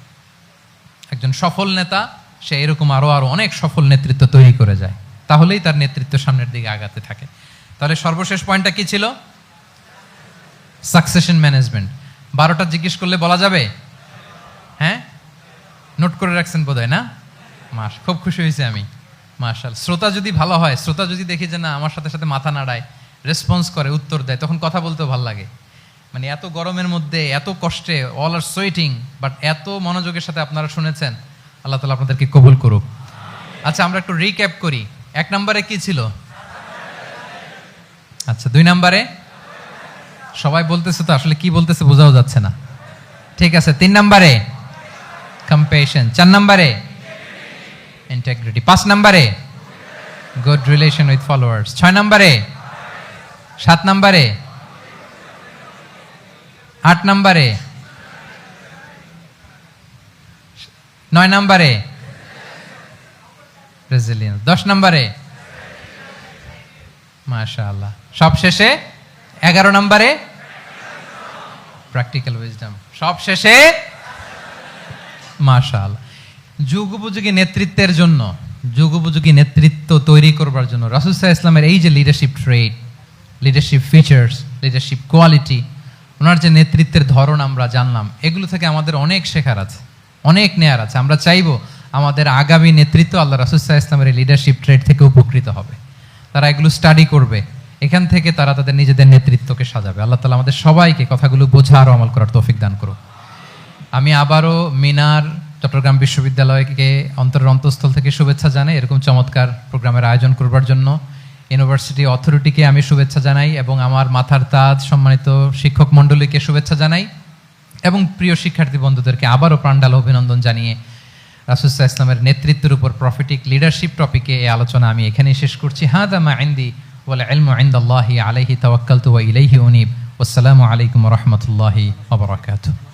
একজন সফল নেতা সে এরকম আরো অনেক সফল নেতৃত্ব তৈরি করে যায়, তাহলেই তার নেতৃত্ব সামনের দিকে আগাতে থাকে। তাহলে সর্বশেষ পয়েন্টটা কি ছিল? Succession management. 12টা জিজ্ঞেস করলে বলা যাবে? হ্যাঁ, নোট করে রাখছেন বোধহয় না? খুব খুশি হয়েছে আমি, মাশাআল্লাহ। শ্রোতা যদি ভালো হয়, শ্রোতা যদি দেখি যে না আমার সাথে সাথে মাথা নাড়ায়, রেসপন্স করে, উত্তর দেয়, তখন কথা বলতেও ভালো লাগে। মানে এত গরমের মধ্যে, এত কষ্টে, অল আর সোয়েটিং, বাট এত মনোযোগের সাথে আপনারা শুনেছেন। আল্লাহ তাআলা আপনাদেরকে কবুল করুক। আচ্ছা, আমরা একটু রিক্যাপ করি। 1 নম্বরে কি ছিল? আচ্ছা, 2 নম্বরে সবাই বলতেছে তো, আসলে কি বলতেছে বোঝাও যাচ্ছে না। ঠিক আছে, 3 নম্বরে কম্প্যাশন, 4 নম্বরে ইন্টিগ্রিটি, 5 নম্বরে গুড রিলেশন উইথ ফলোয়ার্স, 6 নম্বরে, 7 নম্বরে, 8 নম্বরে, 9 নম্বরে রেজিলিয়েন্স, 10 নম্বরে মাশাআল্লাহ, সব শেষে 11 নম্বরে প্র্যাকটিক্যাল উইজডম, সব শেষে মাশাআল্লাহ। যুগোপযোগী নেতৃত্বের জন্য, যুগোপযোগী নেতৃত্ব তৈরি করবার জন্য রাসূল সাল্লাল্লাহু আলাইহি ওয়াসাল্লামের এই যে লিডারশিপ ট্রেট, লিডারশিপ ফিচার্স, লিডারশিপ কোয়ালিটি, ওনার যে নেতৃত্বের ধরন আমরা জানলাম, এগুলো থেকে আমাদের অনেক শেখার আছে, অনেক নেয়ার আছে। আমরা চাইবো আমাদের আগামী নেতৃত্ব আল্লাহ রাসূল সাল্লাল্লাহু আলাইহি ওয়াসাল্লামের এই লিডারশিপ ট্রেট থেকে উপকৃত হবে। তারা এগুলো স্টাডি করবে, এখান থেকে তারা তাদের নিজেদের নেতৃত্বকে সাজাবে। আল্লাহ তাআলা আমাদের সবাইকে কথাগুলো বোঝা আর আমল করার তৌফিক দান করুন। আমি আবারও মিনার চট্টগ্রাম বিশ্ববিদ্যালয়কে অন্তরের অন্তঃস্থল থেকে শুভেচ্ছা জানাই এরকম চমৎকার প্রোগ্রামের আয়োজন করবার জন্য। ইউনিভার্সিটি অথরিটিকে আমি শুভেচ্ছা জানাই এবং আমার মাথার তাজ সম্মানিত শিক্ষক মণ্ডলীকে শুভেচ্ছা জানাই এবং প্রিয় শিক্ষার্থী বন্ধুদেরকে আবারও প্রাণঢাল অভিনন্দন জানিয়ে রাসূল সাল্লাল্লাহু আলাইহি ওয়াসাল্লামের নেতৃত্বের উপর প্রফিটিক লিডারশিপ টপিকে এই আলোচনা আমি এখানেই শেষ করছি। হাদা মা ইনদি ওয়াল ইলমু ইনদাল্লাহি আলাইহি তাওয়াক্কালতু ওয়া ইলাইহি উনীব। ওয়াসসালামু আলাইকুম ওয়া রাহমাতুল্লাহি ওয়া বারাকাতুহু।